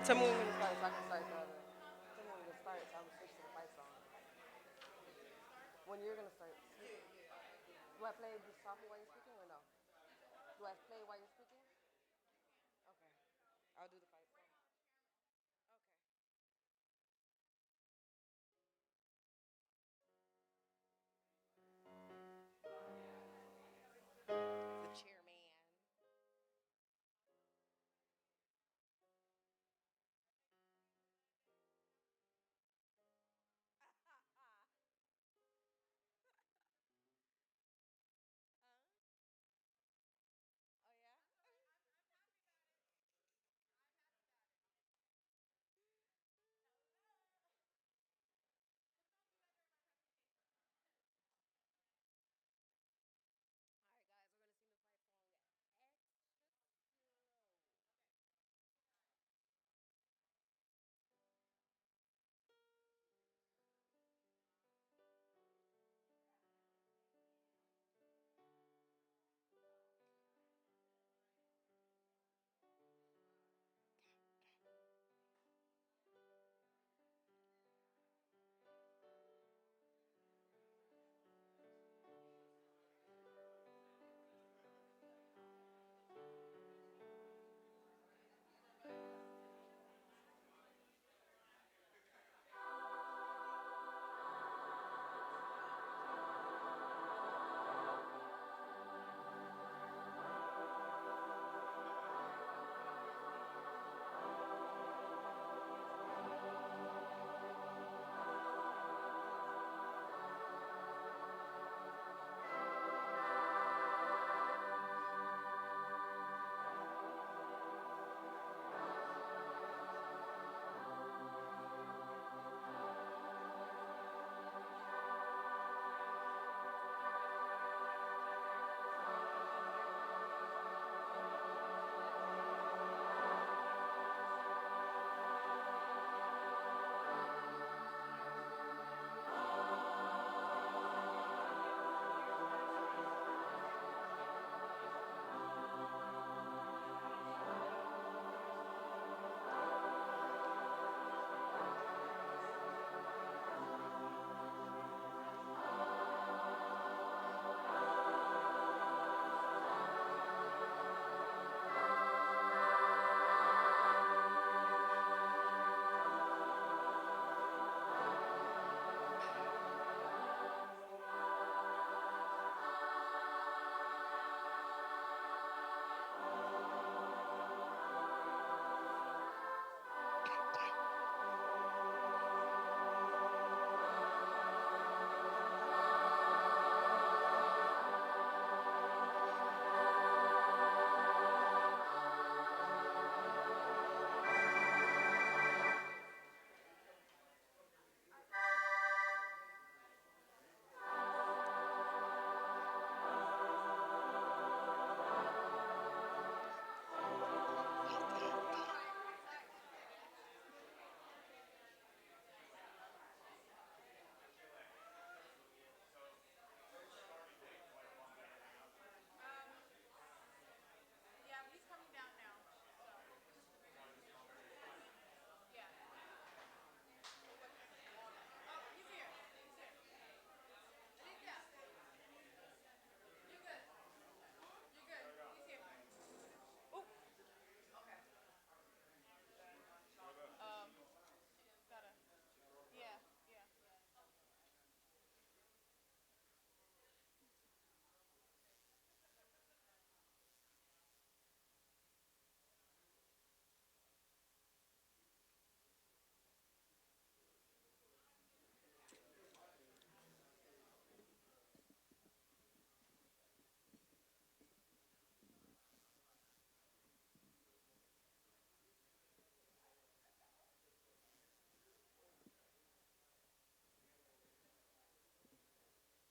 Tell me when to start so I can start the other. Tell me when to start so I can switch to the fight song. When you're gonna start. Do I play this softly while you're speaking or no? Do I play while you're speaking? Okay. I'll do the fight song. The chairman.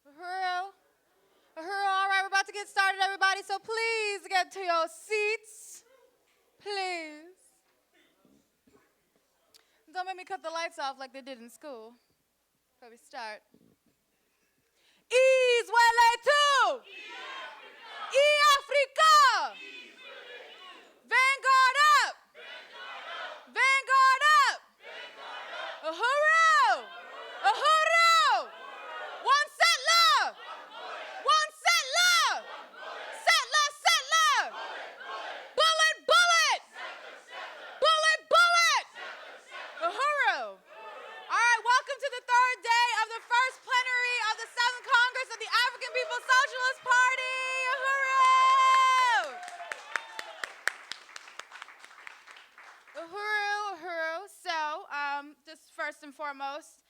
For real? For real? All right, we're about to get started, everybody, so please get to your seats. Please. Don't make me cut the lights off like they did in school before we start. Israele 2! E Africa! Vanguard up! Vanguard foremost,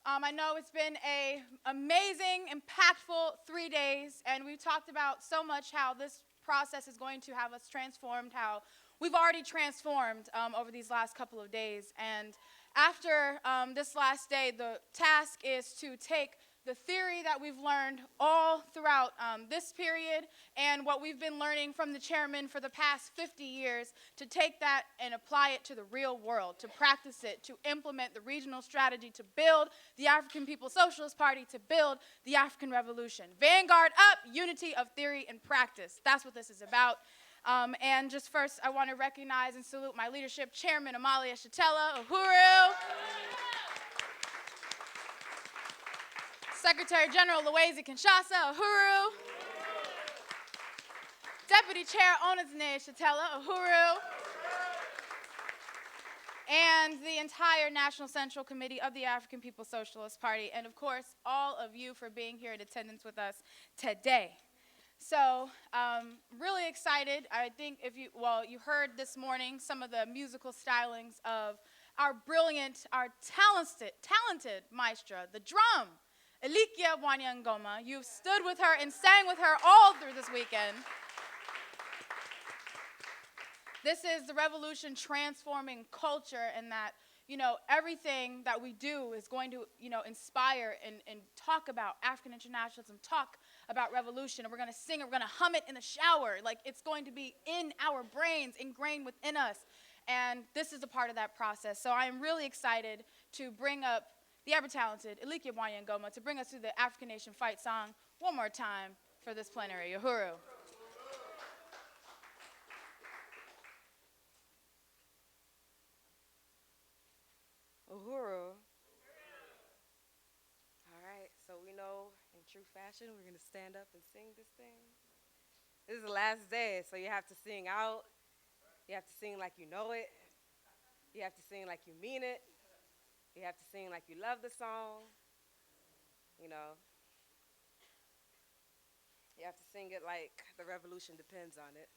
I know it's been an amazing, impactful 3 days, and we've talked about so much how this process is going to have us transformed, how we've already transformed over these last couple of days. And after this last day, the task is to take the theory that we've learned all throughout this period and what we've been learning from the chairman for the past 50 years, to take that and apply it to the real world, to practice it, to implement the regional strategy, to build the African People's Socialist Party, to build the African Revolution. Vanguard up, unity of theory and practice. That's what this is about. And just first, I want to recognize and salute my leadership, Chairman Amalia Shatella, Uhuru. Secretary General Loezi Kinshasa, Uhuru. Deputy Chair Onazine Shatella, Uhuru. And the entire National Central Committee of the African People's Socialist Party, and of course, all of you for being here in attendance with us today. So, really excited. I think you heard this morning some of the musical stylings of our brilliant, our talented maestra, the drum, Elikia Wanyangoma. You've stood with her and sang with her all through this weekend. This is the revolution transforming culture, and that, everything that we do is going to, inspire and talk about African internationalism, talk about revolution, and we're going to sing it, we're going to hum it in the shower. Like, it's going to be in our brains, ingrained within us, and this is a part of that process. So I am really excited to bring up the ever-talented Elikia Wanyangoma to bring us through the African Nation Fight song one more time for this plenary. Uhuru. Uhuru. All right, so we know in true fashion we're going to stand up and sing this thing. This is the last day, so you have to sing out. You have to sing like you know it. You have to sing like you mean it. You have to sing like you love the song. You have to sing it like the revolution depends on it.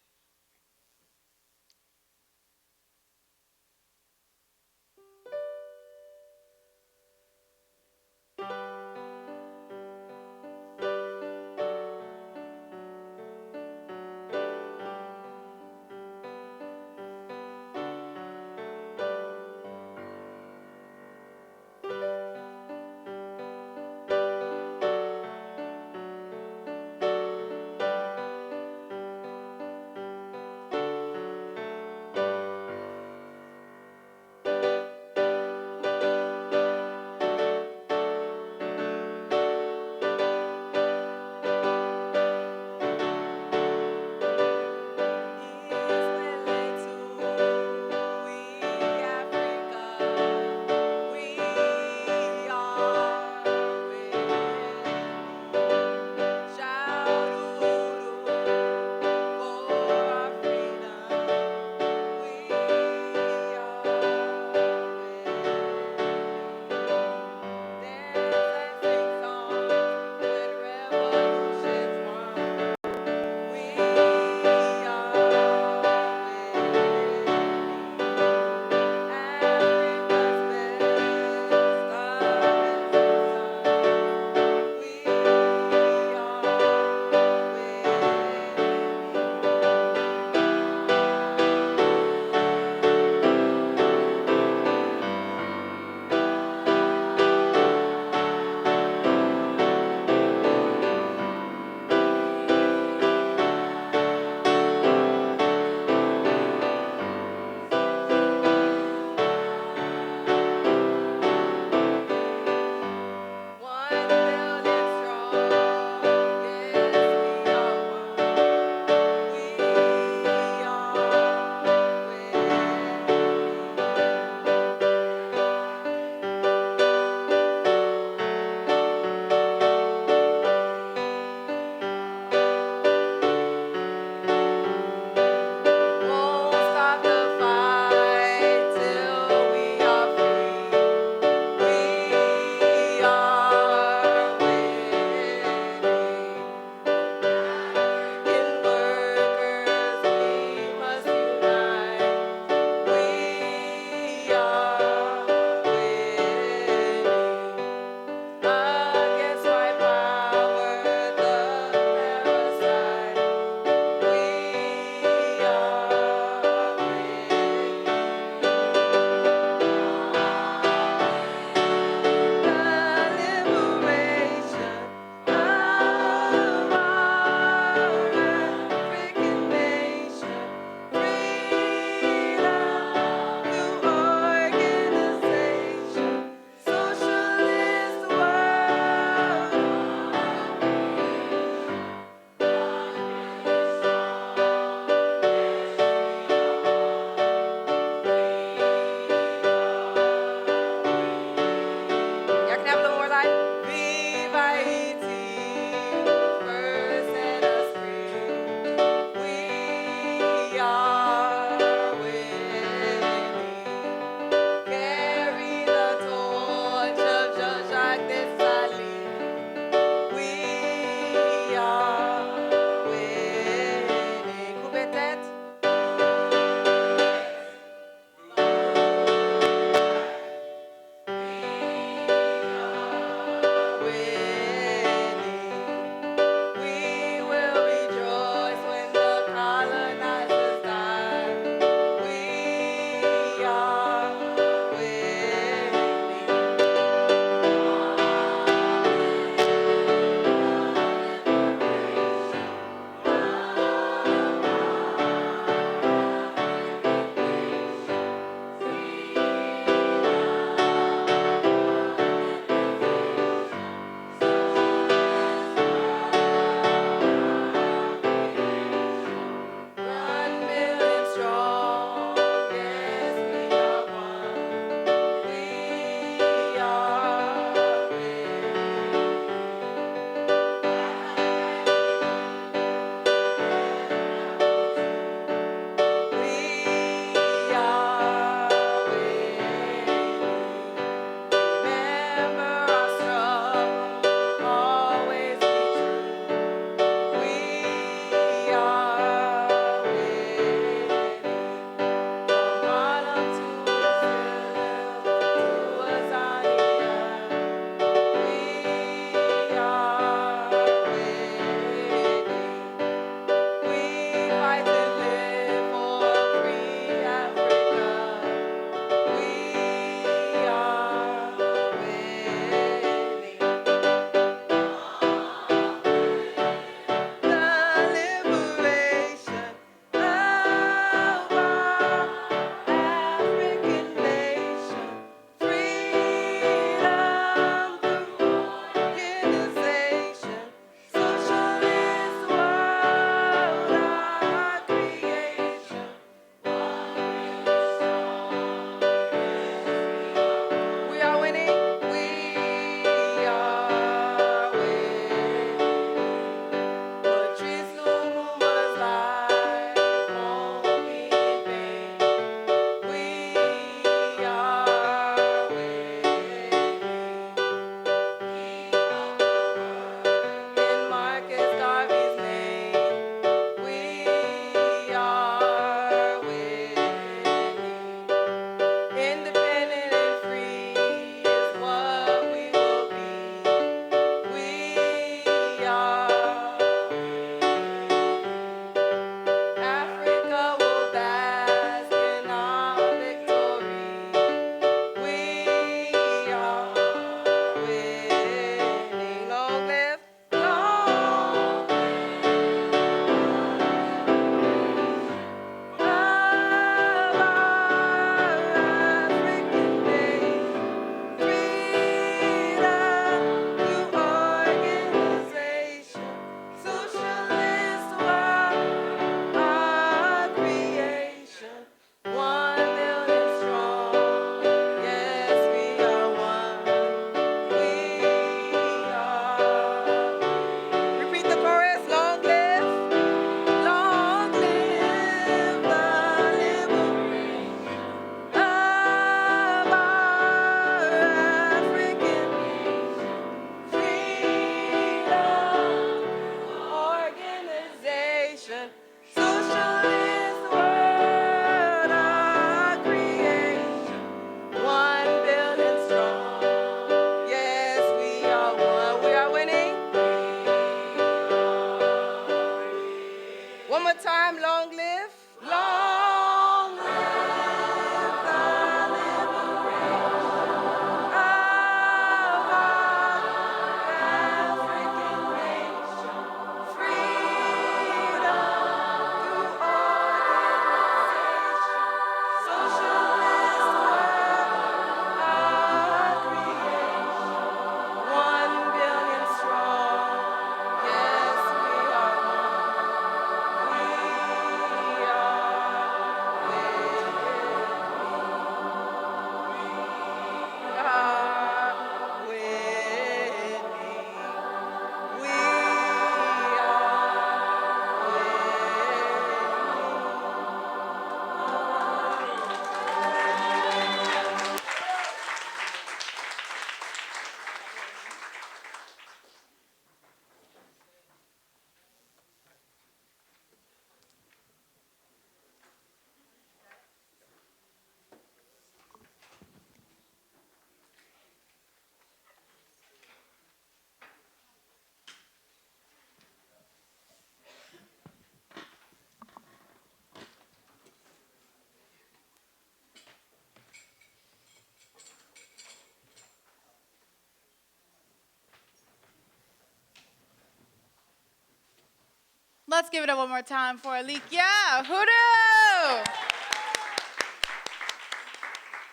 Let's give it up one more time for Alikia. Hooroo!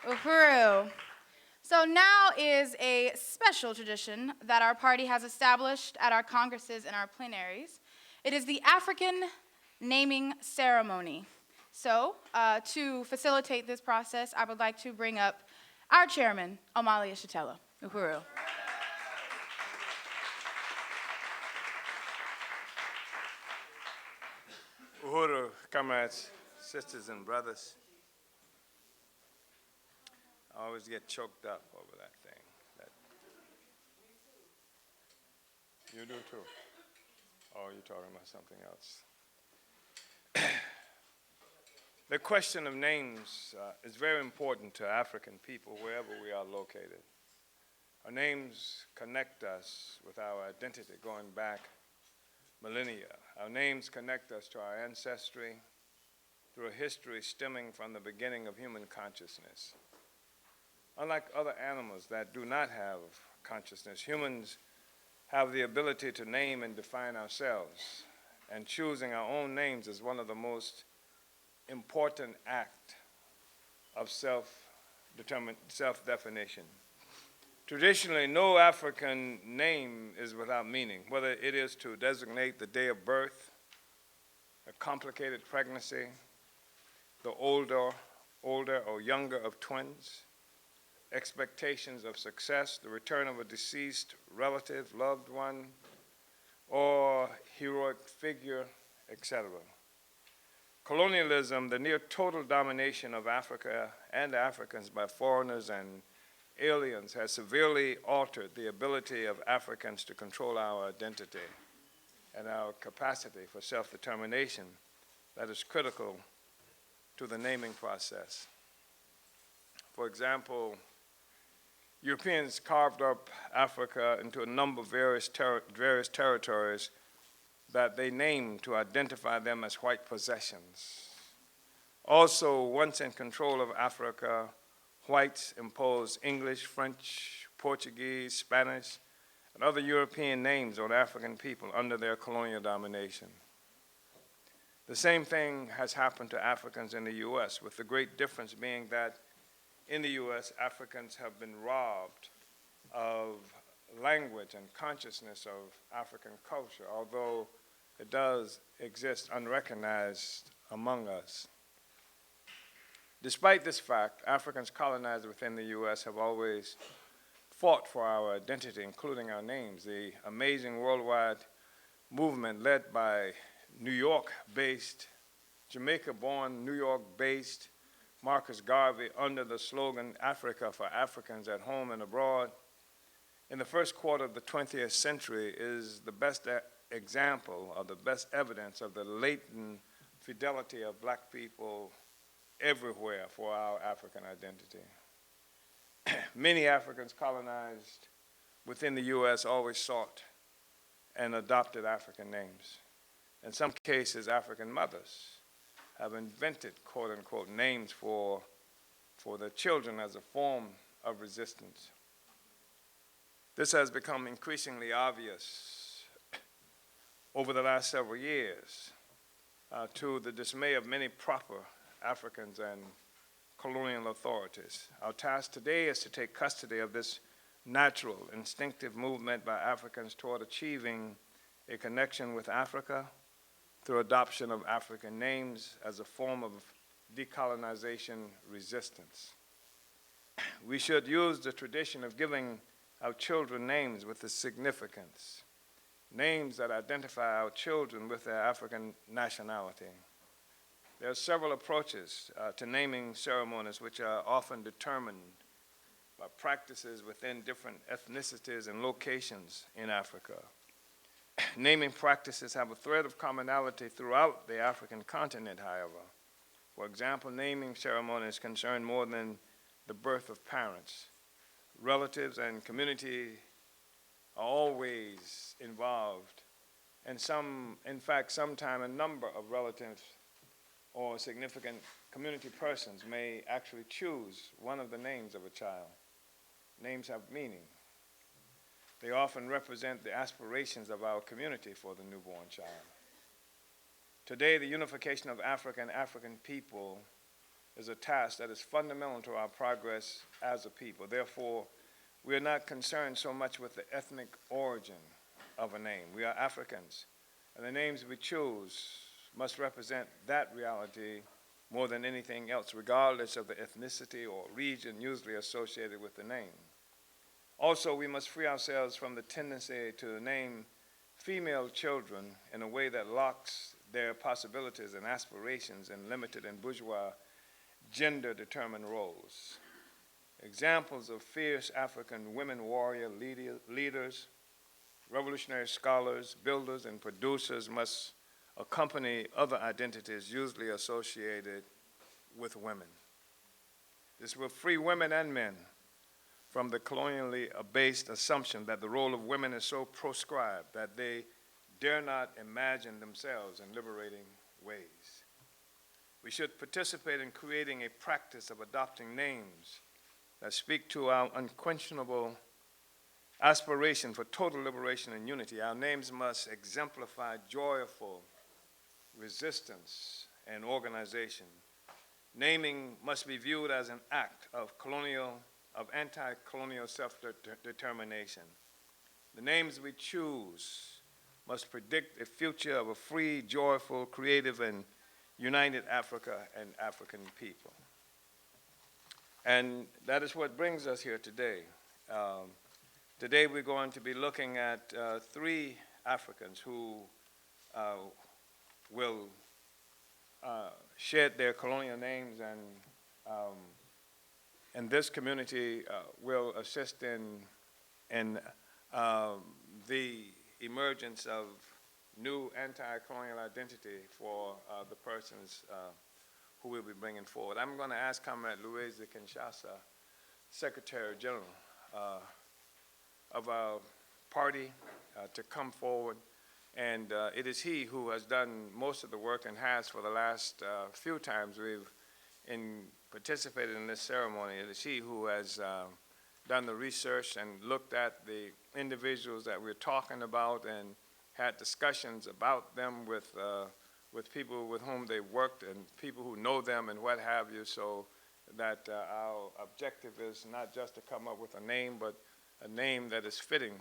Uhuru. So now is a special tradition that our party has established at our congresses and our plenaries. It is the African naming ceremony. So to facilitate this process, I would like to bring up our chairman, Amalia Shatella. Uhuru. Uhuru, comrades, sisters, and brothers. I always get choked up over that thing. You do too? Oh, you're talking about something else. The question of names is very important to African people wherever we are located. Our names connect us with our identity going back millennia. Our names connect us to our ancestry through a history stemming from the beginning of human consciousness. Unlike other animals that do not have consciousness, humans have the ability to name and define ourselves, and choosing our own names is one of the most important acts of self-definition. Traditionally, no African name is without meaning, whether it is to designate the day of birth, a complicated pregnancy, the older or younger of twins, expectations of success, the return of a deceased relative, loved one, or heroic figure, etc. Colonialism, the near total domination of Africa and Africans by foreigners and aliens, has severely altered the ability of Africans to control our identity and our capacity for self-determination that is critical to the naming process. For example, Europeans carved up Africa into a number of various territories that they named to identify them as white possessions. Also, once in control of Africa, whites imposed English, French, Portuguese, Spanish, and other European names on African people under their colonial domination. The same thing has happened to Africans in the U.S., with the great difference being that in the U.S., Africans have been robbed of language and consciousness of African culture, although it does exist unrecognized among us. Despite this fact, Africans colonized within the U.S. have always fought for our identity, including our names. The amazing worldwide movement led by New York-based, Jamaica-born, New York-based Marcus Garvey under the slogan, Africa for Africans at home and abroad, in the first quarter of the 20th century is the best example or the best evidence of the latent fidelity of black people everywhere for our African identity. Many Africans colonized within the U.S. always sought and adopted African names. In some cases, African mothers have invented, quote unquote, names for their children as a form of resistance. This has become increasingly obvious over the last several years to the dismay of many proper Africans and colonial authorities. Our task today is to take custody of this natural, instinctive movement by Africans toward achieving a connection with Africa through adoption of African names as a form of decolonization resistance. We should use the tradition of giving our children names with a significance, names that identify our children with their African nationality. There are several approaches to naming ceremonies which are often determined by practices within different ethnicities and locations in Africa. Naming practices have a thread of commonality throughout the African continent, however. For example, naming ceremonies concern more than the birth of parents. Relatives and community are always involved, and in fact, sometimes a number of relatives or significant community persons may actually choose one of the names of a child. Names have meaning. They often represent the aspirations of our community for the newborn child. Today, the unification of Africa and African people is a task that is fundamental to our progress as a people. Therefore, we are not concerned so much with the ethnic origin of a name. We are Africans, and the names we choose must represent that reality more than anything else, regardless of the ethnicity or region usually associated with the name. Also, we must free ourselves from the tendency to name female children in a way that locks their possibilities and aspirations in limited and bourgeois gender-determined roles. Examples of fierce African women warrior leaders, revolutionary scholars, builders, and producers must accompany other identities usually associated with women. This will free women and men from the colonially based assumption that the role of women is so proscribed that they dare not imagine themselves in liberating ways. We should participate in creating a practice of adopting names that speak to our unquestionable aspiration for total liberation and unity. Our names must exemplify joyful resistance and organization. Naming must be viewed as an act of anti-colonial self-determination. The names we choose must predict a future of a free, joyful, creative, and united Africa and African people. And that is what brings us here today. Today we're going to be looking at three Africans who will shed their colonial names, and this community will assist in the emergence of new anti-colonial identity for the persons who we'll be bringing forward. I'm going to ask Comrade Louise de Kinshasa, Secretary General of our party, to come forward. And it is he who has done most of the work and has for the last few times we've participated in this ceremony. It is he who has done the research and looked at the individuals that we're talking about and had discussions about them with people with whom they worked and people who know them and what have you, so that our objective is not just to come up with a name, but a name that is fitting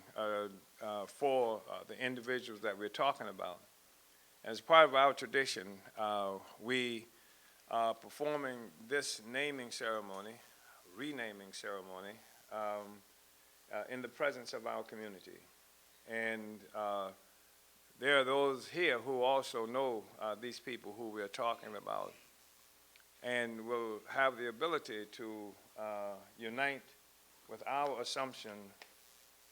for the individuals that we're talking about. As part of our tradition, we are performing this naming ceremony, renaming ceremony, in the presence of our community. And there are those here who also know these people who we are talking about and will have the ability to unite with our assumption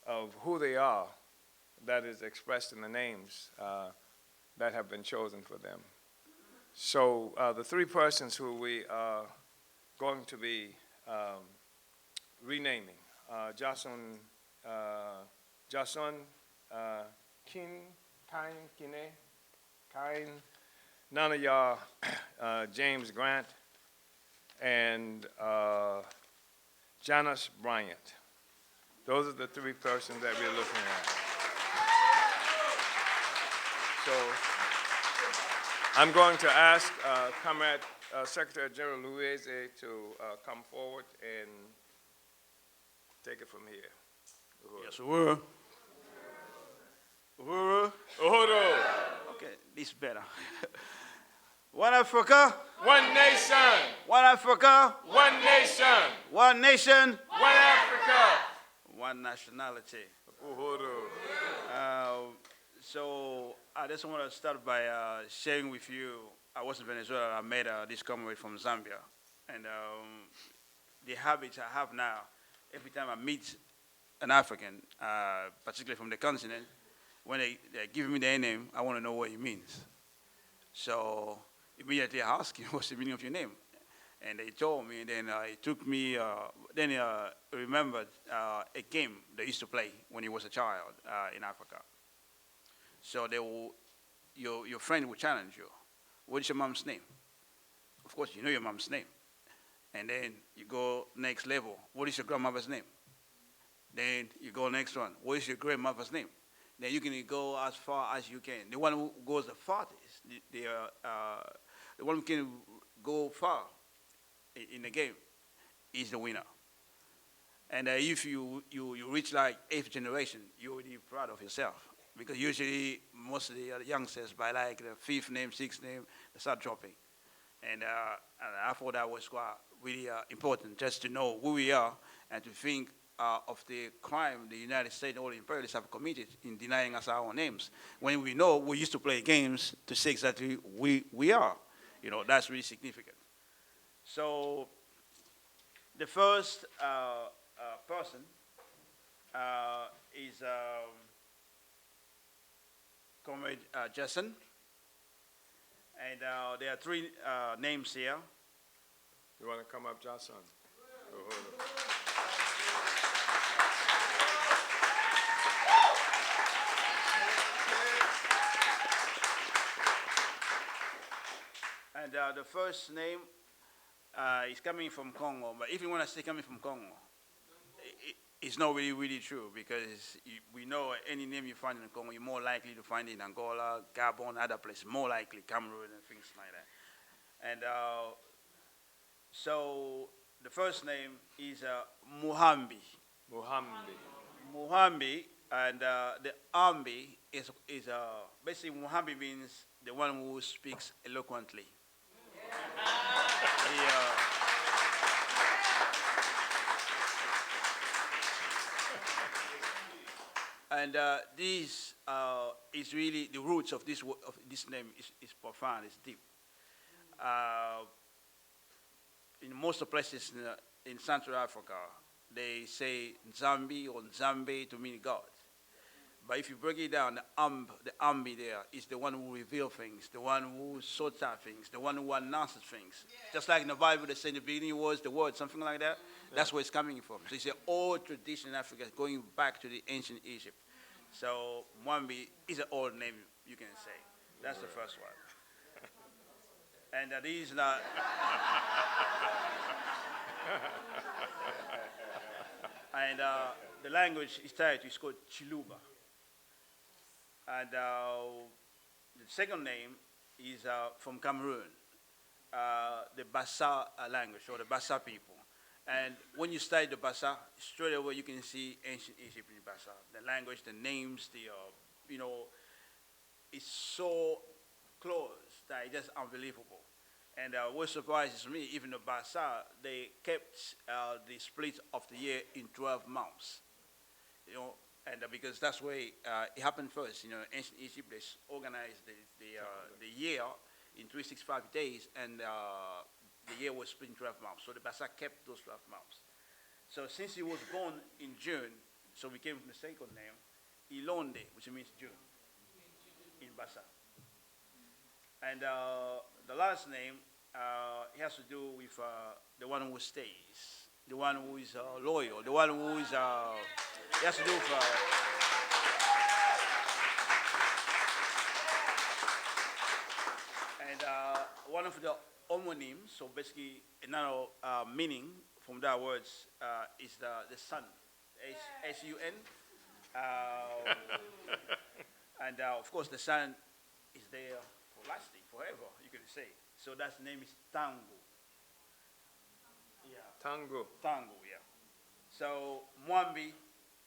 of who they are that is expressed in the names that have been chosen for them. So the three persons who we are going to be renaming, Jason Kine, Nanaya James Grant, and Janice Bryant. Those are the three persons that we're looking at. So I'm going to ask Comrade Secretary General Louise to come forward and take it from here. Yes, sir. Uhuru. Uhuru. Okay, this is better. One Africa. One nation. One Africa. One nation. One nation. One Africa. One nationality. Uhuru. So I just want to start by sharing with you, I was in Venezuela, I met this comrade from Zambia. And the habits I have now, every time I meet an African, particularly from the continent, when they give me their name, I want to know what it means. So immediately I asked him, what's the meaning of your name? And they told me, and then it took me, then he remembered a game they used to play when he was a child in Africa. So they will, your friend will challenge you. What's your mom's name? Of course, you know your mom's name. And then you go next level. What is your grandmother's name? Then you go next one. What is your grandmother's name? then you can go as far as you can. The one who goes the farthest, the one who can go far in the game is the winner. And if you reach like 8th generation, you're already proud of yourself. Because usually most of the youngsters by like the 5th name, 6th name, they start dropping. And I thought that was quite really important, just to know who we are and to think of the crime the United States or the imperialists have committed in denying us our names. When we know we used to play games to say exactly we are. You know, that's really significant. So the first person is Comrade Jason. And there are 3 names here. You want to come up, Johnson? And the first name is coming from Congo. But if you want to say coming from Congo, it's not really true, because we know any name you find in Congo, you're more likely to find it in Angola, Gabon, other places, more likely Cameroon and things like that. And so the first name is Muhambi. Muhambi, and the Ambi is basically Muhambi means the one who speaks eloquently. And this is really the roots of this name is profound, it's deep. In most of the places in Central Africa, they say Nzambi or Nzambe to mean God. But if you break it down, the Ambi there is the one who reveals things, the one who sorts out things, the one who announces things. Yeah. Just like in the Bible, they say in the beginning was the word, something like that. Yeah. That's where it's coming from. So it's an old tradition in Africa, going back to the ancient Egypt. So Mwambi is an old name, you can say. That's the first one. And these are and the language is titled, it's called Chiluba. And the second name is from Cameroon, the Bassa language, or the Bassa people. And when you study the Bassa, straight away you can see ancient Egypt in Bassa. The language, the names, it's so close that it's just unbelievable. And what surprises me, even the Bassa, they kept the split of the year in 12 months. And because that's where it happened first. Ancient Egypt, they organized the year in 365 days, and the year was split in 12 months. So the Bassa kept those 12 months. So since he was born in June, so we came from the second name, Ilonde, which means June, in Bassa. And the last name, it has to do with the one who stays, the one who is loyal, the one who is, it has to do with, and one of the homonyms, so basically another meaning from that words is the sun, S-U-N. And of course the sun is there for lasting, forever, you can say. So that name is Tango. Yeah. Tango, yeah. So Mwambi,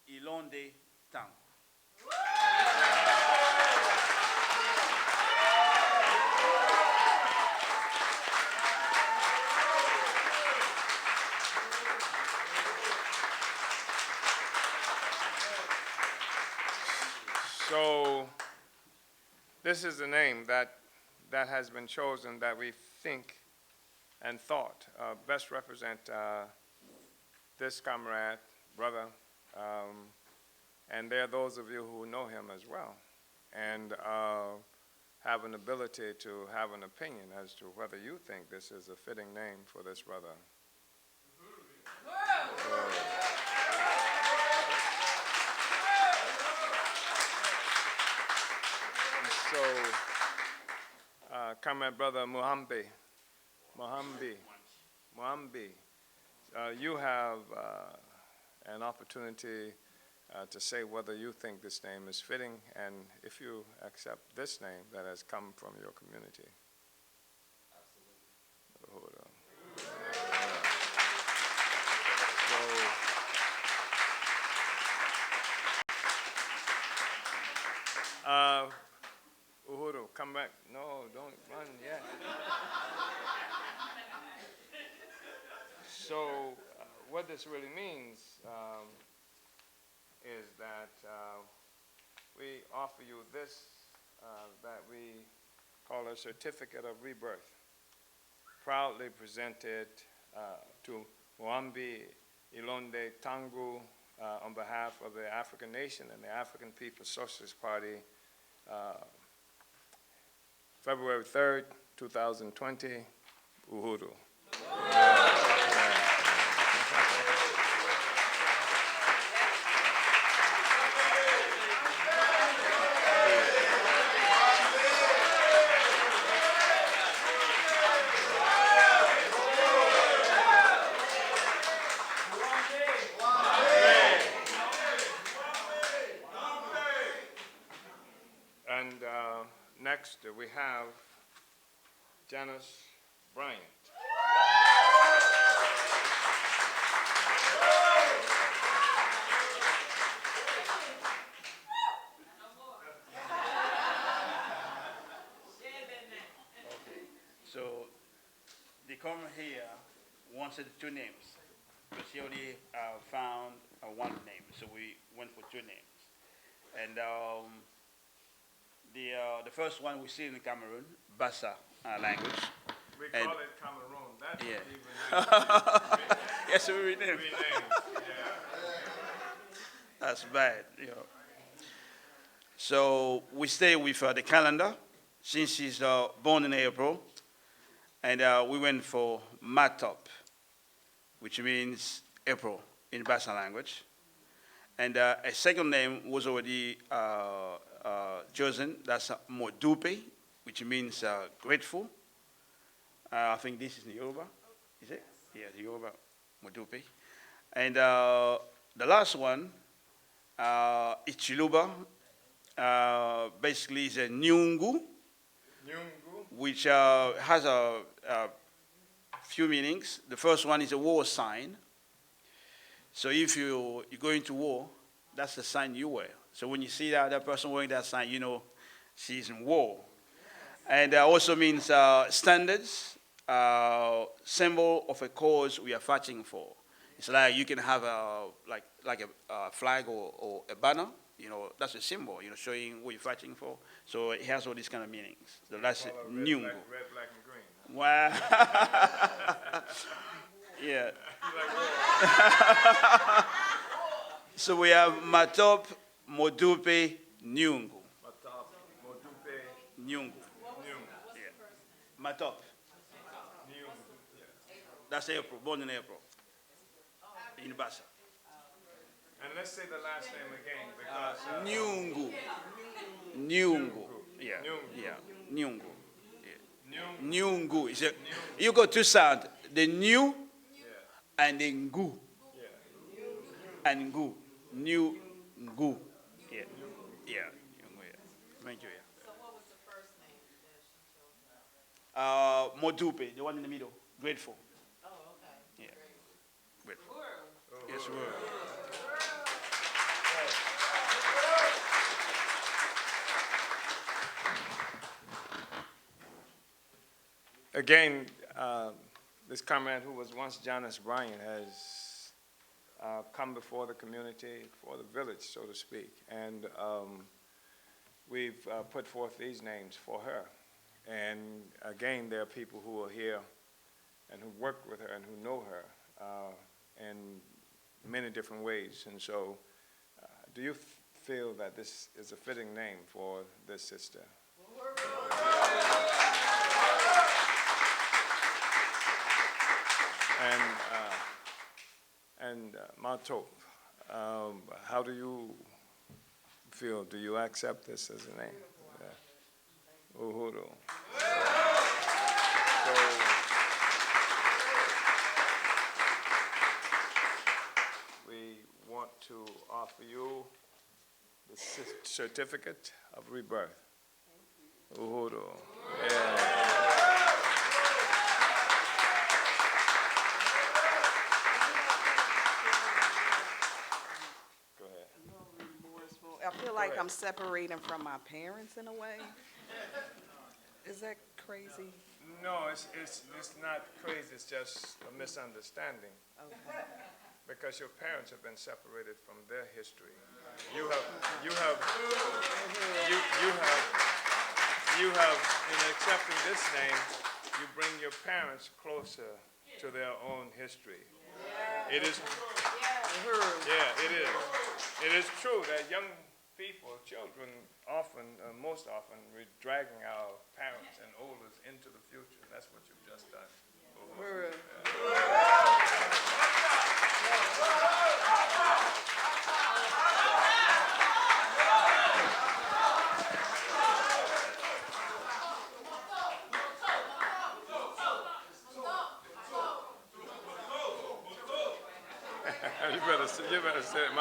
Ilonde, Tango. So this is the name that has been chosen that we think and thought best represent this comrade, brother, and there are those of you who know him as well and have an ability to have an opinion as to whether you think this is a fitting name for this brother. So, comrade brother Muhambi, you have an opportunity to say whether you think this name is fitting and if you accept this name that has come from your community. Absolutely. Hold on. Uhuru, come back. No, don't run yet. So, what this really means is that we offer you this that we call a certificate of rebirth, proudly presented to Mwambi Ilonde Tangu on behalf of the African nation and the African People's Socialist Party, February 3rd, 2020, Uhuru. And next we have Janice Bryant. So they come here wanted two names, but she only found one name, so we went for two names. And the first one we see in Cameroon, Bassa language. We And- call it Cameroon. That's Yeah. even Yes, we renamed. renamed. Yeah. That's bad, you know. So we stay with the calendar since she's born in April, and we went for Matop, which means April in Bassa language. And a second name was already chosen. That's Modupe, which means grateful. I think this is Yoruba, is it? Yeah, the Yoruba, Modupe. And the last one, Ichiluba, basically is a Nyungu, Nyungu. which has a few meanings. The first one is a war sign. So if you go into war, that's the sign you wear. So when you see that person wearing that sign, you know she's in war. And also means standards, symbol of a cause we are fighting for. It's like you can have a flag or a banner. You know, that's a symbol, you know, showing what you're fighting for. So it has all these kind of meanings. So that's Red, Nyungu. red, black, and green. Wow. Yeah. So we have Matop, Modupe, Nyungu. Matop, Modupe, Nyungu. Nyungu. Yeah. Matop. Nyungu. Yeah. That's April, born in April. In Bassa. And let's say the last name again because Nyungu. Nyungu. Yeah. Nyungu. Yeah. Nyungu. Nyungu. Nyungu. You got two sounds. The new Yeah. and the ngu. Yeah. And ngu. New ngu. Yeah. Yeah. Nyungu, yeah. Thank you. Yeah. So what was the first name that she chose? Modupe, the one in the middle. Grateful. Oh, okay. Yeah. Grateful. Word. Yes, we were. Again, this comrade who was once Janice Bryant has come before the community, for the village, so to speak, and we've put forth these names for her. And again, there are people who are here and who worked with her and who know her in many different ways. And so, do you feel that this is a fitting name for this sister? And Matop, how do you feel? Do you accept this as a name? Yeah. Uhuru. So, we want to offer you the certificate of rebirth. Uhuru. Yeah. Go ahead. I feel like I'm separating from my parents in a way. Is that crazy? No, it's not crazy, it's just a misunderstanding. Okay. Because your parents have been separated from their history. You have, in accepting this name, you bring your parents closer to their own history. It is, yeah, it is. It is true that young people, children, most often, we're dragging our parents and elders into the future. That's what you've just done. You better say it,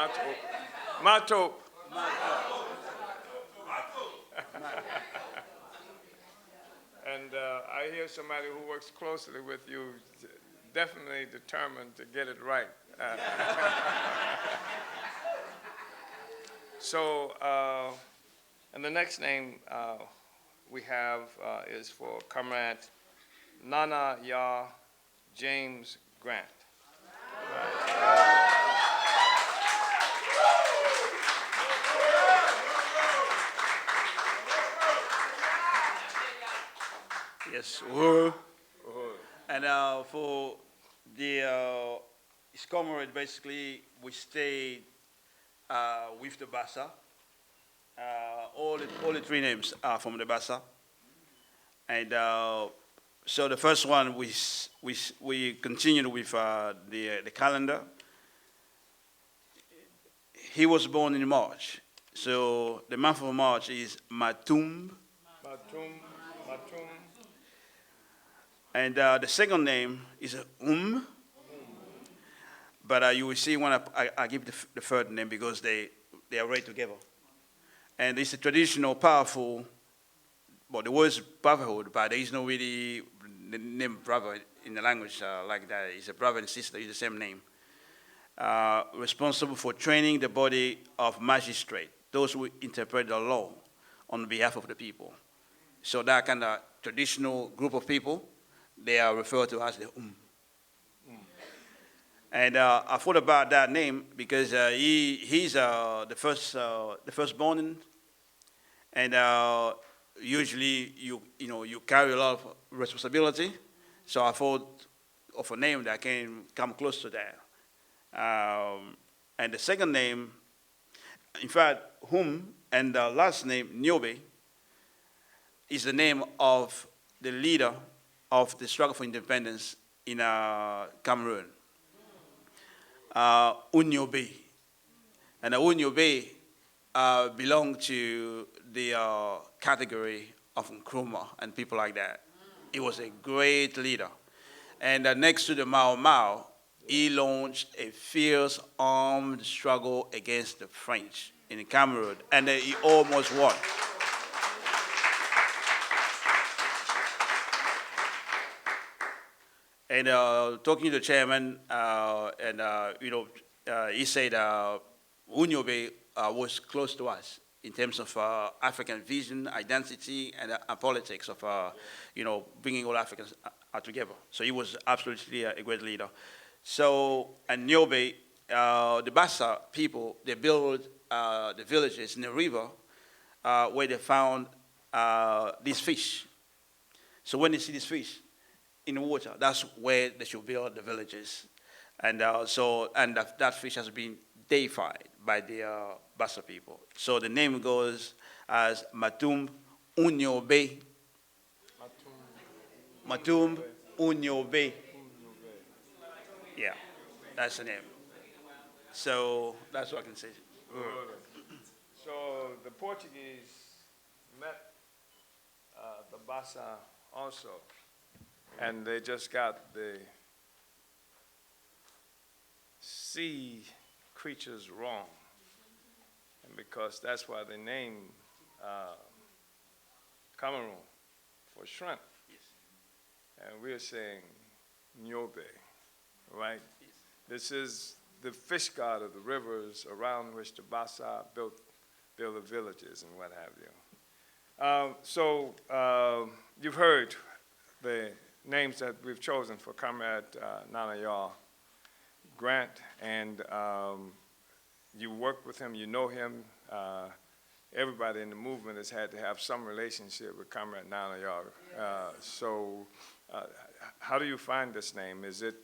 Mato. And I hear somebody who works closely with you, definitely determined to get it right. So, and the next name we have is for Comrade Nana Yah James Grant. Yes. And for the his comrade, basically, we stayed with the Bassa. All the three names are from the Bassa. And so the first one, we continued with the calendar. He was born in March. So the month of March is Matum. And the second name is but you will see when I give the third name because they are right together. And it's a traditional, powerful, well, the word is brotherhood, but there is no really name brother in the language like that. It's a brother and sister, it's the same name. Responsible for training the body of magistrate, those who interpret the law on behalf of the people. So that kind of traditional group of people, they are referred to as the And I thought about that name because he's the firstborn, and usually you carry a lot of responsibility. So I thought of a name that can come close to that. And the second name, in fact, and the last name Nyobe is the name of the leader of the struggle for independence in Cameroon. Unyobe. And Unyobe belonged to the category of Nkrumah and people like that. He was a great leader. And next to the Mau Mau, he launched a fierce armed struggle against the French in Cameroon, and he almost won. And talking to the chairman, he said Unyobe was close to us in terms of African vision, identity, and politics of, bringing all Africans together. So he was absolutely a great leader. So, and Nyobe, the Bassa people, they built the villages in the river where they found these fish. So when they see these fish in the water, that's where they should build the villages. And that fish has been deified by the Bassa people. So the name goes as Matum Unyobe. Matum Unyobe. Yeah, that's the name. So that's what I can say. So the Portuguese met the Bassa also, and they just got the sea creatures wrong. And because that's why they named Cameroon for shrimp. Yes. And we're saying Nyobe, right? Yes. This is the fish god of the rivers around which the Bassa built the villages and what have you. You've heard the names that we've chosen for Comrade Nana Grant, and you work with him, you know him. Everybody in the movement has had to have some relationship with Comrade Nana how do you find this name? Is it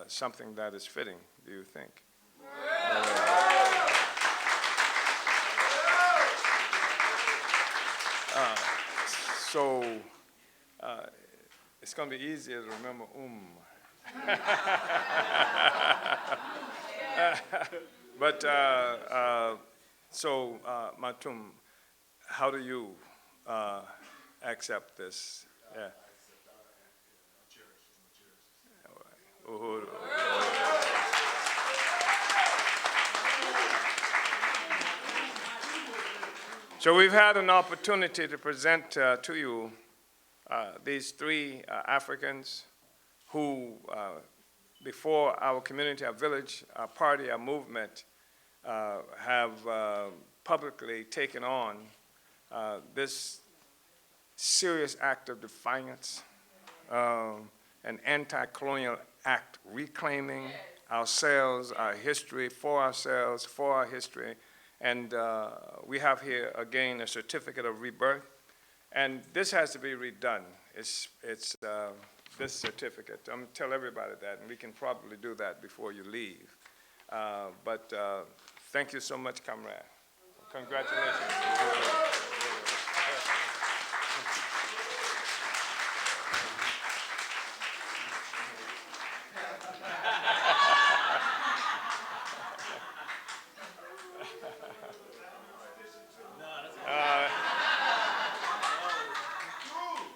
something that is fitting, do you think? It's going to be easier to remember But Matum, how do you accept this? Yeah. Uhuru. So we've had an opportunity to present to you these three Africans who, before our community, our village, our party, our movement, have publicly taken on this serious act of defiance, an anti-colonial act reclaiming ourselves, our history, for ourselves, for our history. And we have here, again, a certificate of rebirth. And this has to be redone. It's this certificate. I'm going to tell everybody that, and we can probably do that before you leave. But thank you so much, comrade. Congratulations.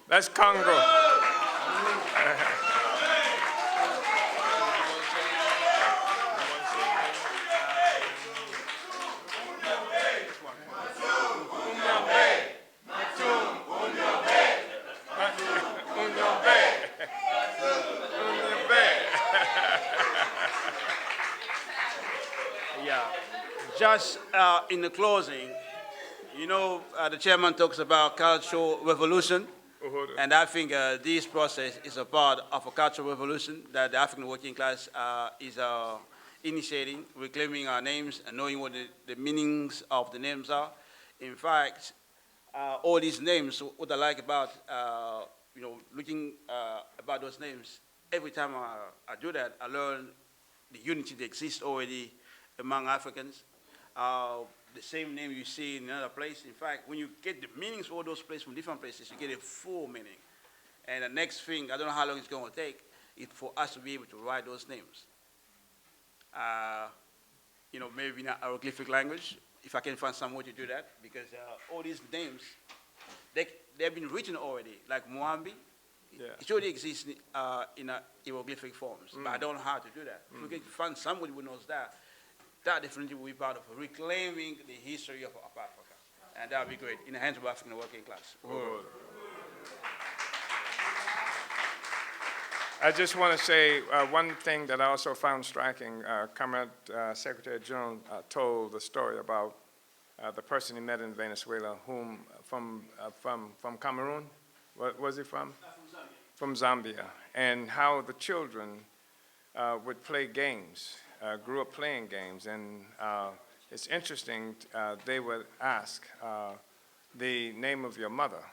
That's Congo. Yeah. Just in the closing, you know, the chairman talks about cultural revolution. And I think this process is a part of a cultural revolution that the African working class is initiating, reclaiming our names and knowing what the meanings of the names are. In fact, all these names, what I like about, looking about those names, every time I do that, I learn the unity that exists already among Africans. The same name you see in another place. In fact, when you get the meanings for all those places from different places, you get a full meaning. And the next thing, I don't know how long it's going to take, is for us to be able to write those names. Maybe in hieroglyphic language, if I can find some way to do that, because all these names, they've been written already, like Mwambi. Yeah. It already exists in hieroglyphic forms, but I don't know how to do that. If we can find somebody who knows that, that definitely will be part of reclaiming the history of Africa. And that would be great in the hands of African working class. I just want to say one thing that I also found striking. Comrade Secretary General told the story about the person he met in Venezuela, whom from Cameroon. What was he from? From Zambia. And how the children would play games. Grew up playing games, and it's interesting, they would ask the name of your mother,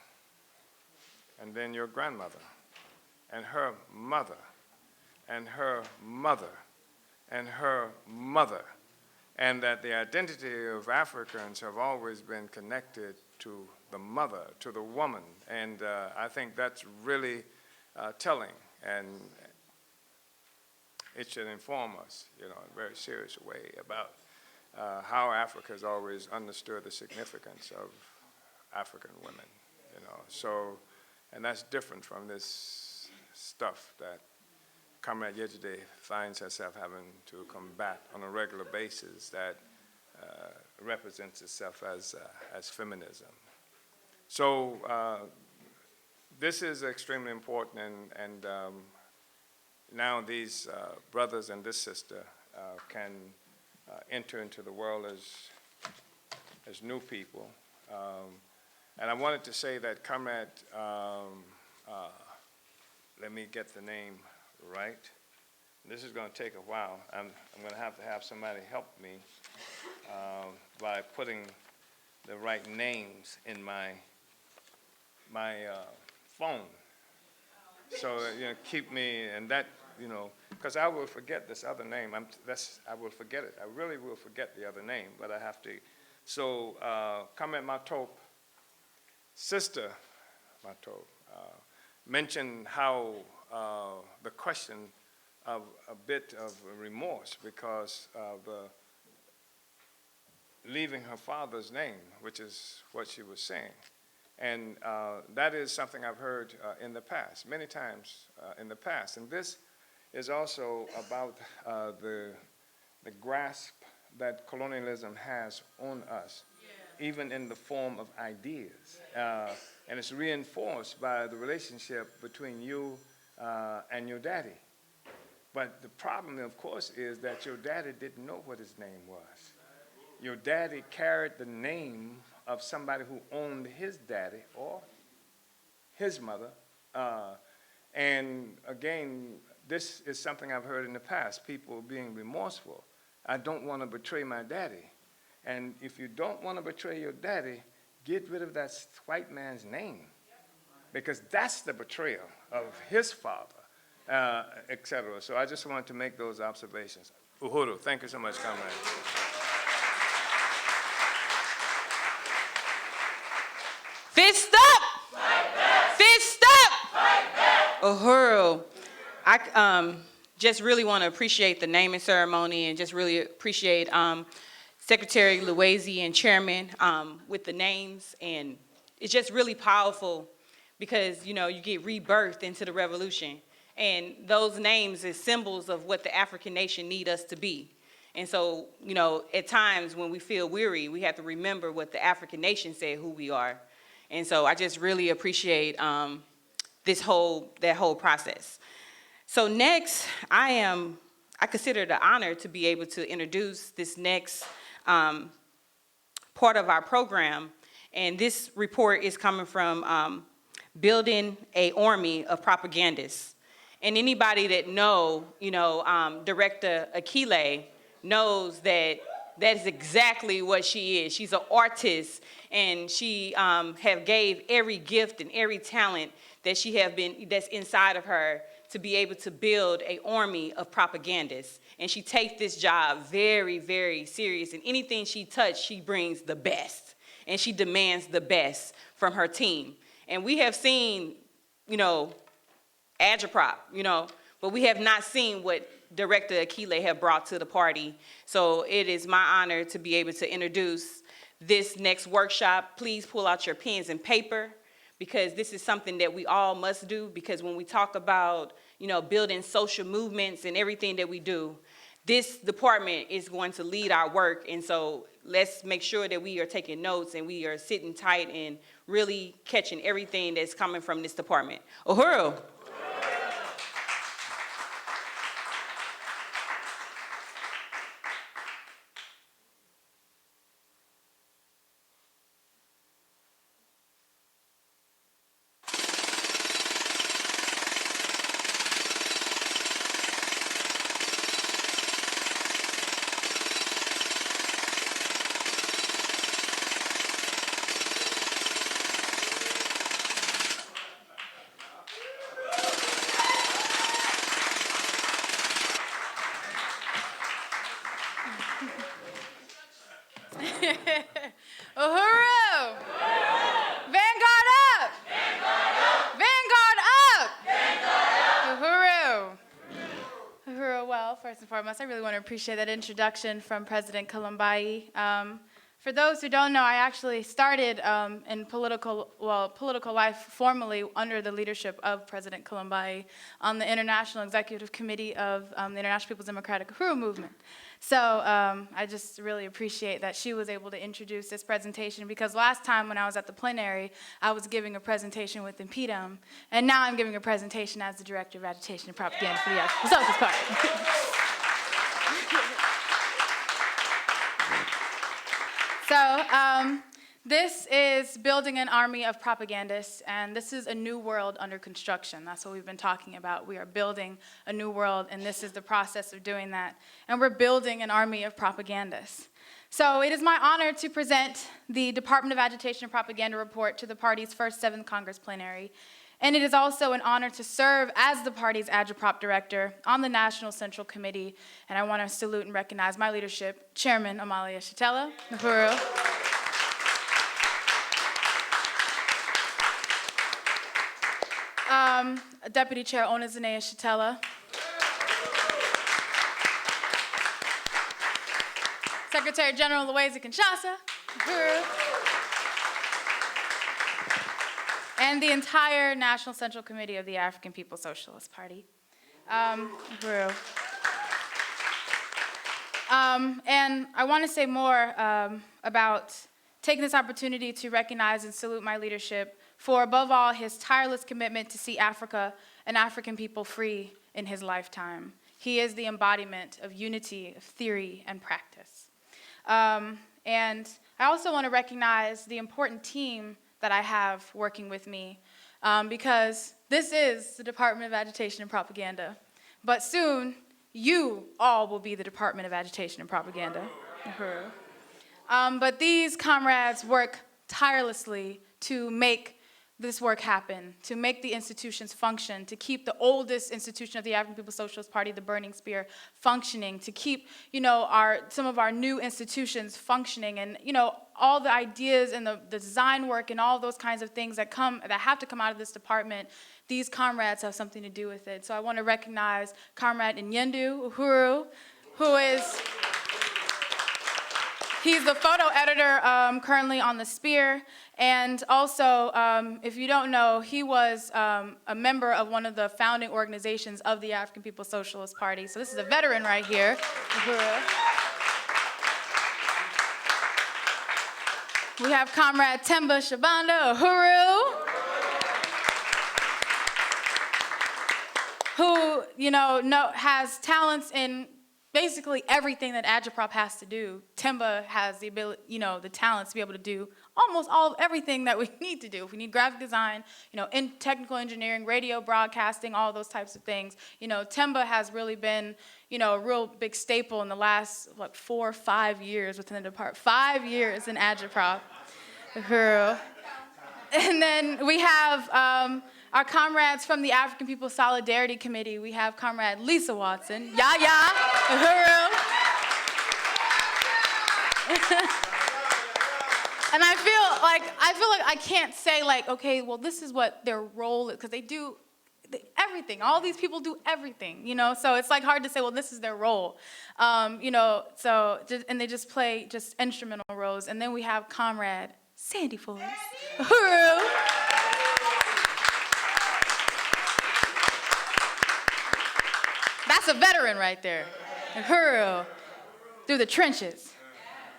and then your grandmother, and her mother, and her mother, and her mother, and that the identity of Africans have always been connected to the mother, to the woman, and I think that's really telling, and it should inform us, in a very serious way about how Africa has always understood the significance of African women, and that's different from this stuff that Comrade Yesterday finds herself having to combat on a regular basis that represents itself as feminism. So this is extremely important, and now these brothers and this sister can enter into the world as new people. And I wanted to say that Comrade, let me get the name right. This is going to take a while. I'm going to have somebody help me by putting the right names in my phone. So keep me, and that, because I will forget this other name. I will forget it. I really will forget the other name, but I have to. So Comrade Matope, Sister Matope, mentioned how the question of a bit of remorse because of leaving her father's name, which is what she was saying. And that is something I've heard in the past, many times in the past. And this is also about the grasp that colonialism has on us, even in the form of ideas. And it's reinforced by the relationship between you and your daddy. But the problem, of course, is that your daddy didn't know what his name was. Your daddy carried the name of somebody who owned his daddy or his mother. And again, this is something I've heard in the past, people being remorseful. I don't want to betray my daddy. And if you don't want to betray your daddy, get rid of that white man's name, because that's the betrayal of his father, etc. So I just wanted to make those observations. Uhuru, thank you so much, comrade. Fist up! Fight back! Fist up! Fight back! Uhuru, I just really want to appreciate the naming ceremony and just really appreciate Secretary Luwezi and Chairman with the names. And it's just really powerful because, you get rebirthed into the revolution. And those names is symbols of what the African nation need us to be. And so, at times when we feel weary, we have to remember what the African nation said who we are. And so I just really appreciate that whole process. So next, I consider it an honor to be able to introduce this next part of our program. And this report is coming from Building an Army of Propagandists. And anybody that Director Akile knows that is exactly what she is. She's an artist, and she have gave every gift and every talent that that's inside of her to be able to build an army of propagandists. And she takes this job very, very serious. And anything she touches, she brings the best. And she demands the best from her team. And we have seen, agitprop, but we have not seen what Director Akile have brought to the party. So it is my honor to be able to introduce this next workshop. Please pull out your pens and paper, because this is something that we all must do, because when we talk about, building social movements and everything that we do, this department is going to lead our work. And so let's make sure that we are taking notes and we are sitting tight and really catching everything that's coming from this department. Uhuru. Uhuru! Vanguard up! Vanguard up! Uhuru! Uhuru, well, first and foremost, I really want to appreciate that introduction from President Kalumbai. For those who don't know, I actually started in political life formally under the leadership of President Colombai on the International Executive Committee of the International People's Democratic Uhuru Movement. So I just really appreciate that she was able to introduce this presentation, because last time when I was at the plenary, I was giving a presentation with Impedum, and now I'm giving a presentation as the Director of Agitation and Propaganda for the African Socialist Party. So this is building an army of propagandists, and this is a new world under construction. That's what we've been talking about. We are building a new world, and this is the process of doing that. And we're building an army of propagandists. So it is my honor to present the Department of Agitation and Propaganda report to the party's first 7th Congress plenary. And it is also an honor to serve as the party's Agitprop director on the National Central Committee. And I want to salute and recognize my leadership, Chairman Amalia Shatella, Uhuru. Deputy Chair Ona Zanea Shatella. Secretary General Louisa Kinshasa, Uhuru. And the entire National Central Committee of the African People's Socialist Party. Uhuru. And I want to say more about taking this opportunity to recognize and salute my leadership for, above all, his tireless commitment to see Africa and African people free in his lifetime. He is the embodiment of unity, of theory, and practice. And I also want to recognize the important team that I have working with me, because this is the Department of Agitation and Propaganda. But soon, you all will be the Department of Agitation and Propaganda. But these comrades work tirelessly to make this work happen, to make the institutions function, to keep the oldest institution of the African People's Socialist Party, the Burning Spear, functioning, to keep, some of our new institutions functioning, and, all the ideas and the design work and all those kinds of things that have to come out of this department. These comrades have something to do with it. So I want to recognize Comrade Nyendu Uhuru, who is he's the photo editor currently on the Spear, and also, if you don't know, he was a member of one of the founding organizations of the African People's Socialist Party. So this is a veteran right here. We have Comrade Temba Shabanda Uhuru, who has talents in basically everything that Agitprop has to do. Temba has the ability, the talents to be able to do almost everything that we need to do. If we need graphic design, in technical engineering, radio broadcasting, all those types of things. Temba has really been, a real big staple in the last 4 or 5 years within the department. 5 years in Agitprop. And then we have our comrades from the African People's Solidarity Committee. We have Comrade Lisa Watson, Yaya, Uhuru. And I feel like I can't say okay, well, this is what their role is, because they do everything. All these people do everything, so it's hard to say, well, this is their role. And they just play instrumental roles. And then we have Comrade Sandy Forrest, Uhuru. That's a veteran right there. Uhuru, through the trenches.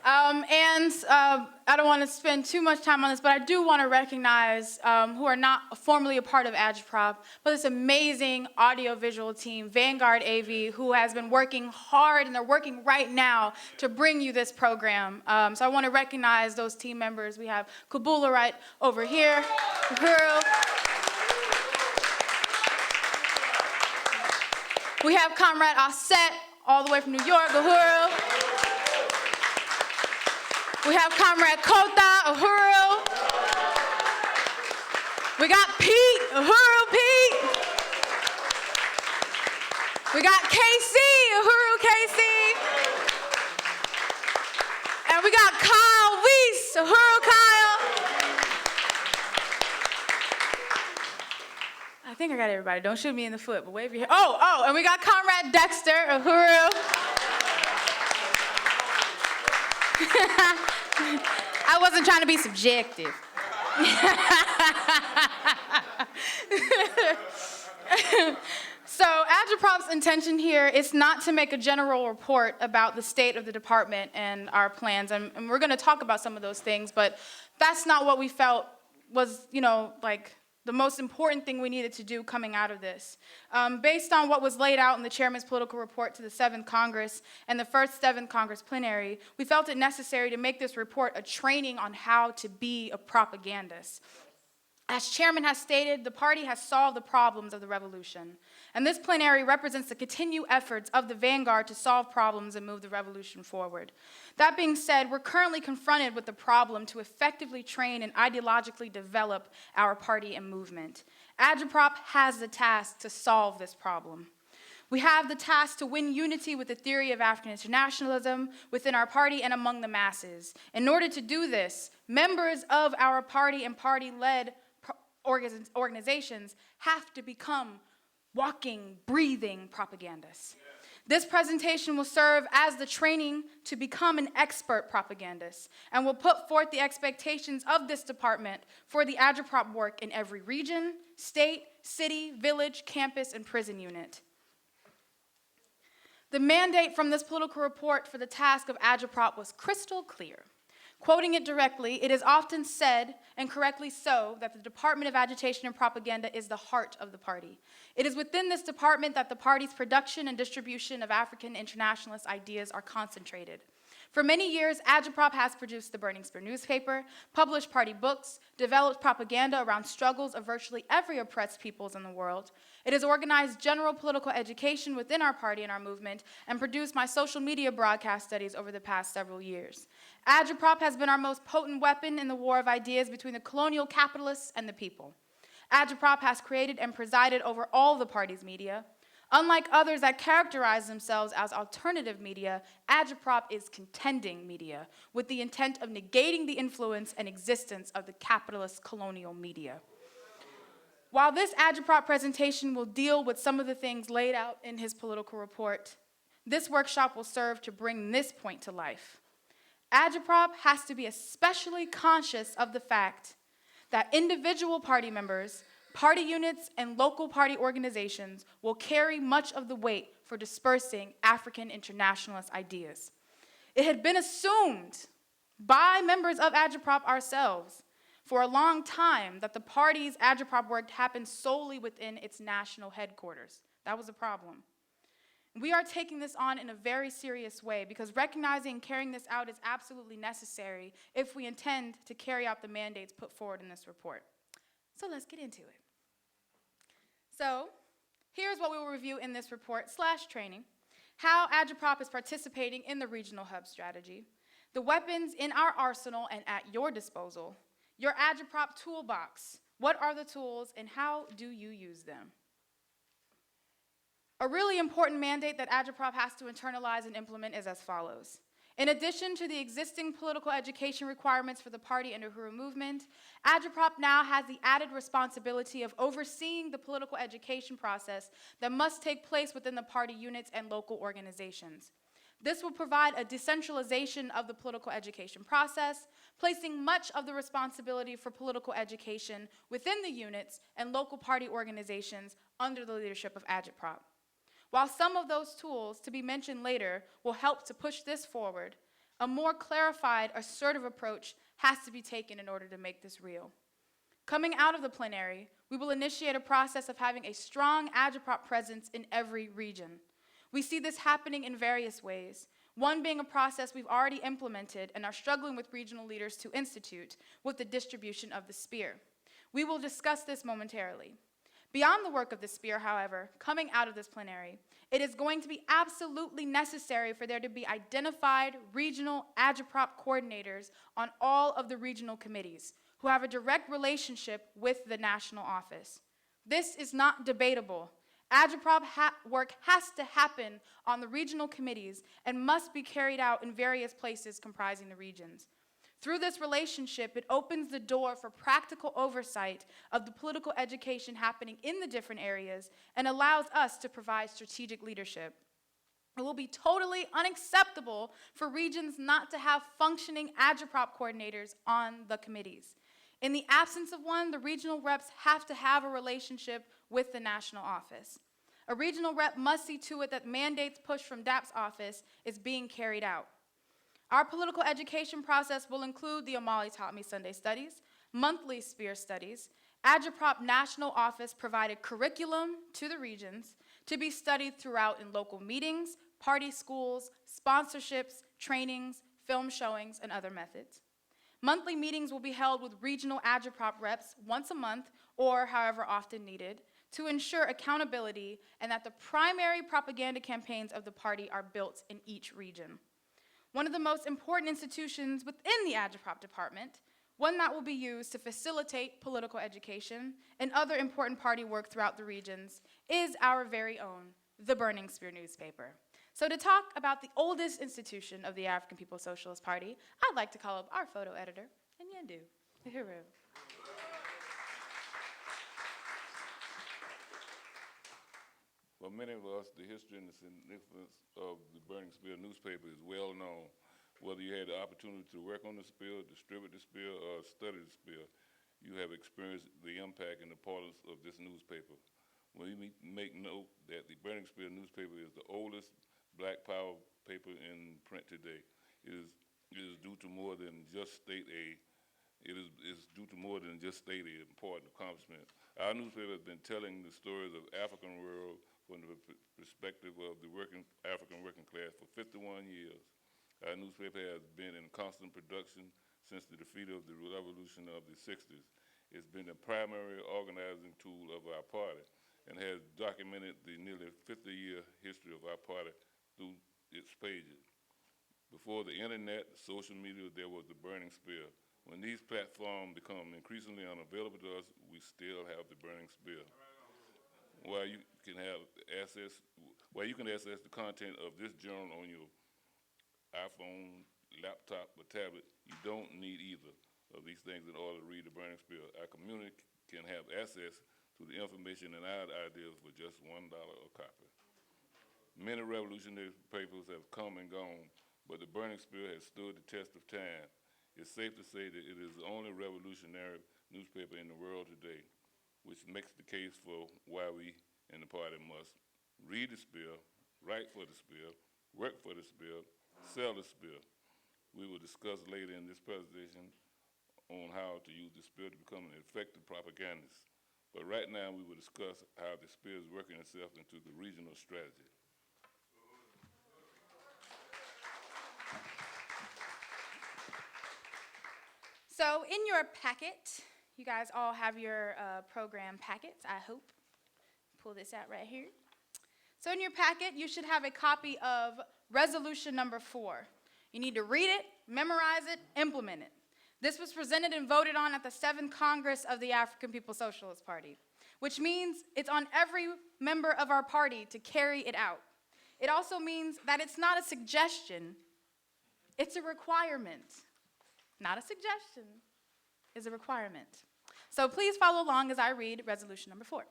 I don't want to spend too much time on this, but I do want to recognize who are not formally a part of Agitprop, but this amazing audiovisual team, Vanguard AV, who has been working hard, and they're working right now to bring you this program. So I want to recognize those team members. We have Kabula right over here, Uhuru. We have Comrade Osset, all the way from New York, Uhuru. We have Comrade Kota, Uhuru. We got Pete, Uhuru Pete. We got KC, Uhuru KC. And we got Kyle Weiss, Uhuru Kyle. I think I got everybody. Don't shoot me in the foot, but wave your hand. Oh, and we got Comrade Dexter, Uhuru. I wasn't trying to be subjective. So Agitprop's intention here is not to make a general report about the state of the department and our plans, and we're going to talk about some of those things, but that's not what we felt was, like the most important thing we needed to do coming out of this. Based on what was laid out in the chairman's political report to the 7th Congress and the first 7th Congress plenary, we felt it necessary to make this report a training on how to be a propagandist. As chairman has stated, the party has solved the problems of the revolution, and this plenary represents the continued efforts of the Vanguard to solve problems and move the revolution forward. That being said, we're currently confronted with the problem to effectively train and ideologically develop our party and movement. Agitprop has the task to solve this problem. We have the task to win unity with the theory of African internationalism within our party and among the masses. In order to do this, members of our party and party-led organizations have to become walking, breathing propagandists. This presentation will serve as the training to become an expert propagandist and will put forth the expectations of this department for the Agitprop work in every region, state, city, village, campus, and prison unit. The mandate from this political report for the task of Agitprop was crystal clear. Quoting it directly, it is often said, and correctly so, that the Department of Agitation and Propaganda is the heart of the party. It is within this department that the party's production and distribution of African internationalist ideas are concentrated. For many years, Agitprop has produced the Burning Spear newspaper, published party books, developed propaganda around struggles of virtually every oppressed peoples in the world. It has organized general political education within our party and our movement, and produced my social media broadcast studies over the past several years. Agitprop has been our most potent weapon in the war of ideas between the colonial capitalists and the people. Agitprop has created and presided over all the party's media. Unlike others that characterize themselves as alternative media, Agitprop is contending media with the intent of negating the influence and existence of the capitalist colonial media. While this Agitprop presentation will deal with some of the things laid out in his political report, this workshop will serve to bring this point to life. Agitprop has to be especially conscious of the fact that individual party members, party units, and local party organizations will carry much of the weight for dispersing African internationalist ideas. It had been assumed by members of Agitprop ourselves for a long time that the party's Agitprop work happened solely within its national headquarters. That was a problem. We are taking this on in a very serious way because recognizing and carrying this out is absolutely necessary if we intend to carry out the mandates put forward in this report. So let's get into it. So here's what we will review in this report / training: how Agitprop is participating in the regional hub strategy, the weapons in our arsenal and at your disposal, your Agitprop toolbox, what are the tools and how do you use them? A really important mandate that Agitprop has to internalize and implement is as follows. In addition to the existing political education requirements for the party and Uhuru movement, Agitprop now has the added responsibility of overseeing the political education process that must take place within the party units and local organizations. This will provide a decentralization of the political education process, placing much of the responsibility for political education within the units and local party organizations under the leadership of Agitprop. While some of those tools, to be mentioned later, will help to push this forward, a more clarified, assertive approach has to be taken in order to make this real. Coming out of the plenary, we will initiate a process of having a strong Agitprop presence in every region. We see this happening in various ways, one being a process we've already implemented and are struggling with regional leaders to institute with the distribution of the spear. We will discuss this momentarily. Beyond the work of the spear, however, coming out of this plenary, it is going to be absolutely necessary for there to be identified regional Agitprop coordinators on all of the regional committees who have a direct relationship with the national office. This is not debatable. Agitprop work has to happen on the regional committees and must be carried out in various places comprising the regions. Through this relationship, it opens the door for practical oversight of the political education happening in the different areas and allows us to provide strategic leadership. It will be totally unacceptable for regions not to have functioning agitprop coordinators on the committees. In the absence of one, the regional reps have to have a relationship with the national office. A regional rep must see to it that mandates pushed from DAP's office is being carried out. Our political education process will include the Omali Taught Me Sunday Studies, monthly SPEAR studies, Agitprop National Office provided curriculum to the regions to be studied throughout in local meetings, party schools, sponsorships, trainings, film showings, and other methods. Monthly meetings will be held with regional Agitprop reps once a month or however often needed to ensure accountability and that the primary propaganda campaigns of the party are built in each region. One of the most important institutions within the Agitprop department, one that will be used to facilitate political education and other important party work throughout the regions, is our very own, the Burning Spear newspaper. So to talk about the oldest institution of the African People's Socialist Party, I'd like to call up our photo editor, Nyendu. Uhuru. For many of us, the history and the significance of the Burning Spear newspaper is well known. Whether you had the opportunity to work on the Spear, distribute the Spear, or study the Spear, you have experienced the impact and importance of this newspaper. We make note that the Burning Spear newspaper is the oldest Black Power paper in print today. It is due to more than just state a important accomplishment. Our newspaper has been telling the stories of African world from the perspective of the African working class for 51 years. Our newspaper has been in constant production since the defeat of the revolution of the 60s. It's been the primary organizing tool of our party and has documented the nearly 50-year history of our party through its pages. Before the internet, social media, there was the Burning Spear. When these platforms become increasingly unavailable to us, we still have the Burning Spear. While you can access the content of this journal on your iPhone, laptop, or tablet, you don't need either of these things in order to read the Burning Spear. Our community can have access to the information and our ideas for just $1 a copy. Many revolutionary papers have come and gone, but the Burning Spear has stood the test of time. It's safe to say that it is the only revolutionary newspaper in the world today, which makes the case for why we in the party must read the Spear, write for the Spear, work for the Spear, sell the Spear. We will discuss later in this presentation on how to use the Spear to become an effective propagandist. But right now we will discuss how the Spear is working itself into the regional strategy. So in your packet, you guys all have your program packets, I hope. Pull this out right here. So in your packet, you should have a copy of resolution number 4. You need to read it, memorize it, implement it. This was presented and voted on at the 7th Congress of the African People's Socialist Party, which means it's on every member of our party to carry it out. It also means that it's not a suggestion, it's a requirement. Not a suggestion, it's a requirement. So please follow along as I read resolution number 4.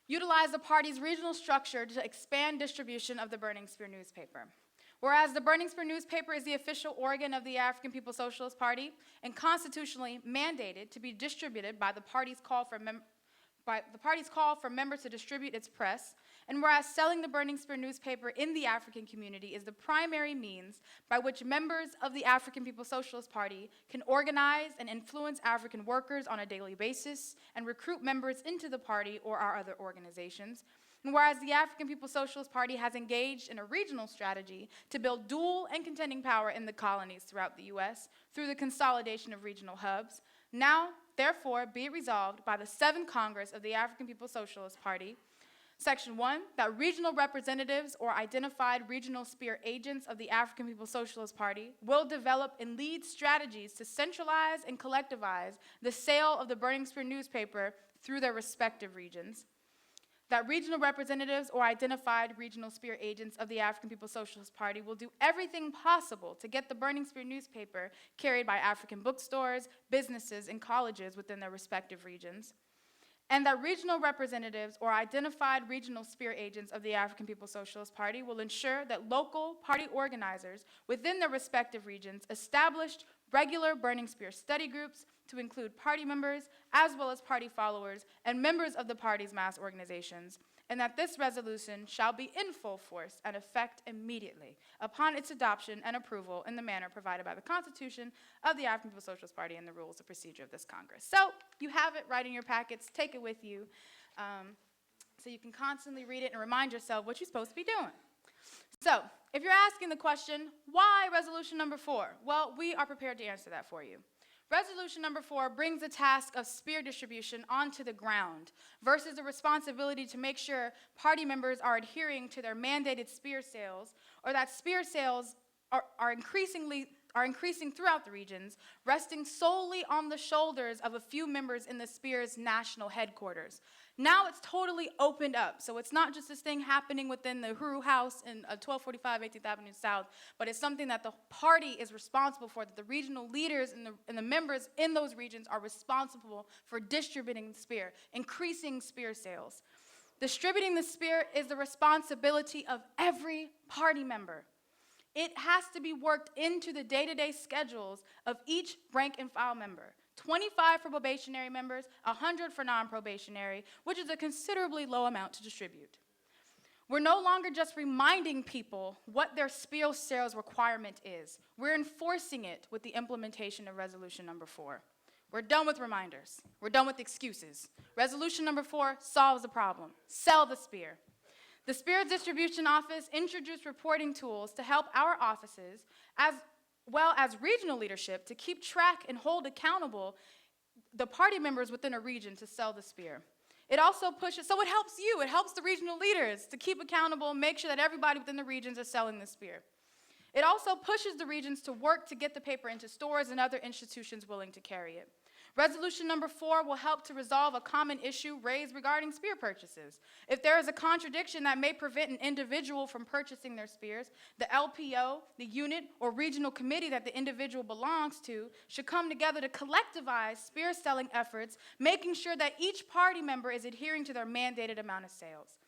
Utilize the party's regional structure to expand distribution of the Burning Spear newspaper. Whereas the Burning Spear newspaper is the official organ of the African People's Socialist Party and constitutionally mandated to be distributed by the party's call for members to distribute its press, and whereas selling the Burning Spear newspaper in the African community is the primary means by which members of the African People's Socialist Party can organize and influence African workers on a daily basis and recruit members into the party or our other organizations, and whereas the African People's Socialist Party has engaged in a regional strategy to build dual and contending power in the colonies throughout the U.S. through the consolidation of regional hubs, now, therefore, be it resolved by the 7th Congress of the African People's Socialist Party, Section 1, that regional representatives or identified regional spear agents of the African People's Socialist Party will develop and lead strategies to centralize and collectivize the sale of the Burning Spear newspaper through their respective regions. That regional representatives or identified regional spear agents of the African People's Socialist Party will do everything possible to get the Burning Spear newspaper carried by African bookstores, businesses, and colleges within their respective regions. and that regional representatives or identified regional spear agents of the African People's Socialist Party will ensure that local party organizers within their respective regions established regular Burning Spear study groups to include party members as well as party followers and members of the party's mass organizations, and that this resolution shall be in full force and effect immediately upon its adoption and approval in the manner provided by the Constitution of the African People's Socialist Party and the rules of procedure of this Congress. So you have it right in your packets. Take it with you so you can constantly read it and remind yourself what you're supposed to be doing. So if you're asking the question, why resolution number 4? Well, we are prepared to answer that for you. Resolution number 4 brings the task of spear distribution onto the ground versus the responsibility to make sure party members are adhering to their mandated spear sales, or that spear sales are increasing throughout the regions, resting solely on the shoulders of a few members in the spear's national headquarters. Now it's totally opened up, so it's not just this thing happening within the Uhuru House in 1245 18th Avenue South, but it's something that the party is responsible for, that the regional leaders and the members in those regions are responsible for distributing the spear, increasing spear sales. Distributing the spear is the responsibility of every party member. It has to be worked into the day-to-day schedules of each rank and file member. 25 for probationary members, 100 for non-probationary, which is a considerably low amount to distribute. We're no longer just reminding people what their spear sales requirement is. We're enforcing it with the implementation of resolution number 4. We're done with reminders. We're done with excuses. Resolution number 4 solves the problem. Sell the spear. The Spear Distribution Office introduced reporting tools to help our offices, as well as regional leadership, to keep track and hold accountable the party members within a region to sell the spear. It also pushes, so it helps you, it helps the regional leaders to keep accountable and make sure that everybody within the regions is selling the spear. It also pushes the regions to work to get the paper into stores and other institutions willing to carry it. Resolution number 4 will help to resolve a common issue raised regarding spear purchases. If there is a contradiction that may prevent an individual from purchasing their spears, the LPO, the unit, or regional committee that the individual belongs to should come together to collectivize spear selling efforts, making sure that each party member is adhering to their mandated amount of sales.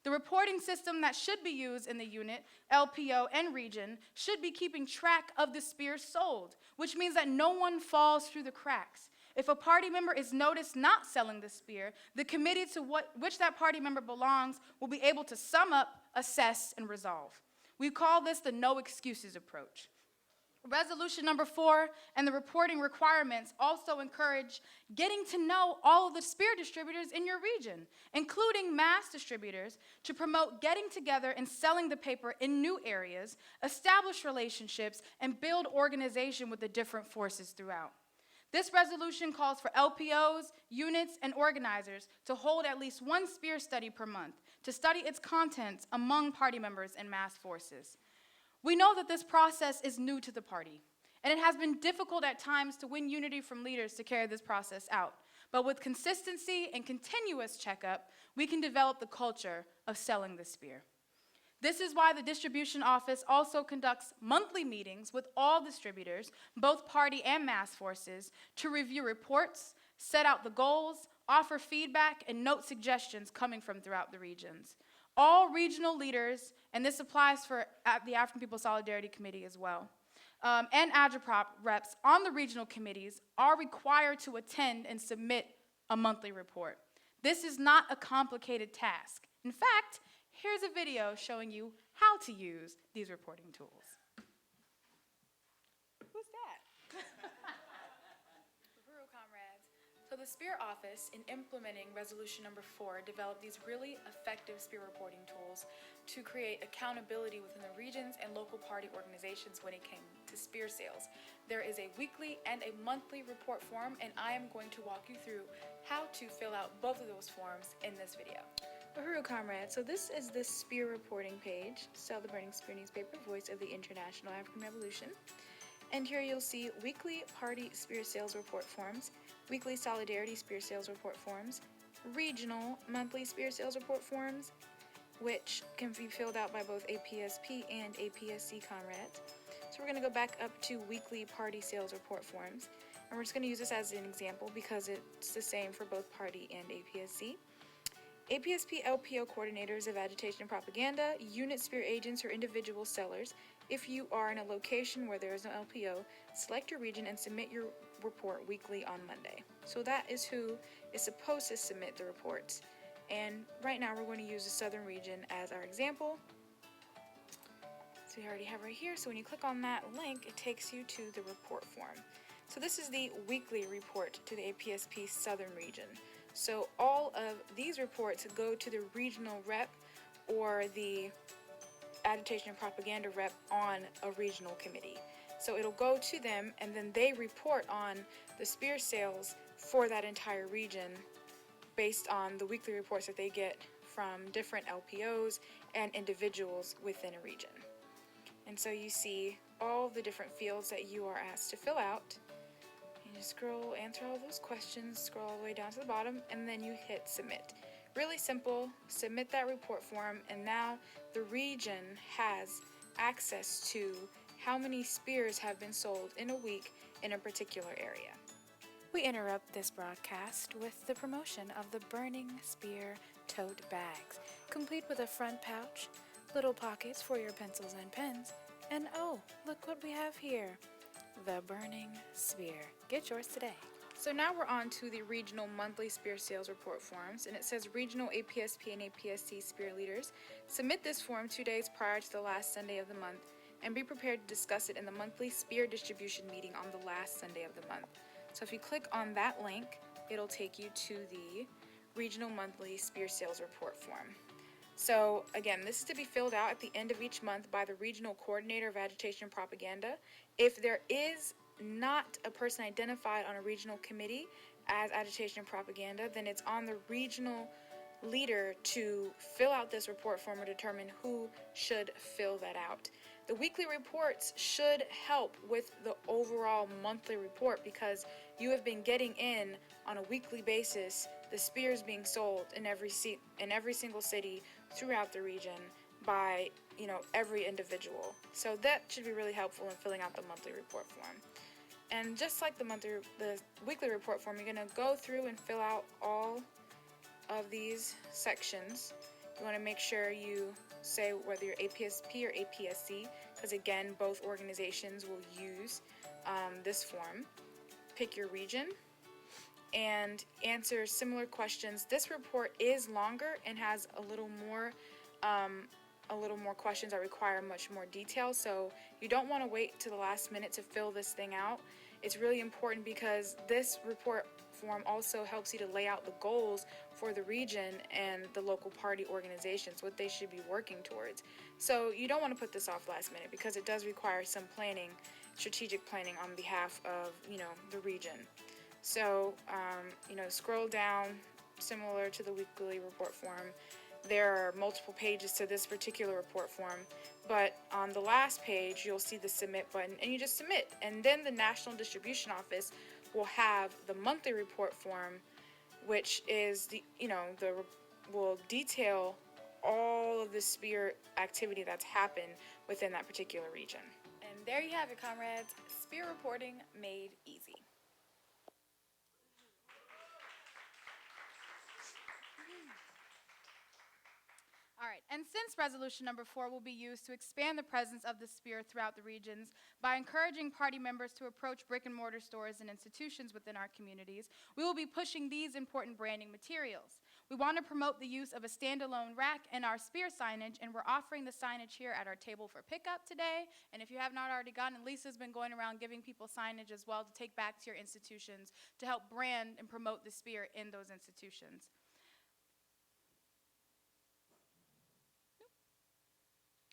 The reporting system that should be used in the unit, LPO, and region should be keeping track of the spears sold, which means that no one falls through the cracks. If a party member is noticed not selling the spear, the committee to which that party member belongs will be able to sum up, assess, and resolve. We call this the no excuses approach. Resolution number 4 and the reporting requirements also encourage getting to know all of the spear distributors in your region, including mass distributors, to promote getting together and selling the paper in new areas, establish relationships, and build organization with the different forces throughout. This resolution calls for LPOs, units, and organizers to hold at least one spear study per month to study its contents among party members and mass forces. We know that this process is new to the party, and it has been difficult at times to win unity from leaders to carry this process out. But with consistency and continuous checkup, we can develop the culture of selling the spear. This is why the distribution office also conducts monthly meetings with all distributors, both party and mass forces, to review reports, set out the goals, offer feedback, and note suggestions coming from throughout the regions. All regional leaders, and this applies for the African People's Solidarity Committee as well, and Agriprop reps on the regional committees are required to attend and submit a monthly report. This is not a complicated task. In fact, here's a video showing you how to use these reporting tools. Who's that? Uhuru comrades. So the Spear Office, in implementing resolution number 4, developed these really effective spear reporting tools to create accountability within the regions and local party organizations when it came to spear sales. There is a weekly and a monthly report form, and I am going to walk you through how to fill out both of those forms in this video. Uhuru comrades, so this is the spear reporting page, Sell the Burning Spear newspaper, voice of the International African Revolution. And here you'll see weekly party spear sales report forms, weekly solidarity spear sales report forms, regional monthly spear sales report forms, which can be filled out by both APSP and APSC comrades. So we're going to go back up to weekly party sales report forms. And we're just going to use this as an example because it's the same for both party and APSC. APSP LPO coordinators of agitation and propaganda, unit spear agents, or individual sellers. If you are in a location where there is no LPO, select your region and submit your report weekly on Monday. So that is who is supposed to submit the reports. And right now we're going to use the Southern region as our example. So we already have right here. So when you click on that link, it takes you to the report form. So this is the weekly report to the APSP Southern region. So all of these reports go to the regional rep or the agitation and propaganda rep on a regional committee. So it'll go to them and then they report on the spear sales for that entire region based on the weekly reports that they get from different LPOs and individuals within a region. And so you see all the different fields that you are asked to fill out. You just scroll, answer all those questions, scroll all the way down to the bottom, and then you hit submit. Really simple, submit that report form, and now the region has access to how many spears have been sold in a week in a particular area. We interrupt this broadcast with the promotion of the Burning Spear tote bags, complete with a front pouch, little pockets for your pencils and pens, and oh, look what we have here, the Burning Spear. Get yours today. So now we're on to the regional monthly spear sales report forms, and it says regional APSP and APSC spear leaders submit this form 2 days prior to the last Sunday of the month and be prepared to discuss it in the monthly spear distribution meeting on the last Sunday of the month. So if you click on that link, it'll take you to the regional monthly spear sales report form. So again, this is to be filled out at the end of each month by the regional coordinator of agitation and propaganda. If there is not a person identified on a regional committee as agitation and propaganda, then it's on the regional leader to fill out this report form or determine who should fill that out. The weekly reports should help with the overall monthly report because you have been getting in on a weekly basis the spears being sold in every single city throughout the region by every individual. So that should be really helpful in filling out the monthly report form. And just like the weekly report form, you're going to go through and fill out all of these sections. You want to make sure you say whether you're APSP or APSC, because again, both organizations will use this form. Pick your region and answer similar questions. This report is longer and has a little more questions that require much more detail, so you don't want to wait to the last minute to fill this thing out. It's really important because this report form also helps you to lay out the goals for the region and the local party organizations, what they should be working towards. So you don't want to put this off last minute because it does require some planning, strategic planning on behalf of the region. So scroll down, similar to the weekly report form. There are multiple pages to this particular report form, but on the last page you'll see the submit button and you just submit, and then the National Distribution Office will have the monthly report form, which is will detail all of the spear activity that's happened within that particular region. And there you have it, comrades, spear reporting made easy. All right, and since resolution number 4 will be used to expand the presence of the spear throughout the regions by encouraging party members to approach brick and mortar stores and institutions within our communities, we will be pushing these important branding materials. We want to promote the use of a standalone rack in our spear signage, and we're offering the signage here at our table for pickup today. And if you have not already gotten, Lisa's been going around giving people signage as well to take back to your institutions to help brand and promote the spear in those institutions.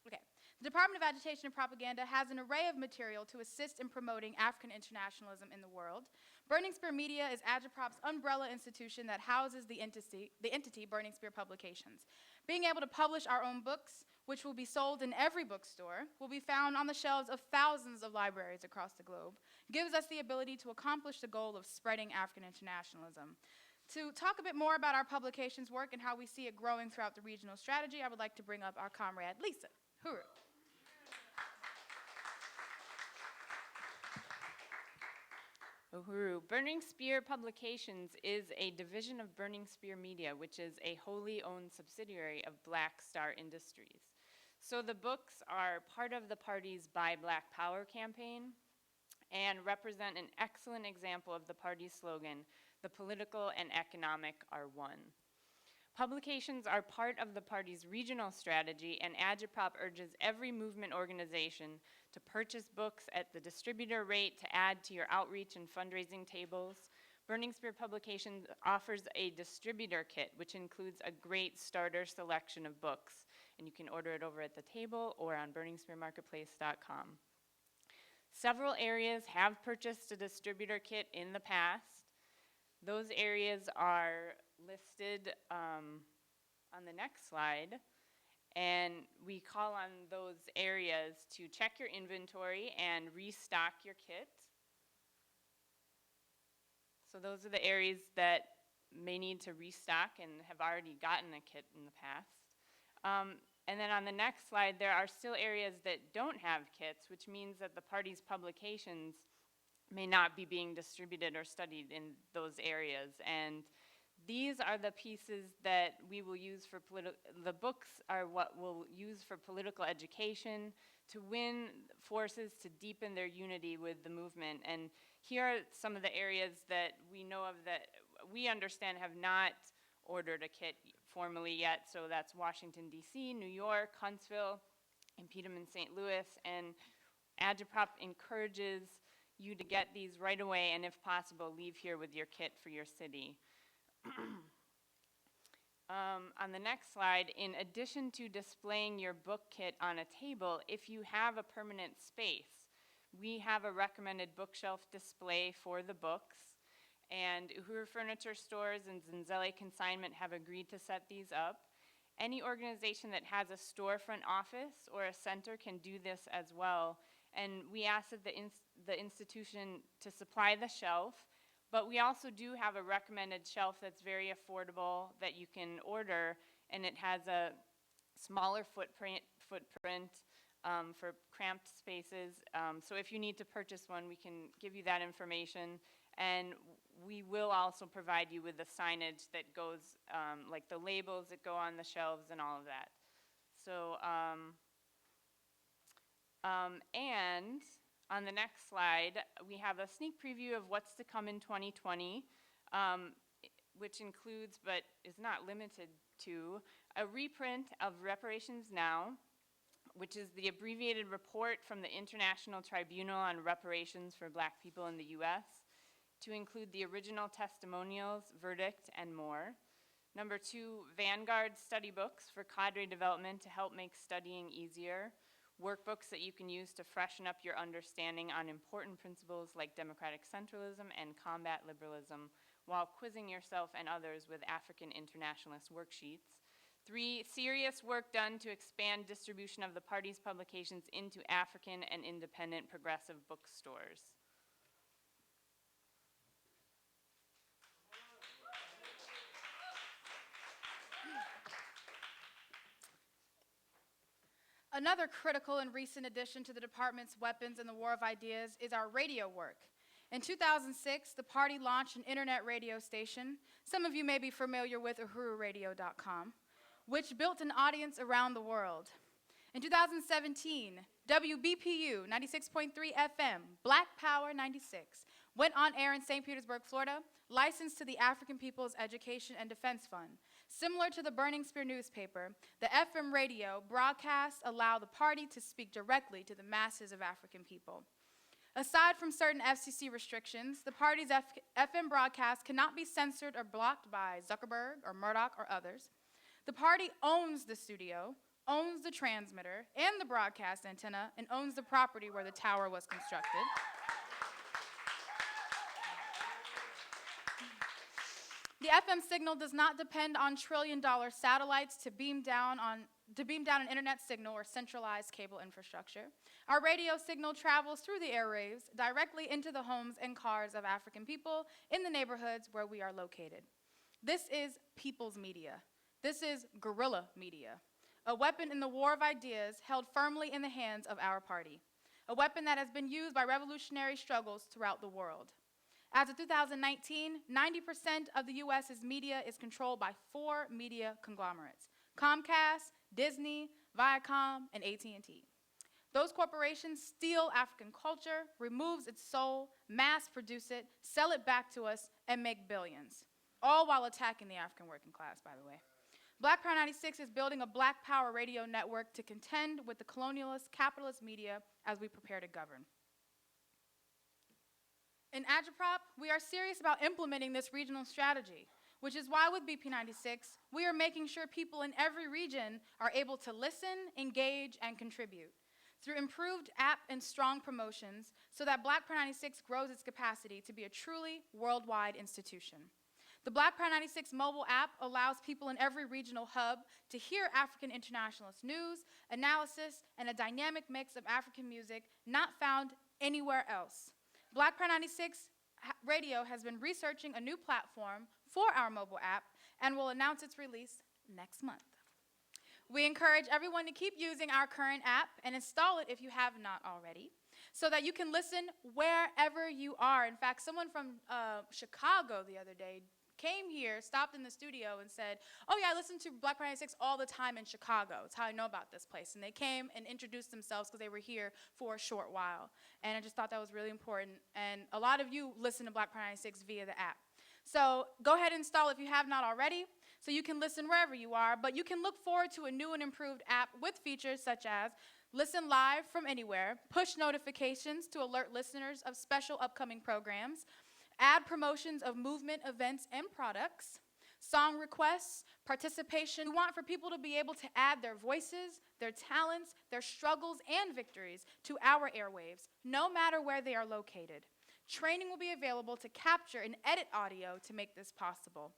Okay. The Department of Agitation and Propaganda has an array of material to assist in promoting African internationalism in the world. Burning Spear Media is Agitprop's umbrella institution that houses the entity Burning Spear Publications. Being able to publish our own books, which will be sold in every bookstore, will be found on the shelves of thousands of libraries across the globe, gives us the ability to accomplish the goal of spreading African internationalism. To talk a bit more about our publications work and how we see it growing throughout the regional strategy, I would like to bring up our comrade, Lisa. Hooroo. Uhuru. Burning Spear Publications is a division of Burning Spear Media, which is a wholly owned subsidiary of Black Star Industries. So the books are part of the party's Buy Black Power campaign and represent an excellent example of the party's slogan, "The political and economic are one." Publications are part of the party's regional strategy, and Agitprop urges every movement organization to purchase books at the distributor rate to add to your outreach and fundraising tables. Burning Spear Publications offers a distributor kit, which includes a great starter selection of books, and you can order it over at the table or on burningspearmarketplace.com. Several areas have purchased a distributor kit in the past. Those areas are listed on the next slide, and we call on those areas to check your inventory and restock your kit. So those are the areas that may need to restock and have already gotten a kit in the past. And then on the next slide, there are still areas that don't have kits, which means that the party's publications may not be being distributed or studied in those areas. And these are the pieces that we will use for the books are what we'll use for political education, to win forces to deepen their unity with the movement. And here are some of the areas that we know of that we understand have not ordered a kit formally yet. So that's Washington, D.C., New York, Huntsville, Impediment in St. Louis. And Agitprop encourages you to get these right away, and if possible, leave here with your kit for your city. On the next slide, in addition to displaying your book kit on a table, if you have a permanent space, we have a recommended bookshelf display for the books, and Uhuru Furniture Stores and Zanzelli Consignment have agreed to set these up. Any organization that has a storefront office or a center can do this as well, and we ask that the institution to supply the shelf. But we also do have a recommended shelf that's very affordable that you can order, and it has a smaller footprint for cramped spaces. So if you need to purchase one, we can give you that information. And we will also provide you with the signage that goes, like the labels that go on the shelves and all of that. So, and on the next slide, we have a sneak preview of what's to come in 2020, which includes, but is not limited to, a reprint of Reparations Now, which is the abbreviated report from the International Tribunal on Reparations for Black People in the U.S., to include the original testimonials, verdict, and more. Number 2, Vanguard study books for cadre development to help make studying easier. Workbooks that you can use to freshen up your understanding on important principles like democratic centralism and combat liberalism, while quizzing yourself and others with African internationalist worksheets. 3, serious work done to expand distribution of the party's publications into African and independent progressive bookstores. Another critical and recent addition to the department's weapons in the war of ideas is our radio work. In 2006, the party launched an internet radio station. Some of you may be familiar with uhururadio.com, which built an audience around the world. In 2017, WBPU 96.3 FM, Black Power 96, went on air in St. Petersburg, Florida, licensed to the African People's Education and Defense Fund. Similar to the Burning Spear newspaper, the FM radio broadcasts allow the party to speak directly to the masses of African people. Aside from certain FCC restrictions, the party's FM broadcasts cannot be censored or blocked by Zuckerberg or Murdoch or others. The party owns the studio, owns the transmitter and the broadcast antenna, and owns the property where the tower was constructed. The FM signal does not depend on trillion-dollar satellites to beam down an internet signal or centralized cable infrastructure. Our radio signal travels through the airwaves directly into the homes and cars of African people in the neighborhoods where we are located. This is people's media. This is guerrilla media, a weapon in the war of ideas held firmly in the hands of our party, a weapon that has been used by revolutionary struggles throughout the world. As of 2019, 90% of the US's media is controlled by 4 media conglomerates: Comcast, Disney, Viacom, and AT&T. Those corporations steal African culture, removes its soul, mass produce it, sell it back to us, and make billions, all while attacking the African working class, by the way. Black Power 96 is building a Black Power radio network to contend with the colonialist, capitalist media as we prepare to govern. In Agitprop, we are serious about implementing this regional strategy, which is why with BP96, we are making sure people in every region are able to listen, engage, and contribute through improved app and strong promotions so that Black Power 96 grows its capacity to be a truly worldwide institution. The Black Power 96 mobile app allows people in every regional hub to hear African internationalist news, analysis, and a dynamic mix of African music not found anywhere else. Black Power 96 Radio has been researching a new platform for our mobile app and will announce its release next month. We encourage everyone to keep using our current app and install it if you have not already, so that you can listen wherever you are. In fact, someone from Chicago the other day came here, stopped in the studio and said, "Oh yeah, I listen to Black Power 96 all the time in Chicago. It's how I know about this place." And they came and introduced themselves because they were here for a short while. And I just thought that was really important. And a lot of you listen to Black Power 96 via the app. So go ahead and install it if you have not already, so you can listen wherever you are. But you can look forward to a new and improved app with features such as listen live from anywhere, push notifications to alert listeners of special upcoming programs, ad promotions of movement, events, and products, song requests, participation. We want for people to be able to add their voices, their talents, their struggles, and victories to our airwaves, no matter where they are located. Training will be available to capture and edit audio to make this possible.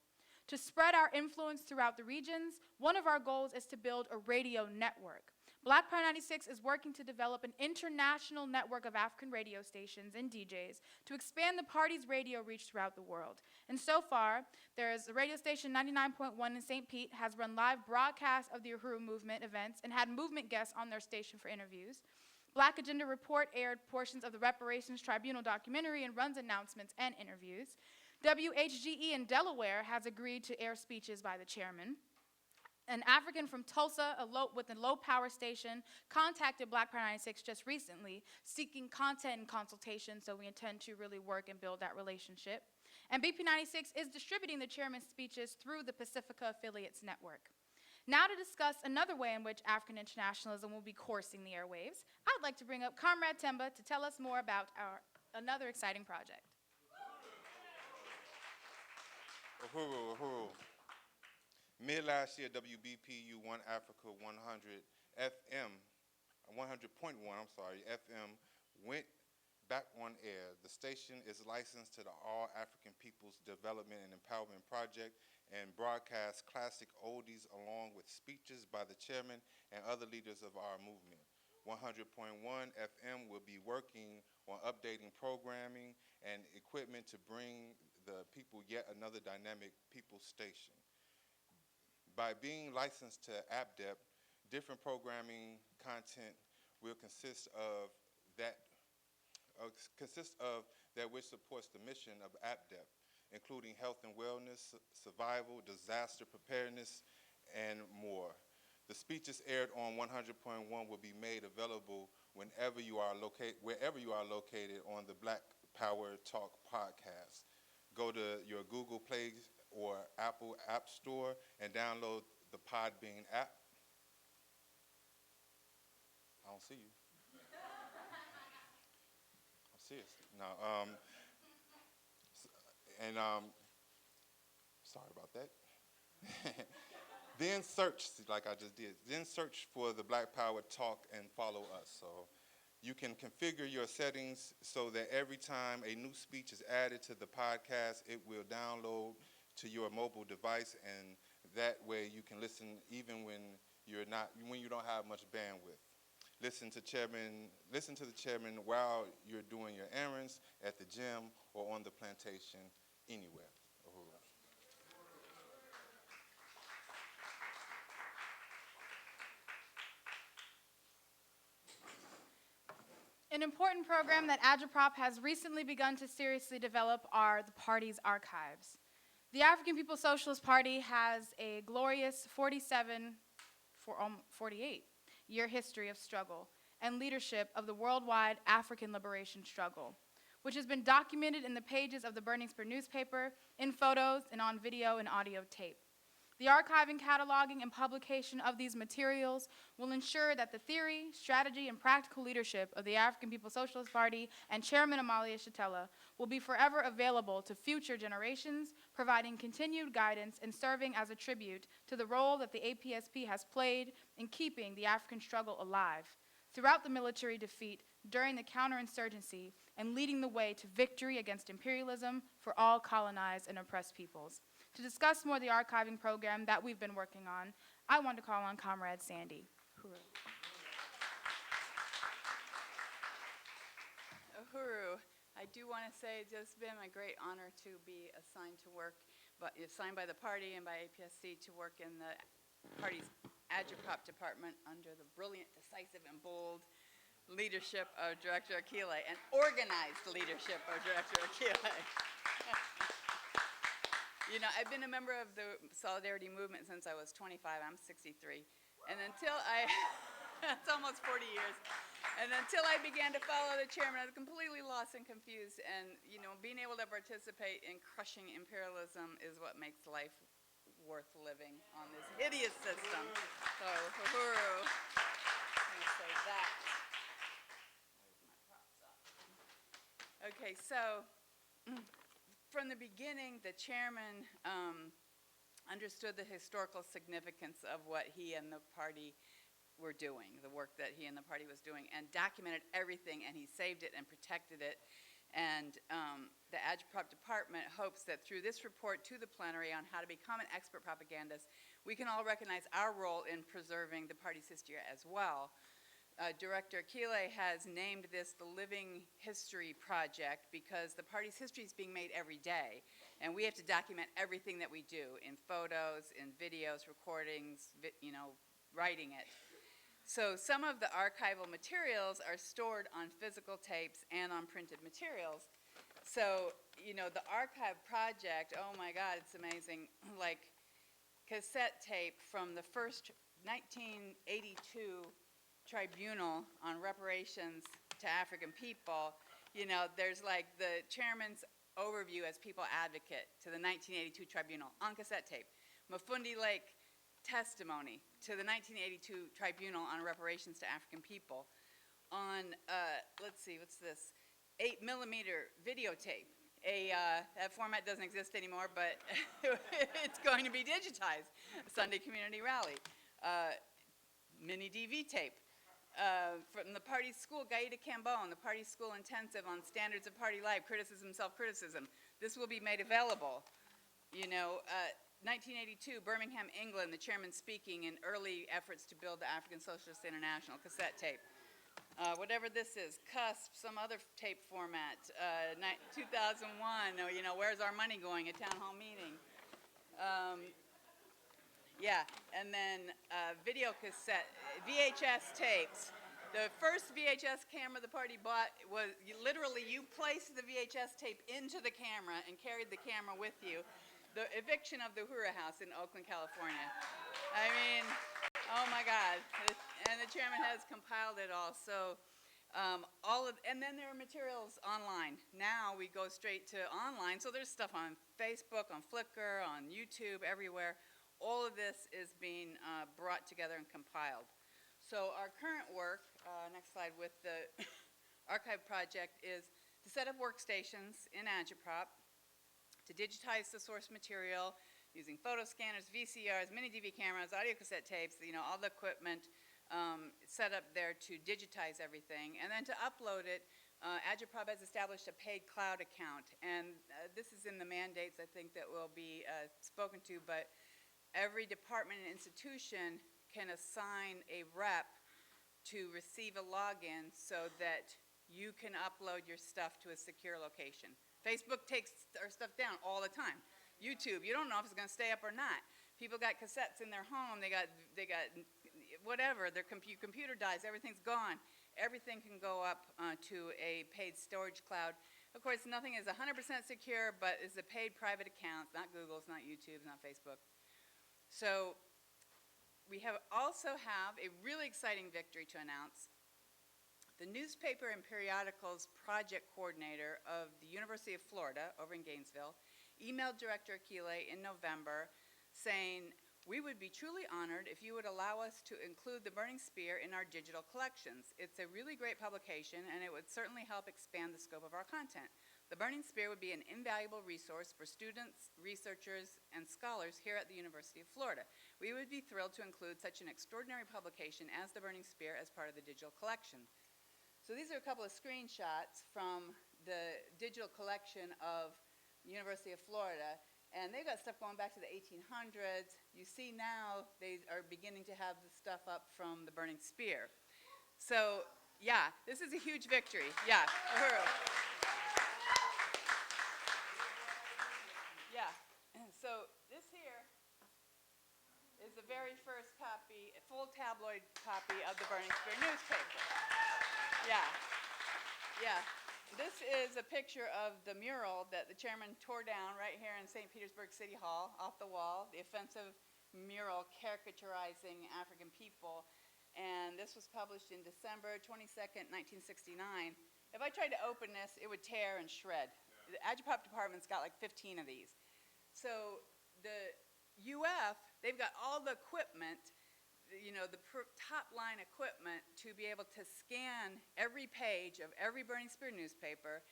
To spread our influence throughout the regions, one of our goals is to build a radio network. Black Power 96 is working to develop an international network of African radio stations and DJs to expand the party's radio reach throughout the world. And so far, there's a radio station 99.1 in St. Pete has run live broadcasts of the Uhuru Movement events and had movement guests on their station for interviews. Black Agenda Report aired portions of the Reparations Tribunal documentary and runs announcements and interviews. WHGE in Delaware has agreed to air speeches by the chairman. An African from Tulsa with a low-power station contacted Black Power 96 just recently, seeking content and consultation, so we intend to really work and build that relationship. And BP96 is distributing the chairman's speeches through the Pacifica Affiliates Network. Now to discuss another way in which African internationalism will be coursing the airwaves, I'd like to bring up Comrade Temba to tell us more about another exciting project. Uhuru, Uhuru. Mid last year, WBPU One Africa 100 FM, 100.1, FM went back on air. The station is licensed to the All African Peoples Development and Empowerment Project and broadcasts classic oldies along with speeches by the chairman and other leaders of our movement. 100.1 FM will be working on updating programming and equipment to bring the people yet another dynamic people's station. By being licensed to AppDep, different programming content will consist of that which supports the mission of AppDep, including health and wellness, survival, disaster preparedness, and more. The speeches aired on 100.1 will be made available wherever you are located on the Black Power Talk podcast. Go to your Google Play or Apple App Store and download the Podbean app. I don't see you. I'm serious. No, sorry about that. Then search, like I just did, then search for the Black Power Talk and follow us. So you can configure your settings so that every time a new speech is added to the podcast, it will download to your mobile device, and that way you can listen even when you don't have much bandwidth. Listen to the chairman while you're doing your errands, at the gym, or on the plantation, anywhere. An important program that Agitprop has recently begun to seriously develop are the party's archives. The African People's Socialist Party has a glorious 48-year history of struggle and leadership of the worldwide African liberation struggle, which has been documented in the pages of the Burning Spear newspaper, in photos, and on video and audio tape. The archiving, cataloging, and publication of these materials will ensure that the theory, strategy, and practical leadership of the African People's Socialist Party and Chairman Amalia Shatella will be forever available to future generations, providing continued guidance and serving as a tribute to the role that the APSP has played in keeping the African struggle alive throughout the military defeat, during the counterinsurgency, and leading the way to victory against imperialism for all colonized and oppressed peoples. To discuss more of the archiving program that we've been working on, I want to call on Comrade Sandy. Uhuru. I do want to say it's just been a great honor to be assigned to work, assigned by the party and by APSC to work in the party's Agitprop department under the brilliant, decisive, and bold leadership of Director Akile, and organized leadership of Director Akile. You know, I've been a member of the Solidarity Movement since I was 25. I'm 63. And until it's almost 40 years. And until I began to follow the chairman, I was completely lost and confused. And, you know, being able to participate in crushing imperialism is what makes life worth living on this hideous system. So, uhuru. I'm going to say that. Where's my props up? Okay, so from the beginning, the chairman understood the historical significance of what he and the party were doing, the work that he and the party was doing, and documented everything, and he saved it and protected it. And the Agitprop department hopes that through this report to the plenary on how to become an expert propagandist, we can all recognize our role in preserving the party's history as well. Director Akile has named this the Living History Project because the party's history is being made every day, and we have to document everything that we do in photos, in videos, recordings, you know, writing it. So some of the archival materials are stored on physical tapes and on printed materials. So, you know, the archive project, oh my God, it's amazing. Like cassette tape from the first 1982 tribunal on reparations to African people. You know, there's like the chairman's overview as people advocate to the 1982 tribunal on cassette tape. Mafundi Lake testimony to the 1982 tribunal on reparations to African people. On, let's see, what's this? 8mm videotape. That format doesn't exist anymore, but it's going to be digitized. Sunday Community Rally. Mini DV tape. From the party's school, Gaida Cambone, the party's school intensive on standards of party life, criticism, self-criticism. This will be made available. You know, 1982, Birmingham, England, the chairman speaking in early efforts to build the African Socialist International, cassette tape. Whatever this is, CUSP, some other tape format, 2001, you know, where's our money going, a town hall meeting. Yeah, and then video cassette, VHS tapes. The first VHS camera the party bought was literally you placed the VHS tape into the camera and carried the camera with you. The eviction of the Uhuru House in Oakland, California. I mean, oh my God. And the chairman has compiled it all. So and then there are materials online. Now we go straight to online. So there's stuff on Facebook, on Flickr, on YouTube, everywhere. All of this is being brought together and compiled. So our current work, next slide, with the archive project is to set up workstations in Agitprop, to digitize the source material using photo scanners, VCRs, mini DV cameras, audio cassette tapes, you know, all the equipment set up there to digitize everything, and then to upload it. Agitprop has established a paid cloud account, and this is in the mandates, I think, that will be spoken to, but every department and institution can assign a rep to receive a login so that you can upload your stuff to a secure location. Facebook takes our stuff down all the time. YouTube, you don't know if it's going to stay up or not. People got cassettes in their home. They got whatever. Their computer dies. Everything's gone. everything can go up to a paid storage cloud. Of course, nothing is 100% secure, but it's a paid private account, not Google's, not YouTube's, not Facebook. So we also have a really exciting victory to announce. The newspaper and periodicals project coordinator of the University of Florida over in Gainesville emailed Director Akile in November saying, "We would be truly honored if you would allow us to include the Burning Spear in our digital collections. It's a really great publication, and it would certainly help expand the scope of our content. The Burning Spear would be an invaluable resource for students, researchers, and scholars here at the University of Florida. We would be thrilled to include such an extraordinary publication as the Burning Spear as part of the digital collection." So these are a couple of screenshots from the digital collection of University of Florida, and they've got stuff going back to the 1800s. You see now they are beginning to have the stuff up from the Burning Spear. So, yeah, this is a huge victory. Yeah, uhuru. Yeah, and so this here is the very first copy, a full tabloid copy of the Burning Spear newspaper. Yeah, yeah. This is a picture of the mural that the chairman tore down right here in St. Petersburg City Hall, off the wall, the offensive mural caricaturizing African people. And this was published in December 22nd, 1969. If I tried to open this, it would tear and shred. The Agipop department's got like 15 of these. So the UF, they've got all the equipment, you know, the top line equipment to be able to scan every page of every Burning Spear newspaper.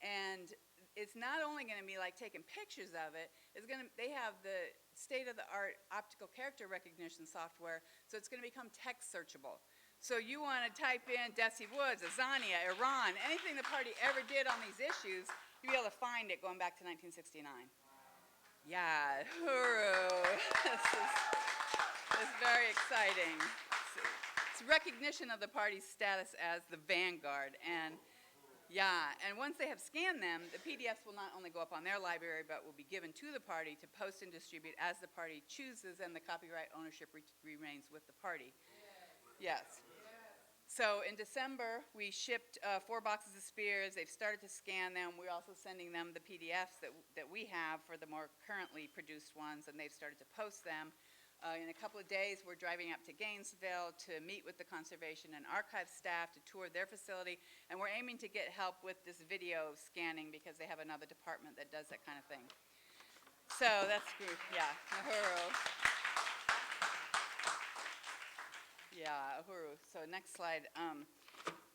And it's not only going to be like taking pictures of it, they have the state-of-the-art optical character recognition software, so it's going to become text searchable. So you want to type in Desi Woods, Azania, Iran, anything the party ever did on these issues, you'll be able to find it going back to 1969. Yeah, hooroo. This is very exciting. It's recognition of the party's status as the Vanguard. And yeah, and once they have scanned them, the PDFs will not only go up on their library, but will be given to the party to post and distribute as the party chooses, and the copyright ownership remains with the party. Yes. So in December, we shipped 4 boxes of spears. They've started to scan them. We're also sending them the PDFs that we have for the more currently produced ones, and they've started to post them. In a couple of days, we're driving up to Gainesville to meet with the conservation and archive staff to tour their facility, and we're aiming to get help with this video scanning because they have another department that does that kind of thing. So that's good, yeah, uhuru. Yeah, uhuru. So next slide.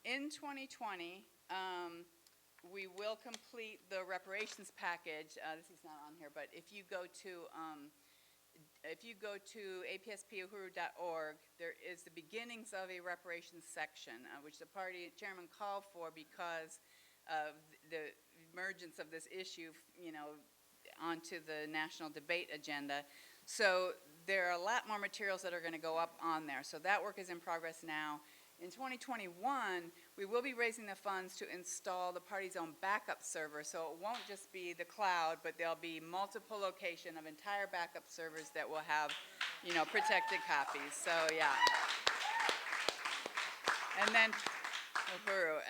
In 2020, we will complete the reparations package. This is not on here, but if you go to apspuhuru.org, there is the beginnings of a reparations section, which the party chairman called for because of the emergence of this issue, you know, onto the national debate agenda. So there are a lot more materials that are going to go up on there. So that work is in progress now. In 2021, we will be raising the funds to install the party's own backup server. So it won't just be the cloud, but there'll be multiple location of entire backup servers that will have, you know, protected copies. So yeah. And then,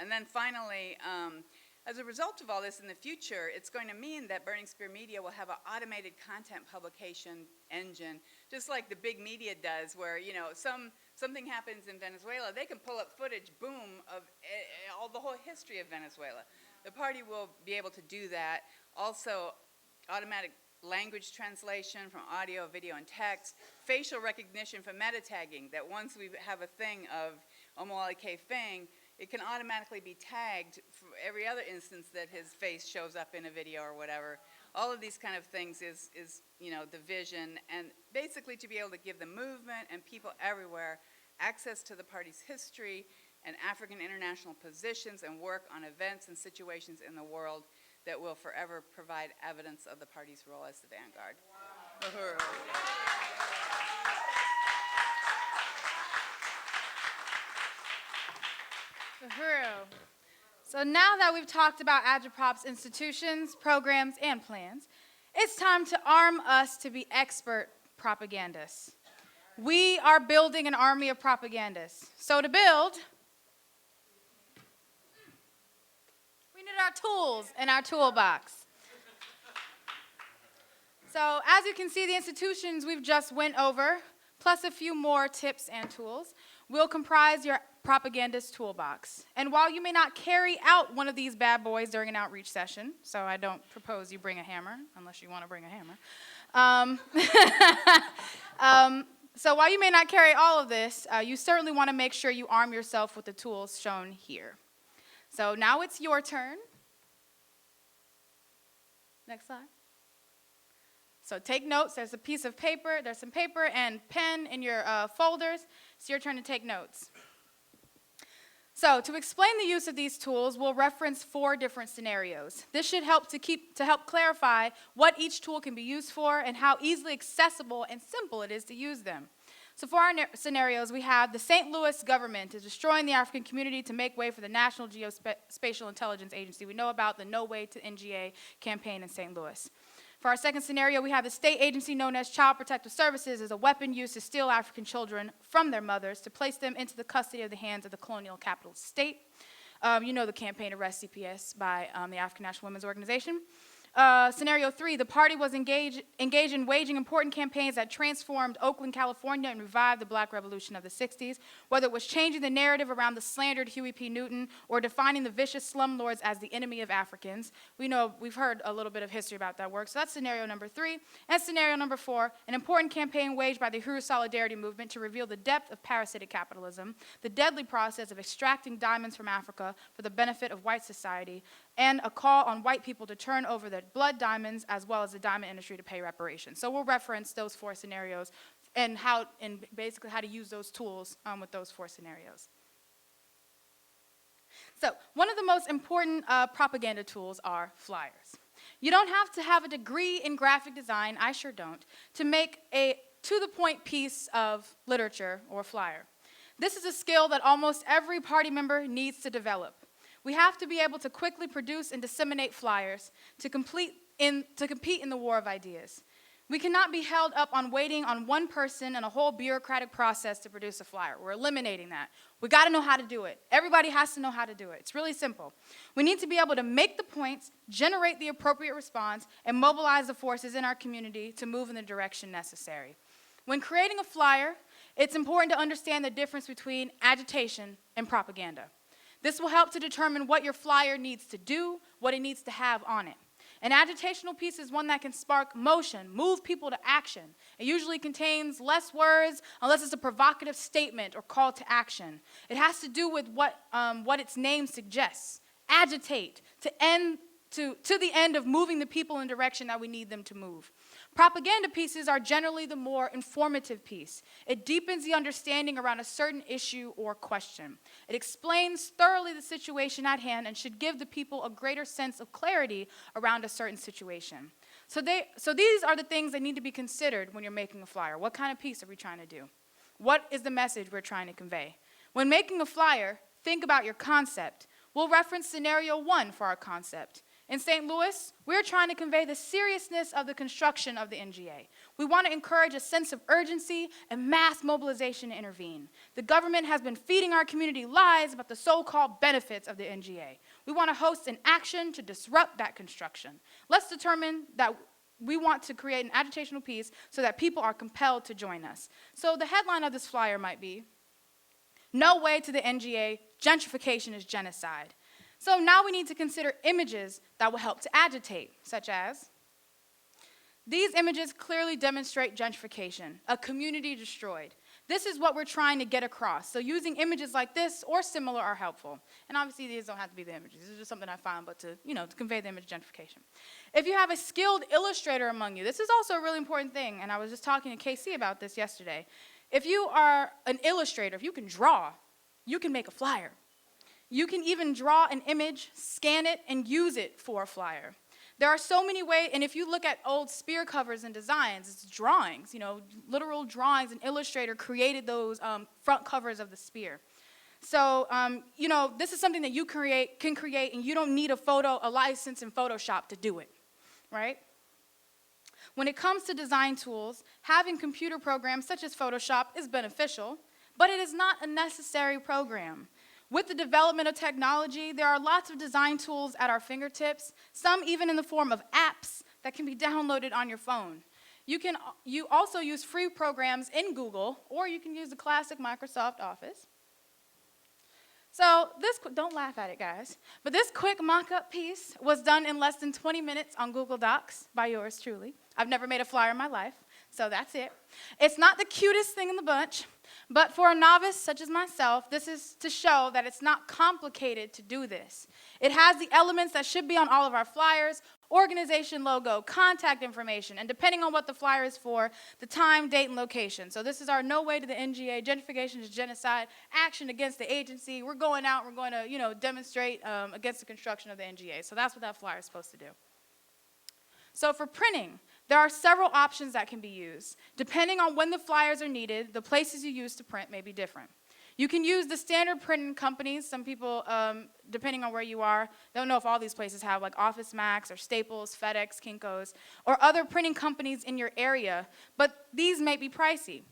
and then finally, as a result of all this in the future, it's going to mean that Burning Spear Media will have an automated content publication engine, just like the big media does, where, you know, something happens in Venezuela, they can pull up footage, boom, of the whole history of Venezuela. The party will be able to do that. Also, automatic language translation from audio, video, and text, facial recognition for meta tagging, that once we have a thing of Omowale K. Fing, it can automatically be tagged for every other instance that his face shows up in a video or whatever. All of these kind of things is you know, the vision, and basically to be able to give the movement and people everywhere access to the party's history and African international positions and work on events and situations in the world that will forever provide evidence of the party's role as the vanguard. Wow. Uhuru. So now that we've talked about Agipop's institutions, programs, and plans, it's time to arm us to be expert propagandists. We are building an army of propagandists. So to build, our tools in our toolbox. So as you can see, the institutions we've just went over, plus a few more tips and tools, will comprise your propagandist toolbox. And while you may not carry out one of these bad boys during an outreach session, so I don't propose you bring a hammer, unless you want to bring a hammer. So while you may not carry all of this, you certainly want to make sure you arm yourself with the tools shown here. So now it's your turn. Next slide. So take notes. There's a piece of paper. There's some paper and pen in your folders. It's your turn to take notes. So to explain the use of these tools, we'll reference 4 different scenarios. This should help to help clarify what each tool can be used for and how easily accessible and simple it is to use them. So for our scenarios, we have the St. Louis government is destroying the African community to make way for the National Geospatial Intelligence Agency. We know about the No Way to NGA campaign in St. Louis. For our second scenario, we have the state agency known as Child Protective Services as a weapon used to steal African children from their mothers to place them into the custody of the hands of the colonial capitalist state. You know the campaign Arrest CPS by the African National Women's Organization. Scenario 3, the party was engaged in waging important campaigns that transformed Oakland, California, and revived the Black Revolution of the 60s, whether it was changing the narrative around the slandered Huey P. Newton or defining the vicious slumlords as the enemy of Africans. We've heard a little bit of history about that work, so that's scenario number 3. And scenario number 4, an important campaign waged by the Huru Solidarity movement to reveal the depth of parasitic capitalism, the deadly process of extracting diamonds from Africa for the benefit of white society, and a call on white people to turn over their blood diamonds as well as the diamond industry to pay reparations. So we'll reference those 4 scenarios and basically how to use those tools with those 4 scenarios. So one of the most important propaganda tools are flyers. You don't have to have a degree in graphic design, I sure don't, to make a to-the-point piece of literature or flyer. This is a skill that almost every party member needs to develop. We have to be able to quickly produce and disseminate flyers to compete in the war of ideas. We cannot be held up on waiting on one person and a whole bureaucratic process to produce a flyer. We're eliminating that. We got to know how to do it. Everybody has to know how to do it. It's really simple. We need to be able to make the points, generate the appropriate response, and mobilize the forces in our community to move in the direction necessary. When creating a flyer, it's important to understand the difference between agitation and propaganda. This will help to determine what your flyer needs to do, what it needs to have on it. An agitational piece is one that can spark motion, move people to action. It usually contains less words unless it's a provocative statement or call to action. It has to do with what its name suggests. Agitate, to the end of moving the people in the direction that we need them to move. Propaganda pieces are generally the more informative piece. It deepens the understanding around a certain issue or question. It explains thoroughly the situation at hand and should give the people a greater sense of clarity around a certain situation. So these are the things that need to be considered when you're making a flyer. What kind of piece are we trying to do? What is the message we're trying to convey? When making a flyer, think about your concept. We'll reference scenario 1 for our concept. In St. Louis, we're trying to convey the seriousness of the construction of the NGA. We want to encourage a sense of urgency and mass mobilization to intervene. The government has been feeding our community lies about the so-called benefits of the NGA. We want to host an action to disrupt that construction. Let's determine that we want to create an agitational piece so that people are compelled to join us. So the headline of this flyer might be, "No way to the NGA, gentrification is genocide." So now we need to consider images that will help to agitate, such as, these images clearly demonstrate gentrification, a community destroyed. This is what we're trying to get across. So using images like this or similar are helpful. And obviously these don't have to be the images. This is just something I found, but to convey the image of gentrification. If you have a skilled illustrator among you, this is also a really important thing, and I was just talking to Casey about this yesterday. If you are an illustrator, if you can draw, you can make a flyer. You can even draw an image, scan it, and use it for a flyer. There are so many ways, and if you look at old spear covers and designs, it's drawings, literal drawings. An illustrator created those front covers of the spear. So, this is something that you can create, and you don't need a license in Photoshop to do it, right? When it comes to design tools, having computer programs such as Photoshop is beneficial, but it is not a necessary program. With the development of technology, there are lots of design tools at our fingertips, some even in the form of apps that can be downloaded on your phone. You also use free programs in Google, or you can use the classic Microsoft Office. So don't laugh at it, guys, but this quick mock-up piece was done in less than 20 minutes on Google Docs by yours truly. I've never made a flyer in my life, so that's it. It's not the cutest thing in the bunch, but for a novice such as myself, this is to show that it's not complicated to do this. It has the elements that should be on all of our flyers: organization logo, contact information, and depending on what the flyer is for, the time, date, and location. So this is our No Way to the NGA, Gentrification is Genocide, action against the agency. We're going out, we're going to, demonstrate against the construction of the NGA. So that's what that flyer is supposed to do. So for printing, there are several options that can be used. Depending on when the flyers are needed, the places you use to print may be different. You can use the standard printing companies. Some people, depending on where you are, don't know if all these places have, like Office Max or Staples, FedEx, Kinko's, or other printing companies in your area, but these may be pricey.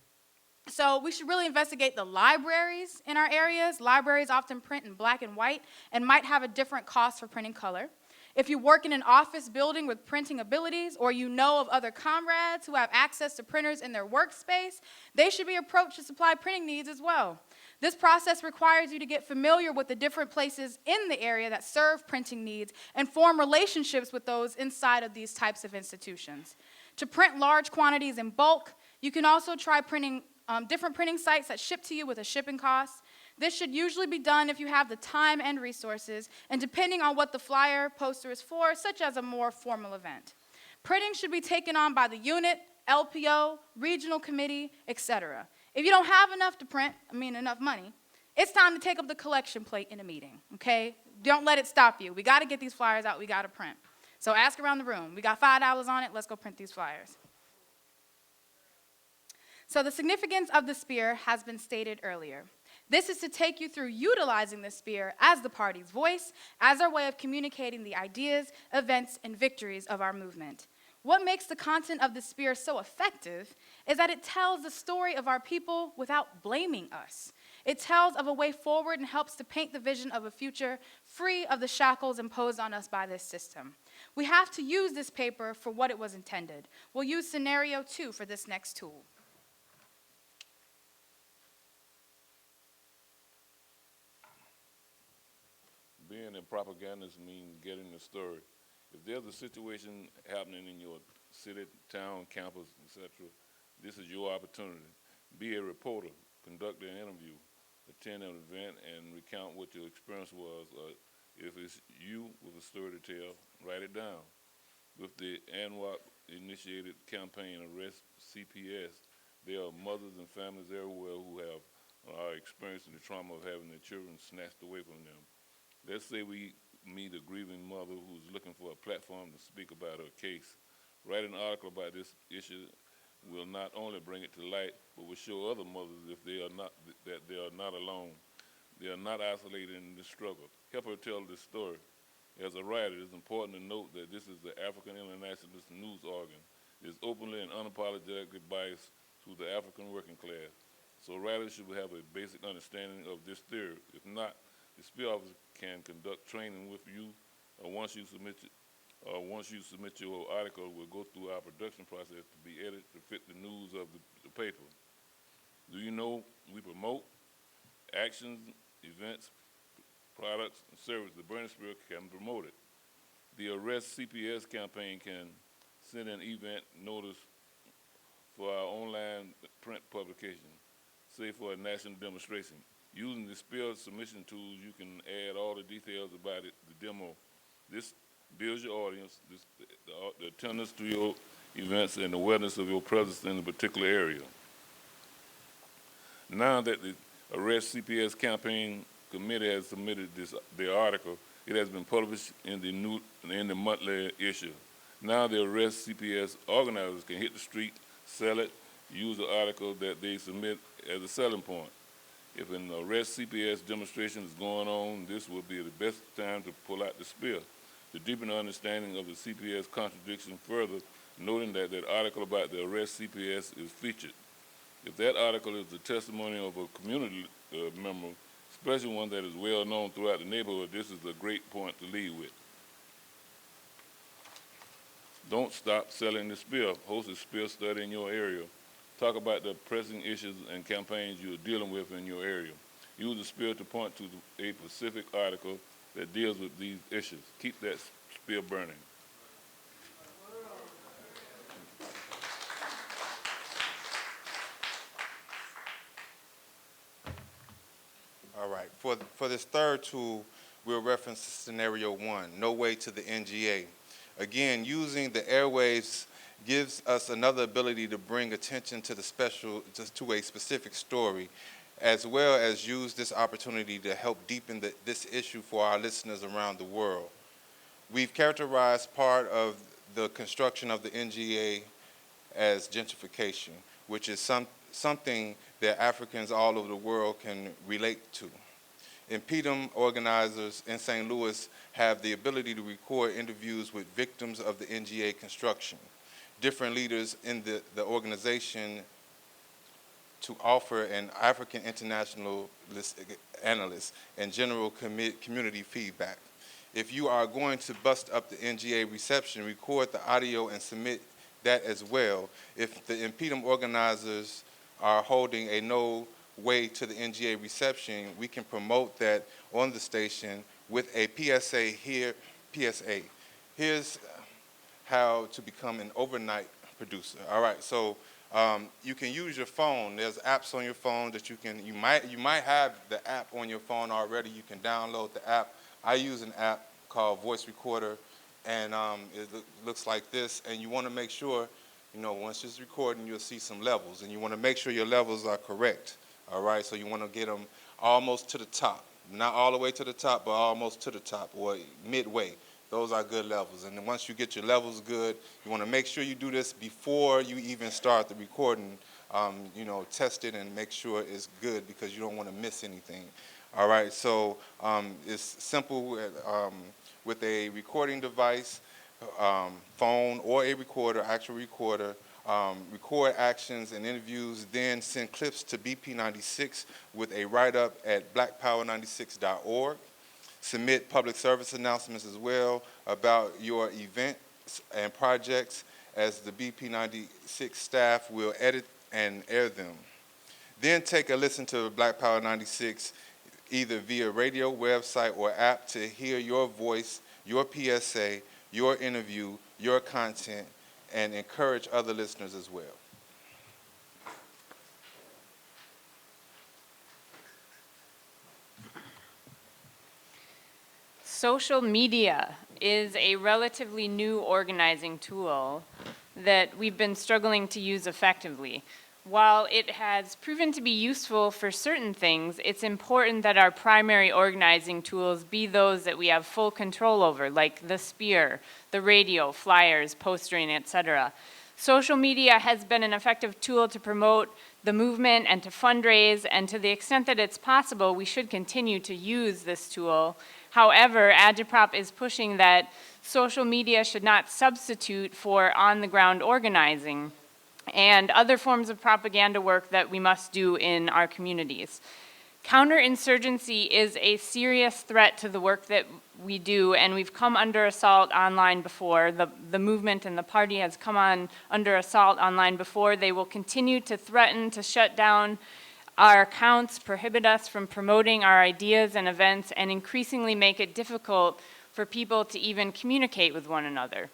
So we should really investigate the libraries in our areas. Libraries often print in black and white and might have a different cost for printing color. If you work in an office building with printing abilities, or you know of other comrades who have access to printers in their workspace, they should be approached to supply printing needs as well. This process requires you to get familiar with the different places in the area that serve printing needs and form relationships with those inside of these types of institutions. To print large quantities in bulk, you can also try printing different printing sites that ship to you with a shipping cost. This should usually be done if you have the time and resources, and depending on what the flyer poster is for, such as a more formal event. Printing should be taken on by the unit, LPO, regional committee, etc. If you don't have enough to print, enough money, it's time to take up the collection plate in a meeting, okay? Don't let it stop you. We got to get these flyers out. We got to print. So ask around the room. We got $5 on it. Let's go print these flyers. So the significance of the spear has been stated earlier. This is to take you through utilizing the spear as the party's voice, as our way of communicating the ideas, events, and victories of our movement. What makes the content of the spear so effective is that it tells the story of our people without blaming us. It tells of a way forward and helps to paint the vision of a future free of the shackles imposed on us by this system. We have to use this paper for what it was intended. We'll use scenario 2 for this next tool. Being in propagandists means getting the story. If there's a situation happening in your city, town, campus, etc., this is your opportunity. Be a reporter, conduct an interview, attend an event, and recount what your experience was. If it's you with a story to tell, write it down. With the ANWAC-initiated campaign, Arrest CPS, there are mothers and families everywhere who are experiencing the trauma of having their children snatched away from them. Let's say we meet a grieving mother who's looking for a platform to speak about her case. Write an article about this issue will not only bring it to light, but will show other mothers that they are not alone. They are not isolated in this struggle. Help her tell this story. As a writer, it is important to note that this is the African Internationalist news organ. It is openly and unapologetically biased to the African working class. So writers should have a basic understanding of this theory. If not, the spear officer can conduct training with you, or once you submit your article, we'll go through our production process to be edited to fit the news of the paper. Do you know we promote actions, events, products, and services? The Burning Spear can promote it. The Arrest CPS campaign can send an event notice for our online print publication, say for a national demonstration. Using the spear submission tools, you can add all the details about it, the demo. This builds your audience, the attendance to your events, and the awareness of your presence in a particular area. Now that the Arrest CPS campaign committee has submitted their article, it has been published in the monthly issue. Now the Arrest CPS organizers can hit the street, sell it, use the article that they submit as a selling point. If an Arrest CPS demonstration is going on, this will be the best time to pull out the spear. To deepen the understanding of the CPS contradiction further, noting that that article about the Arrest CPS is featured. If that article is the testimony of a community member especially one that is well known throughout the neighborhood, this is a great point to lead with. Don't stop selling the spear. Host a spear study in your area. Talk about the pressing issues and campaigns you're dealing with in your area. Use the spear to point to a specific article that deals with these issues. Keep that spear burning. All right. For this third tool, we'll reference scenario 1, no way to the NGA. Again, using the airwaves gives us another ability to bring attention to to a specific story, as well as use this opportunity to help deepen this issue for our listeners around the world. We've characterized part of the construction of the NGA as gentrification, which is something that Africans all over the world can relate to. Impedum organizers in St. Louis have the ability to record interviews with victims of the NGA construction, different leaders in the organization to offer an African international analyst and general community feedback. If you are going to bust up the NGA reception, record the audio and submit that as well. If the Impedum organizers are holding a no way to the NGA reception, we can promote that on the station with a PSA here. PSA. Here's how to become an overnight producer. All right, so you can use your phone. There's apps on your phone that you might have the app on your phone already. You can download the app. I use an app called Voice Recorder, and it looks like this. And you want to make sure, once it's recording, you'll see some levels, and you want to make sure your levels are correct. All right, so you want to get them almost to the top, not all the way to the top, but almost to the top or midway. Those are good levels. And then once you get your levels good, you want to make sure you do this before you even start the recording. Test it and make sure it's good because you don't want to miss anything. All right, so it's simple with a recording device, phone or a recorder, actual recorder. Record actions and interviews, then send clips to BP96 with a write-up at blackpower96.org. Submit public service announcements as well about your events and projects, as the BP96 staff will edit and air them. Then take a listen to Black Power 96 either via radio, website, or app to hear your voice, your PSA, your interview, your content, and encourage other listeners as well. Social media is a relatively new organizing tool that we've been struggling to use effectively. While it has proven to be useful for certain things, it's important that our primary organizing tools be those that we have full control over, like the spear, the radio, flyers, postering, etc. Social media has been an effective tool to promote the movement and to fundraise, and to the extent that it's possible, we should continue to use this tool. However, Agitprop is pushing that social media should not substitute for on-the-ground organizing and other forms of propaganda work that we must do in our communities. Counterinsurgency is a serious threat to the work that we do, and we've come under assault online before. The movement and the party has come under assault online before. They will continue to threaten to shut down our accounts, prohibit us from promoting our ideas and events, and increasingly make it difficult for people to even communicate with one another,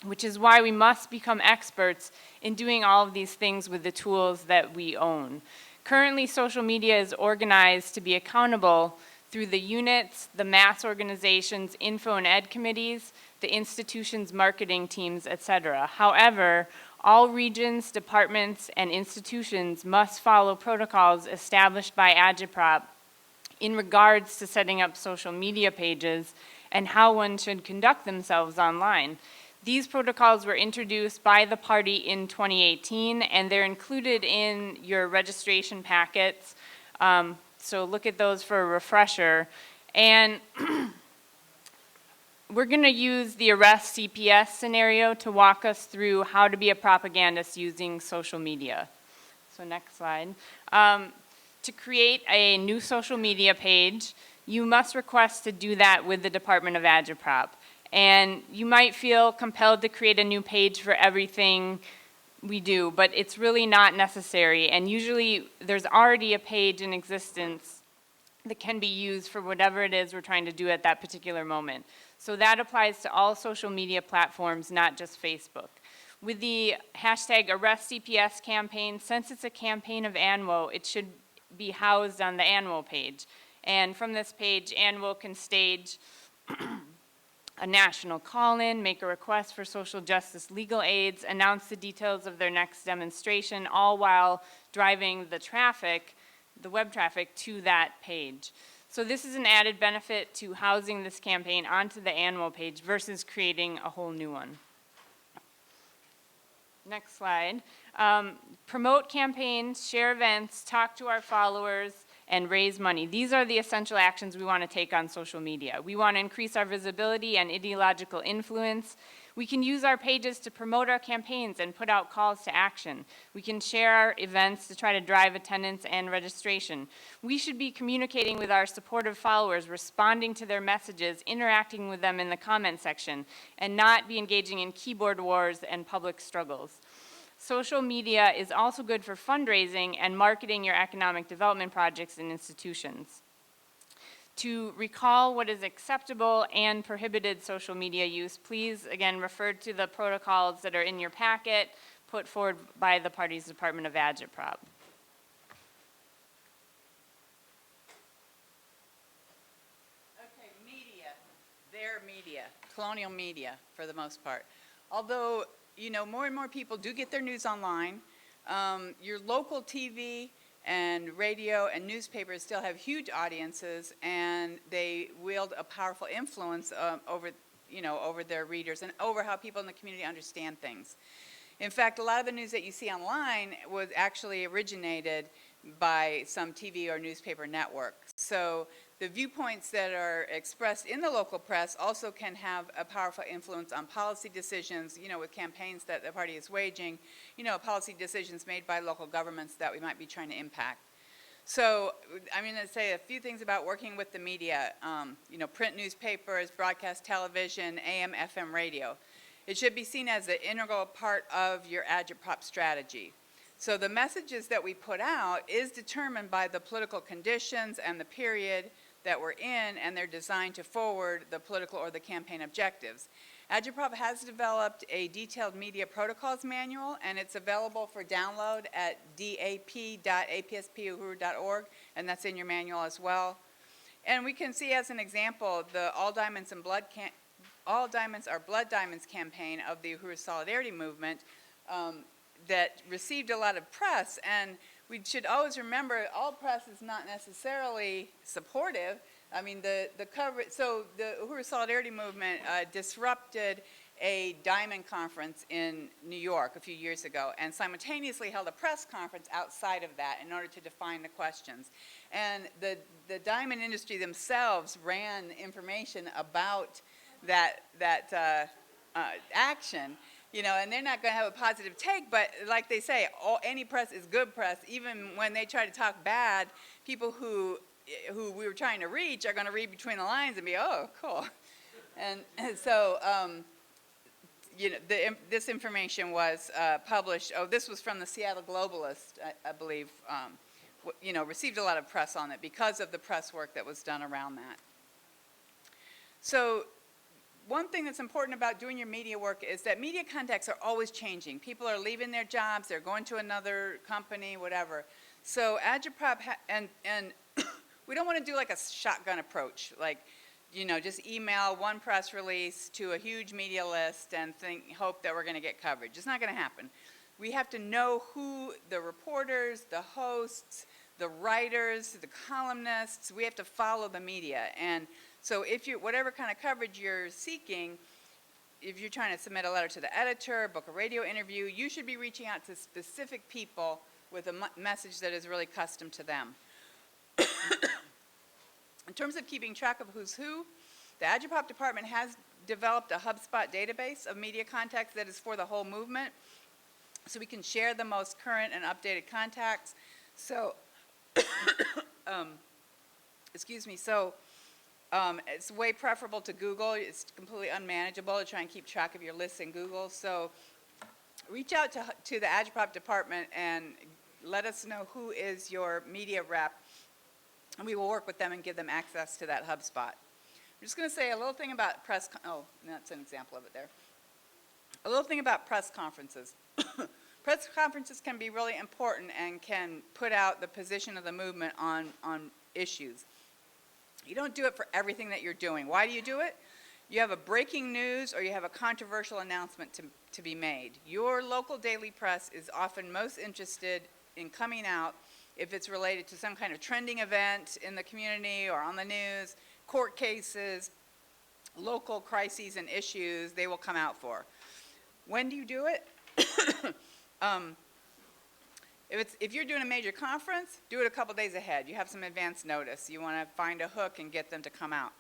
which is why we must become experts in doing all of these things with the tools that we own. Currently, social media is organized to be accountable through the units, the mass organizations, info and ed committees, the institutions' marketing teams, etc. However, all regions, departments, and institutions must follow protocols established by Agitprop in regards to setting up social media pages and how one should conduct themselves online. These protocols were introduced by the party in 2018, and they're included in your registration packets. So look at those for a refresher. And we're going to use the arrest CPS scenario to walk us through how to be a propagandist using social media. So next slide. to create a new social media page, you must request to do that with the Department of Agitprop. And you might feel compelled to create a new page for everything we do, but it's really not necessary. And usually there's already a page in existence that can be used for whatever it is we're trying to do at that particular moment. So that applies to all social media platforms, not just Facebook. With the hashtag #ArrestCPS campaign, since it's a campaign of ANWO, it should be housed on the ANWO page. And from this page, ANWO can stage a national call-in, make a request for social justice legal aids, announce the details of their next demonstration, all while driving the traffic, the web traffic, to that page. So this is an added benefit to housing this campaign onto the ANWO page versus creating a whole new one. Next slide. Promote campaigns, share events, talk to our followers, and raise money. These are the essential actions we want to take on social media. We want to increase our visibility and ideological influence. We can use our pages to promote our campaigns and put out calls to action. We can share our events to try to drive attendance and registration. We should be communicating with our supportive followers, responding to their messages, interacting with them in the comment section, and not be engaging in keyboard wars and public struggles. Social media is also good for fundraising and marketing your economic development projects and institutions. To recall what is acceptable and prohibited social media use, please, again, refer to the protocols that are in your packet put forward by the party's Department of Agitprop. Okay, media, their media, colonial media for the most part. Although, you know, more and more people do get their news online. Your local TV and radio and newspapers still have huge audiences, and they wield a powerful influence over their readers and over how people in the community understand things. In fact, a lot of the news that you see online was actually originated by some TV or newspaper network. So the viewpoints that are expressed in the local press also can have a powerful influence on policy decisions, you know, with campaigns that the party is waging, you know, policy decisions made by local governments that we might be trying to impact. So I'm going to say a few things about working with the media, you know, print newspapers, broadcast television, AM, FM radio. It should be seen as an integral part of your agitprop strategy. So the messages that we put out is determined by the political conditions and the period that we're in, and they're designed to forward the political or the campaign objectives. Agitprop has developed a detailed media protocols manual, and it's available for download at dap.apspuhuru.org, and that's in your manual as well. And we can see as an example the All Diamonds Are Blood Diamonds campaign of the Uhuru Solidarity Movement that received a lot of press, and we should always remember all press is not necessarily supportive. I mean, the coverage, so the Uhuru Solidarity Movement disrupted a diamond conference in New York a few years ago and simultaneously held a press conference outside of that in order to define the questions. And the diamond industry themselves ran information about that action. You know, and they're not going to have a positive take, but like they say, any press is good press. Even when they try to talk bad, people who we were trying to reach are going to read between the lines and be, oh, cool. And so, you know, this information was published. Oh, this was from the Seattle Globalist, I believe. You know, received a lot of press on it because of the press work that was done around that. So, one thing that's important about doing your media work is that media contexts are always changing. People are leaving their jobs, they're going to another company, whatever. So agitprop, and we don't want to do like a shotgun approach, like, you know, just email one press release to a huge media list and hope that we're going to get coverage. It's not going to happen. We have to know who the reporters, the hosts, the writers, the columnists, we have to follow the media. And so if you, whatever kind of coverage you're seeking, if you're trying to submit a letter to the editor, book a radio interview, you should be reaching out to specific people with a message that is really custom to them. In terms of keeping track of who's who, the Agitprop department has developed a HubSpot database of media contacts that is for the whole movement, so we can share the most current and updated contacts. So Excuse me, so it's way preferable to Google. It's completely unmanageable to try and keep track of your lists in Google. So reach out to the Agitprop department and let us know who is your media rep, and we will work with them and give them access to that HubSpot. I'm just going to say a little thing about that's an example of it there. A little thing about press conferences. Press conferences can be really important and can put out the position of the movement on issues. You don't do it for everything that you're doing. Why do you do it? You have a breaking news or you have a controversial announcement to be made. Your local daily press is often most interested in coming out if it's related to some kind of trending event in the community or on the news, court cases, local crises and issues they will come out for. When do you do it? If you're doing a major conference, do it a couple days ahead. You have some advance notice. You want to find a hook and get them to come out.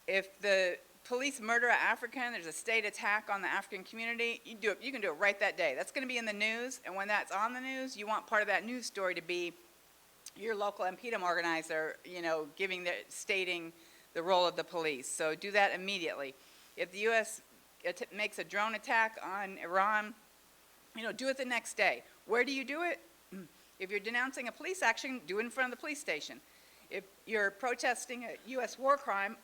If the police murder an African, there's a state attack on the African community, you can do it right that day. That's going to be in the news, and when that's on the news, you want part of that news story to be your local MPDM organizer, stating the role of the police. So do that immediately. If the U.S. makes a drone attack on Iran, do it the next day. Where do you do it? If you're denouncing a police action, do it in front of the police station. If you're protesting a U.S. war crime,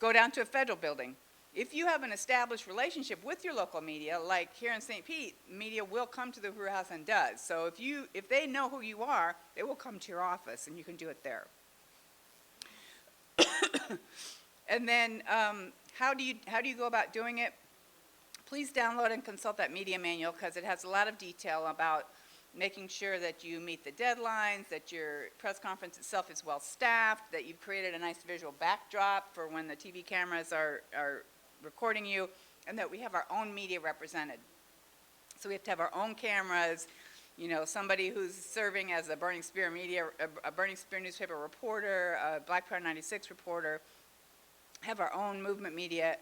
go down to a federal building. If you have an established relationship with your local media, like here in St. Pete, media will come to the Brew House and does. So if they know who you are, they will come to your office and you can do it there. And then how do you go about doing it? Please download and consult that media manual because it has a lot of detail about making sure that you meet the deadlines, that your press conference itself is well staffed, that you've created a nice visual backdrop for when the TV cameras are recording you, and that we have our own media represented. So we have to have our own cameras, somebody who's serving as a Burning Spear a Burning Spear newspaper reporter, a Black Power 96 reporter, have our own movement media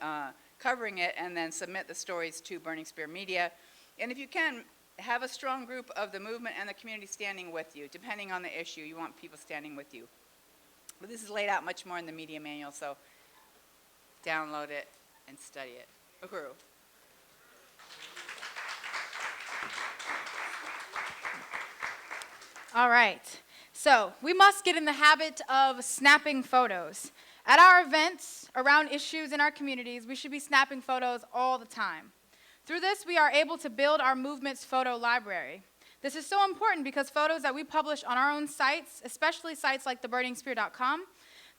covering it, and then submit the stories to Burning Spear Media. And if you can, have a strong group of the movement and the community standing with you. Depending on the issue, you want people standing with you. But this is laid out much more in the media manual, so download it and study it. Uhuru. All right, so we must get in the habit of snapping photos. At our events, around issues in our communities, we should be snapping photos all the time. Through this, we are able to build our movement's photo library. This is so important because photos that we publish on our own sites, especially sites like theburningspear.com,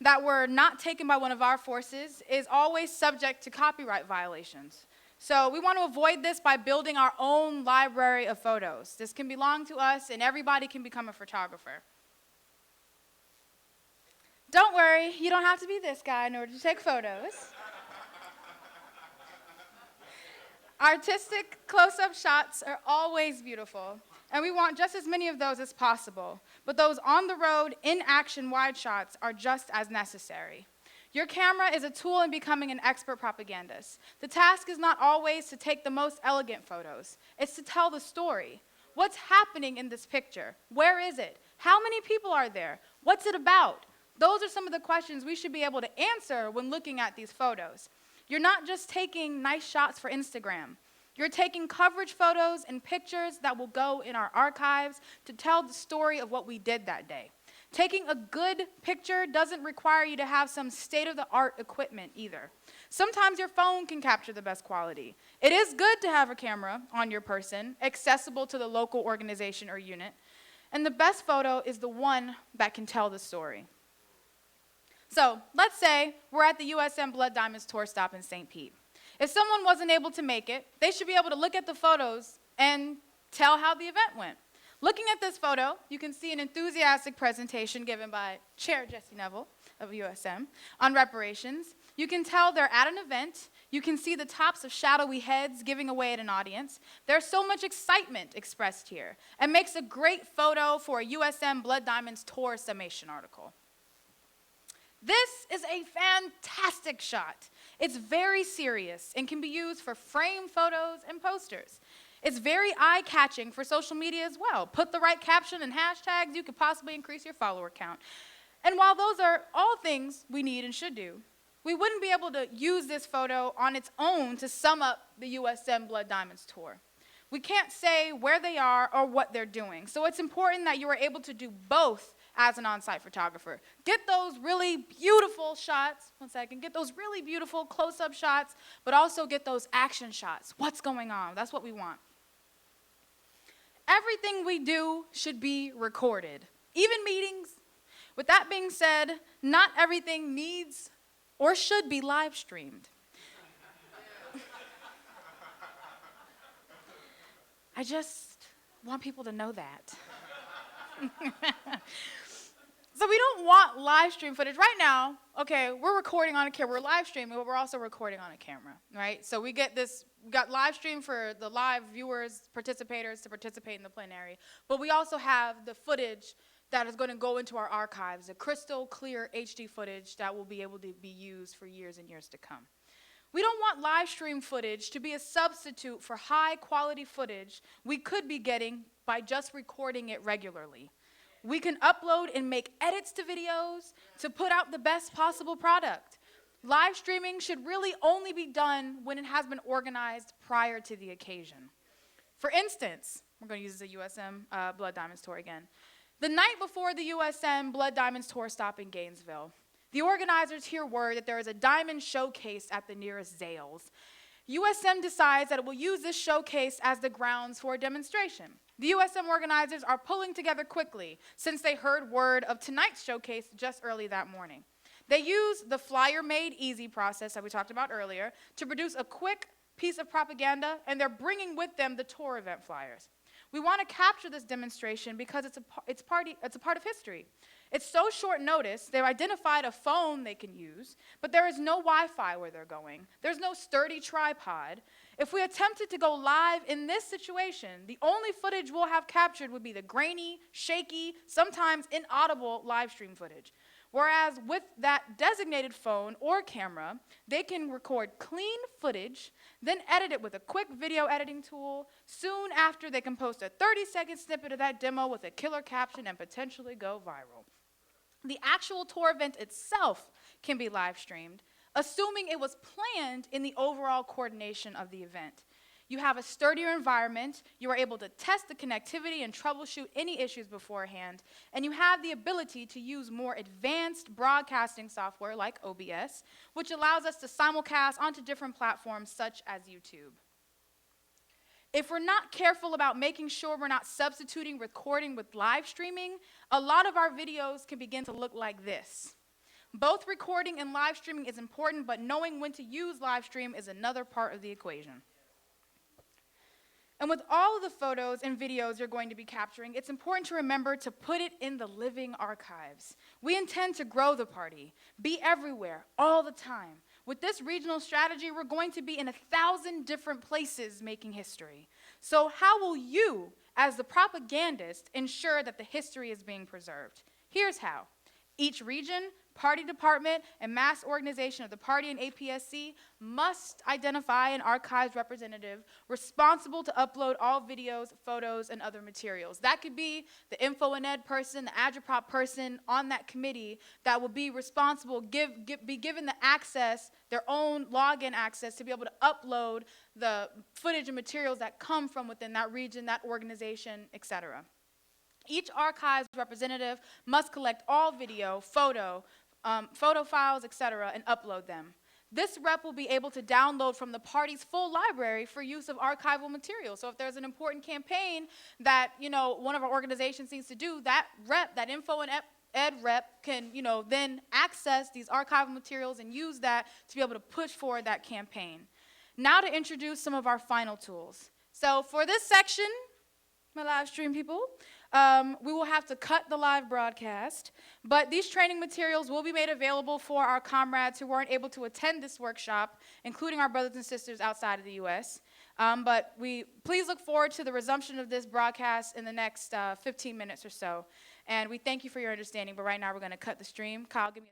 that were not taken by one of our forces, is always subject to copyright violations. So we want to avoid this by building our own library of photos. This can belong to us, and everybody can become a photographer. Don't worry, you don't have to be this guy in order to take photos. Artistic close-up shots are always beautiful, and we want just as many of those as possible, but those on-the-road, in-action wide shots are just as necessary. Your camera is a tool in becoming an expert propagandist. The task is not always to take the most elegant photos. It's to tell the story. What's happening in this picture? Where is it? How many people are there? What's it about? Those are some of the questions we should be able to answer when looking at these photos. You're not just taking nice shots for Instagram. You're taking coverage photos and pictures that will go in our archives to tell the story of what we did that day. Taking a good picture doesn't require you to have some state-of-the-art equipment either. Sometimes your phone can capture the best quality. It is good to have a camera on your person, accessible to the local organization or unit, and the best photo is the one that can tell the story. So let's say we're at the USM Blood Diamonds tour stop in St. Pete. If someone wasn't able to make it, they should be able to look at the photos and tell how the event went. Looking at this photo, you can see an enthusiastic presentation given by Chair Jesse Neville of USM on reparations. You can tell they're at an event. You can see the tops of shadowy heads giving away at an audience. There's so much excitement expressed here and makes a great photo for a USM Blood Diamonds tour summation article. This is a fantastic shot. It's very serious and can be used for frame photos and posters. It's very eye-catching for social media as well. Put the right caption and hashtags, you could possibly increase your follower count. And while those are all things we need and should do, we wouldn't be able to use this photo on its own to sum up the USM Blood Diamonds tour. We can't say where they are or what they're doing. So it's important that you are able to do both as an on-site photographer. Get those really beautiful shots, get those really beautiful close-up shots, but also get those action shots. What's going on? That's what we want. Everything we do should be recorded, even meetings. With that being said, not everything needs or should be live streamed. I just want people to know that. So we don't want live stream footage. Right now, okay, we're recording on a camera, we're live streaming, but we're also recording on a camera, right? So we got live stream for the live viewers, participators to participate in the plenary, but we also have the footage that is going to go into our archives, the crystal clear HD footage that will be able to be used for years and years to come. We don't want live stream footage to be a substitute for high quality footage we could be getting by just recording it regularly. We can upload and make edits to videos to put out the best possible product. Live streaming should really only be done when it has been organized prior to the occasion. For instance, we're going to use the USM Blood Diamonds Tour again. The night before the USM Blood Diamonds Tour stop in Gainesville, the organizers hear word that there is a diamond showcase at the nearest Zales. USM decides that it will use this showcase as the grounds for a demonstration. The USM organizers are pulling together quickly since they heard word of tonight's showcase just early that morning. They use the flyer made easy process that we talked about earlier to produce a quick piece of propaganda, and they're bringing with them the tour event flyers. We want to capture this demonstration because it's a part of history. It's so short notice, they've identified a phone they can use, but there is no Wi-Fi where they're going. There's no sturdy tripod. If we attempted to go live in this situation, the only footage we'll have captured would be the grainy, shaky, sometimes inaudible live stream footage. Whereas with that designated phone or camera, they can record clean footage, then edit it with a quick video editing tool. Soon after, they can post a 30-second snippet of that demo with a killer caption and potentially go viral. The actual tour event itself can be live streamed, assuming it was planned in the overall coordination of the event. You have a sturdier environment, you are able to test the connectivity and troubleshoot any issues beforehand, and you have the ability to use more advanced broadcasting software like OBS, which allows us to simulcast onto different platforms such as YouTube. If we're not careful about making sure we're not substituting recording with live streaming, a lot of our videos can begin to look like this. Both recording and live streaming is important, but knowing when to use live stream is another part of the equation. And with all of the photos and videos you're going to be capturing, it's important to remember to put it in the living archives. We intend to grow the party, be everywhere, all the time. With this regional strategy, we're going to be in 1,000 different places making history. So how will you, as the propagandist, ensure that the history is being preserved? Here's how. Each region, party department, and mass organization of the party and APSC must identify an archives representative responsible to upload all videos, photos, and other materials. That could be the info and ed person, the agitprop person on that committee that will be responsible, be given the access, their own login access to be able to upload the footage and materials that come from within that region, that organization, etc. Each archives representative must collect all video, photo files, etc., and upload them. This rep will be able to download from the party's full library for use of archival material. So if there's an important campaign that, one of our organizations needs to do, that rep, that info and ed rep can, then access these archival materials and use that to be able to push forward that campaign. Now to introduce some of our final tools. So for this section, my live stream people, we will have to cut the live broadcast, but these training materials will be made available for our comrades who weren't able to attend this workshop, including our brothers and sisters outside of the U.S. But please look forward to the resumption of this broadcast in the next 15 minutes or so. And we thank you for your understanding, but right now we're going to cut the stream. Kyle, give me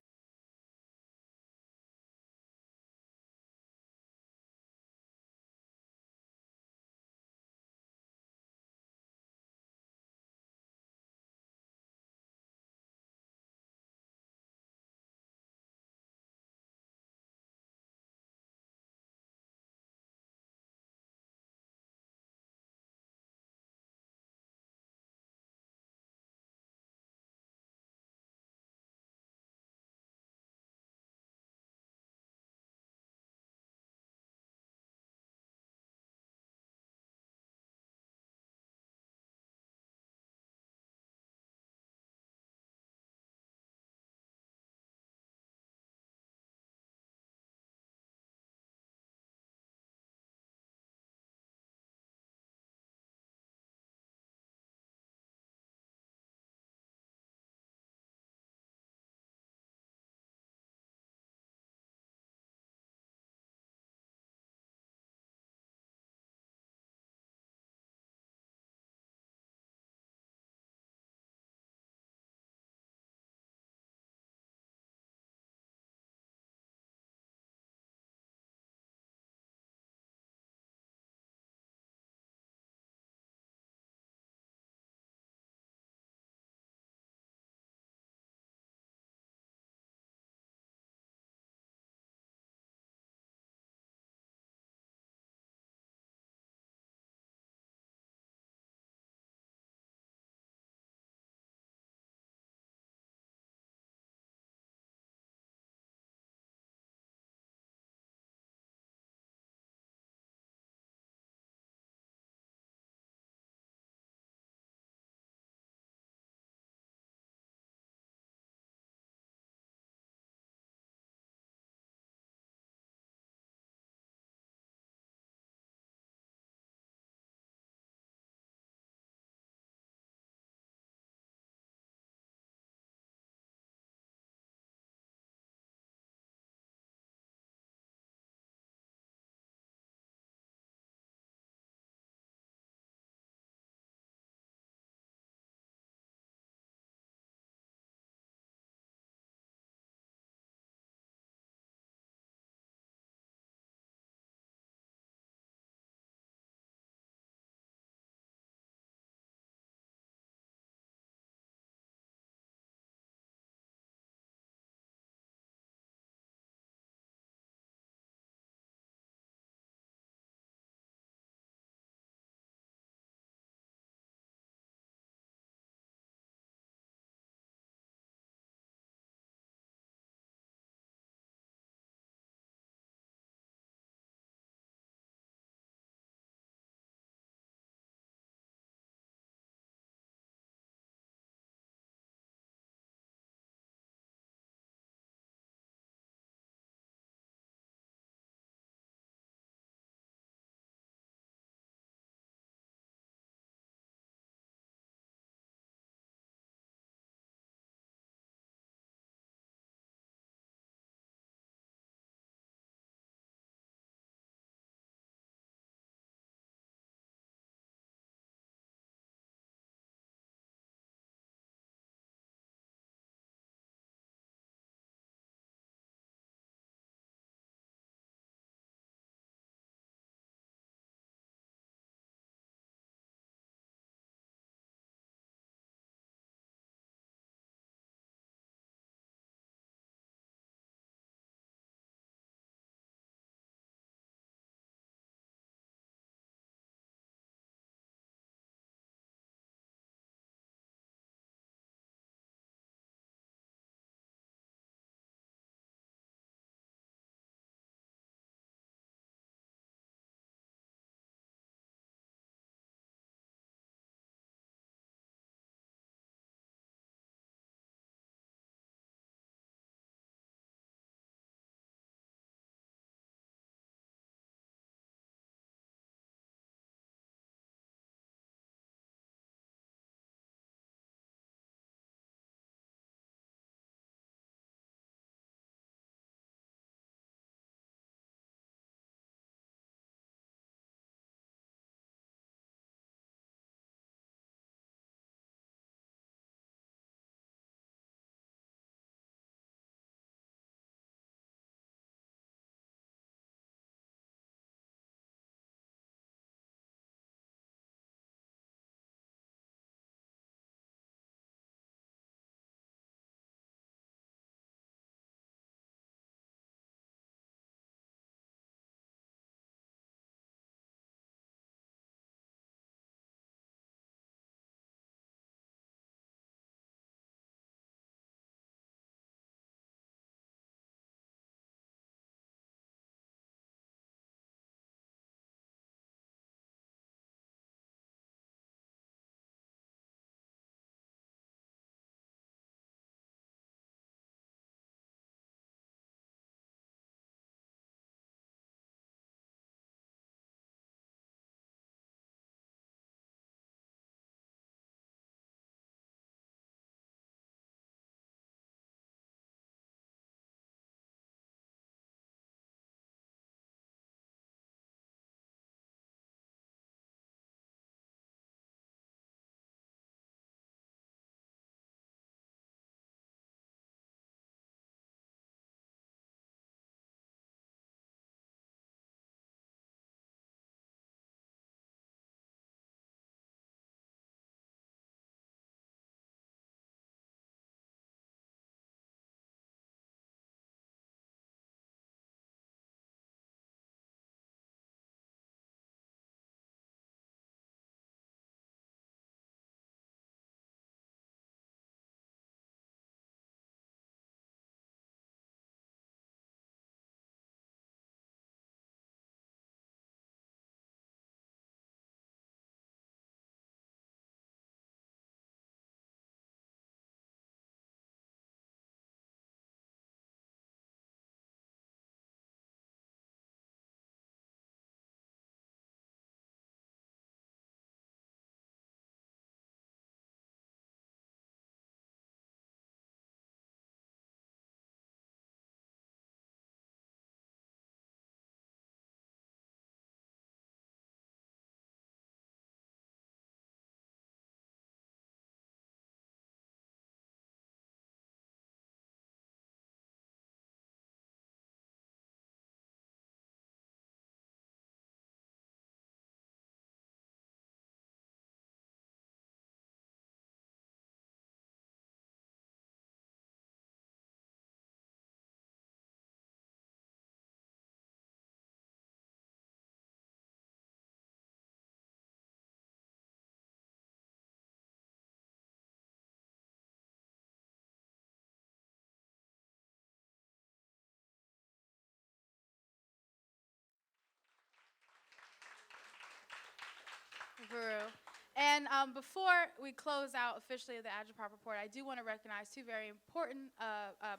Uhuru. And before we close out officially the Agitprop report, I do want to recognize two very important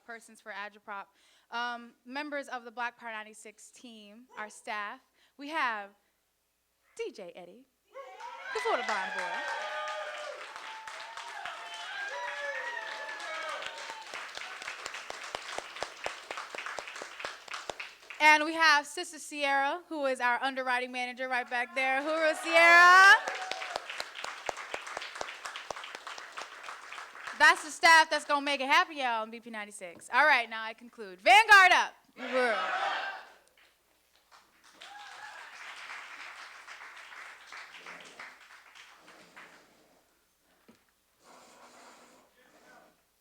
persons for Agitprop. Members of the Black Power 96 team, our staff. We have DJ Eddie, the Florida Blind Boy. And we have Sister Sierra, who is our underwriting manager right back there. Uhuru, Sierra. That's the staff that's going to make it happen, y'all, on BP 96. All right, now I conclude. Vanguard up. Uhuru.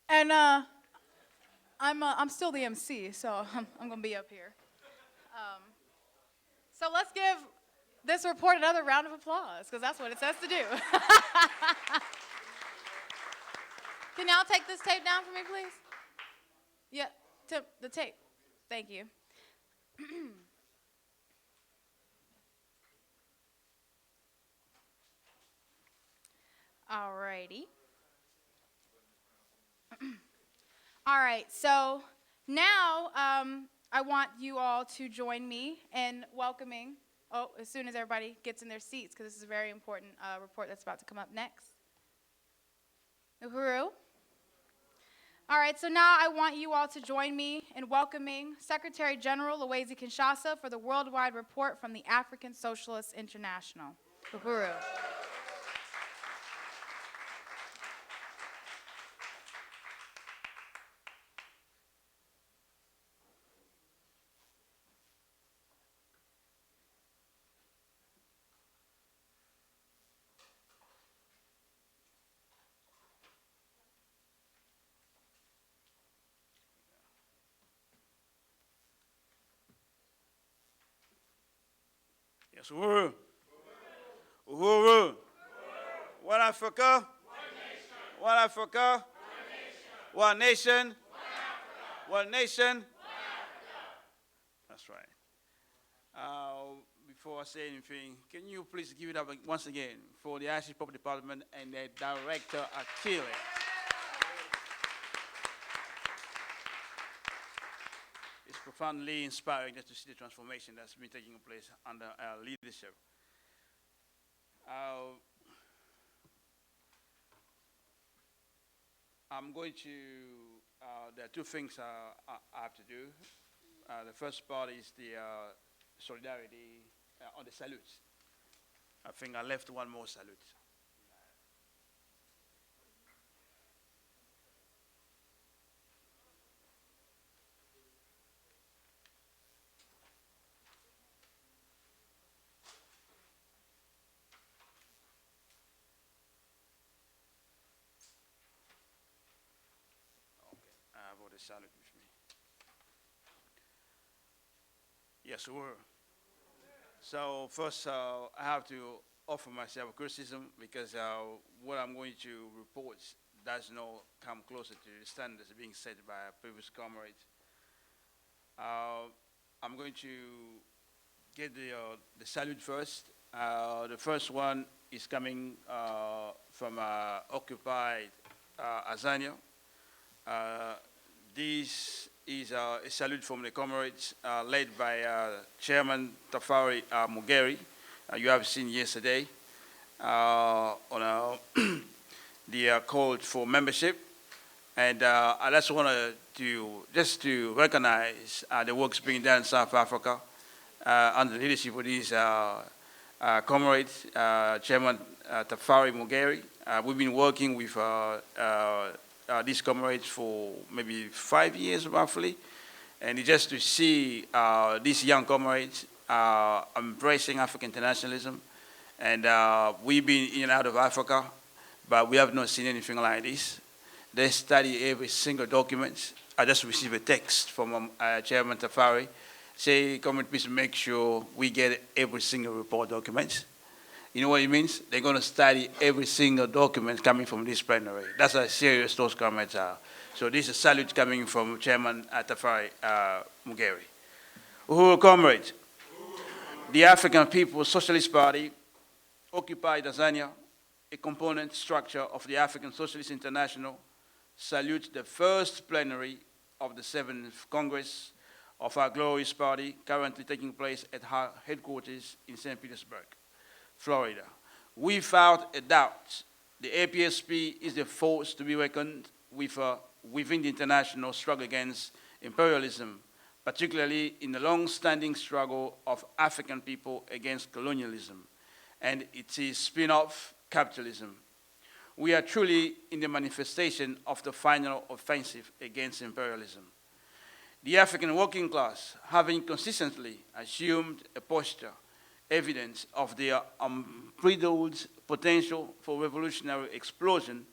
And I'm still the MC, so I'm going to be up here. So let's give this report another round of applause, because that's what it says to do. Can y'all take this tape down for me, please? Yeah, the tape. Thank you. All righty. All right, so now I want you all to join me in welcoming, as soon as everybody gets in their seats, because this is a very important report that's about to come up next. Uhuru. All right, so now I want you all to join me in welcoming Secretary General Louise Kinshasa for the worldwide report from the African Socialist International. Uhuru. Yes, Uhuru. Uhuru. One Africa. One Africa. One nation. One nation. That's right. Before I say anything, can you please give it up once again for the Agitprop Department and their director, Achille. It's profoundly inspiring just to see the transformation that's been taking place under our leadership. I'm going to, there are two things I have to do. The first part is the solidarity on the salute. I think I left one more salute. I have all the salute with me. Yes, sir. So first, I have to offer myself a criticism because what I'm going to report does not come closer to the standards being set by previous comrades. I'm going to get the salute first. The first one is coming from occupied Azania. This is a salute from the comrades led by Chairman Tafari Mugeri. You have seen yesterday on the call for membership. And I just want to recognize the works being done in South Africa under the leadership of these comrades, Chairman Tafari Mugeri. We've been working with these comrades for maybe 5 years roughly, and just to see these young comrades embracing African internationalism, and we've been in and out of Africa, but we have not seen anything like this. They study every single document. I just received a text from Chairman Tafari, say, comrade, please make sure we get every single report document. You know what it means? They're going to study every single document coming from this plenary. That's how serious those comments are. So this is a salute coming from Chairman Tafari Mugeri. Uhuru comrades, the African People's Socialist Party occupy Tanzania, a component structure of the African Socialist International, salute the first plenary of the 7th Congress of our glorious party, currently taking place at our headquarters in St. Petersburg, Florida. Without a doubt, the APSP is a force to be reckoned with within the international struggle against imperialism, particularly in the long-standing struggle of African people against colonialism and its spin-off, capitalism. We are truly in the manifestation of the final offensive against imperialism. The African working class, having consistently assumed a posture evidence of their unbridled potential for revolutionary explosion,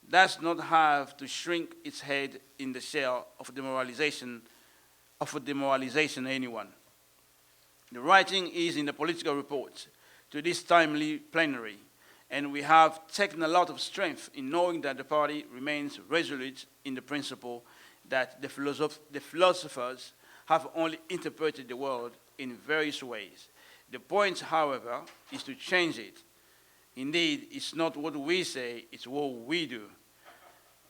does not have to shrink its head in the shell of demoralization anyone. The writing is in the political report to this timely plenary, and we have taken a lot of strength in knowing that the party remains resolute in the principle that the philosophers have only interpreted the world in various ways. The point, however, is to change it. Indeed, it's not what we say, it's what we do.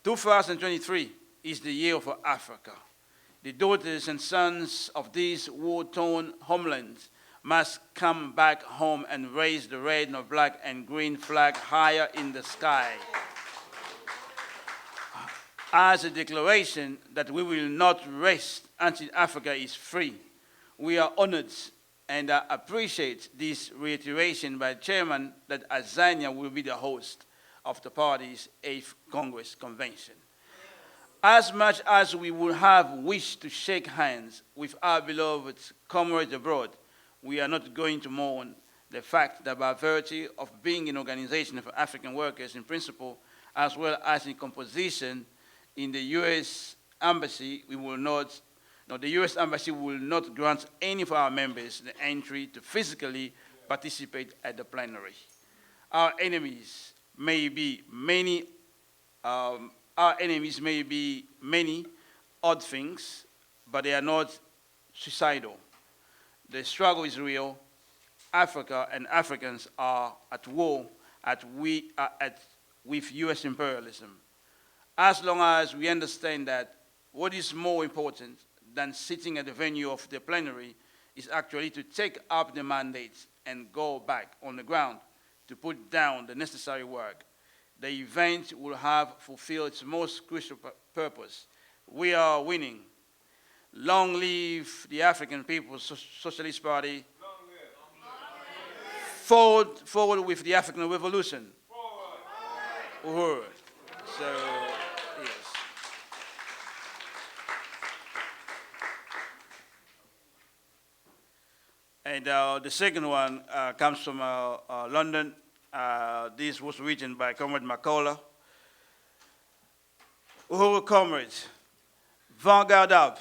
2023 is the year for Africa. The daughters and sons of these war-torn homelands must come back home and raise the red and black and green flag higher in the sky as a declaration that we will not rest until Africa is free. We are honored and appreciate this reiteration by the chairman that Tanzania will be the host of the party's 8th Congress Convention. As much as we would have wished to shake hands with our beloved comrades abroad, we are not going to mourn the fact that by virtue of being an organization for African workers in principle, as well as in composition, in the U.S. Embassy, the U.S. Embassy will not grant any of our members the entry to physically participate at the plenary. Our enemies may be many odd things, but they are not suicidal. The struggle is real. Africa and Africans are at war with U.S. imperialism. As long as we understand that what is more important than sitting at the venue of the plenary is actually to take up the mandate and go back on the ground to put down the necessary work, the event will have fulfilled its most crucial purpose. We are winning. Long live the African People's Socialist Party. Forward with the African Revolution. Forward. So, yes. And the second one comes from London. This was written by Comrade Macaulay. Uhuru comrades, Vanguard up.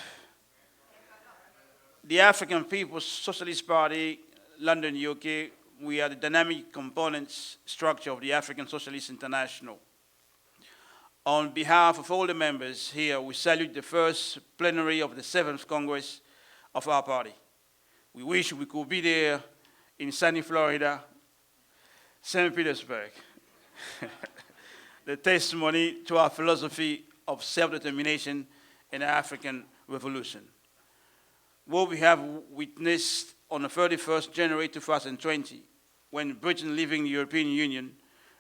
The African People's Socialist Party, London, UK, we are the dynamic components structure of the African Socialist International. On behalf of all the members here, we salute the first plenary of the 7th Congress of our party. We wish we could be there in sunny Florida, St. Petersburg. The testimony to our philosophy of self-determination and the African Revolution. What we have witnessed on the 31st January 2020, when Britain leaving the European Union,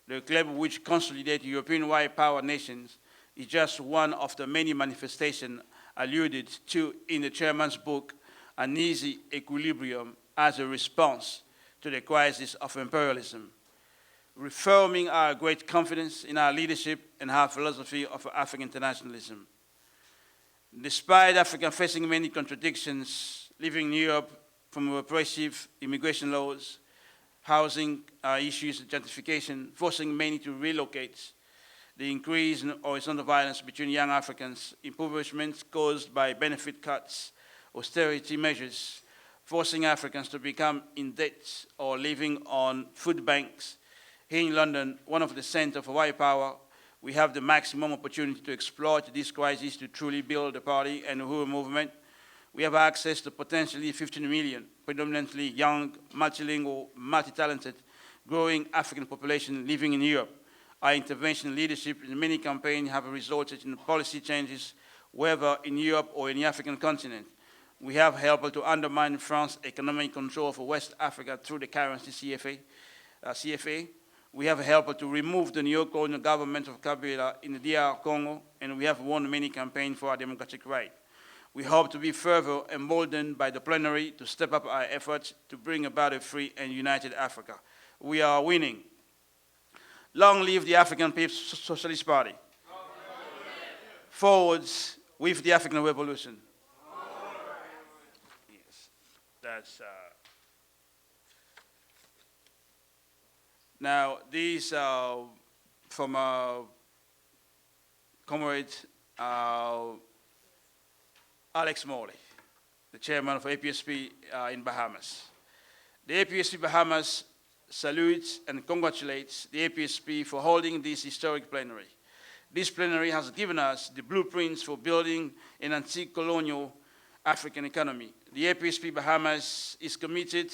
the club which consolidates European-wide power nations, is just one of the many manifestations alluded to in the chairman's book, An Easy Equilibrium, as a response to the crisis of imperialism, reaffirming our great confidence in our leadership and our philosophy of African internationalism. Despite Africa facing many contradictions, living in Europe from repressive immigration laws, housing issues, gentrification, forcing many to relocate, the increase in horizontal violence between young Africans, impoverishment caused by benefit cuts, austerity measures, forcing Africans to become in debt or living on food banks. Here in London, one of the centers for white power, we have the maximum opportunity to exploit this crisis to truly build the party and the Uhuru movement. We have access to potentially 15 million, predominantly young, multilingual, multi-talented growing African population living in Europe. Our intervention leadership in many campaigns have resulted in policy changes, whether in Europe or in the African continent. We have helped to undermine France's economic control for West Africa through the currency CFA. We have helped to remove the neo-colonial government of Kabila in the DR Congo, and we have won many campaigns for our democratic right. We hope to be further emboldened by the plenary to step up our efforts to bring about a free and united Africa. We are winning. Long live the African People's Socialist Party. Forwards with the African Revolution. Yes, that's... Now, these from comrade Alex Morley, the chairman of APSP in Bahamas. The APSP Bahamas salutes and congratulates the APSP for holding this historic plenary. This plenary has given us the blueprints for building an anti-colonial African economy. The APSP Bahamas is committed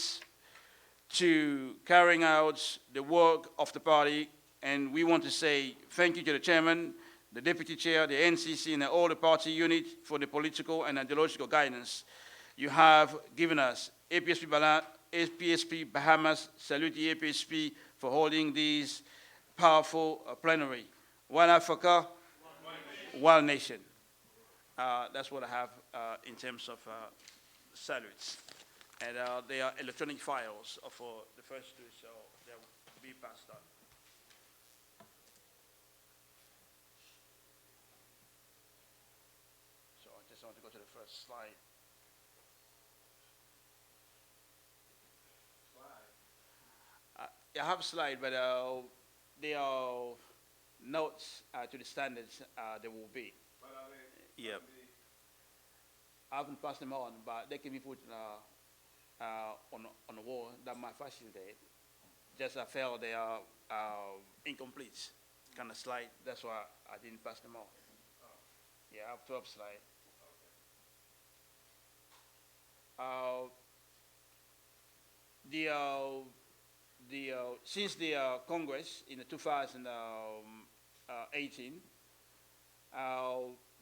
to carrying out the work of the party, and we want to say thank you to the chairman, the deputy chair, the NCC, and all the party unit for the political and ideological guidance you have given us. APSP Bahamas salute the APSP for holding this powerful plenary. One Africa, one nation. That's what I have in terms of salutes. And they are electronic files for the first two, so they'll be passed on. So I just want to go to the first slide. I have a slide, but they are notes to the standards there will be. Yep. I haven't passed them on, but they can be put on the wall that might facilitate. Just I felt they are incomplete kind of slide. That's why I didn't pass them on. Yeah, I have 12 slides. Since the Congress in 2018,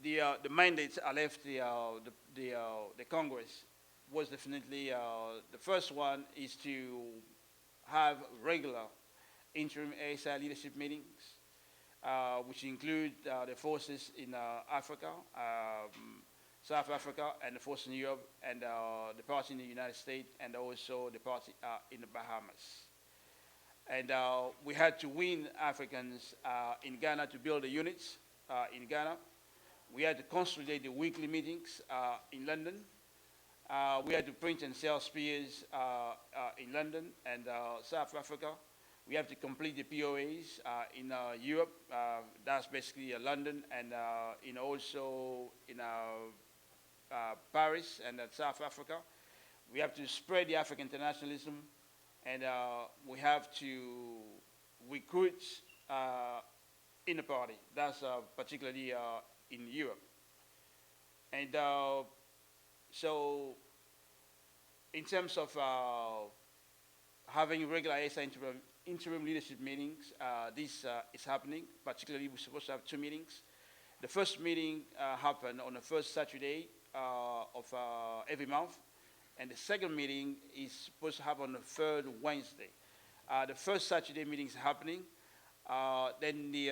the mandates I left the Congress was definitely the first one is to have regular interim ASI leadership meetings, which include the forces in Africa, South Africa, and the force in Europe, and the party in the United States, and also the party in the Bahamas. And we had to win Africans in Ghana to build the units in Ghana. We had to consolidate the weekly meetings in London. We had to print and sell spears in London and South Africa. We have to complete the POAs in Europe. That's basically London, and also in Paris and South Africa. We have to spread the African internationalism, and we have to recruit in the party. That's particularly in Europe. And so in terms of having regular ASI interim leadership meetings, this is happening. Particularly, we're supposed to have 2 meetings. The first meeting happened on the first Saturday of every month, and the second meeting is supposed to happen on the third Wednesday. The first Saturday meeting is happening. Then the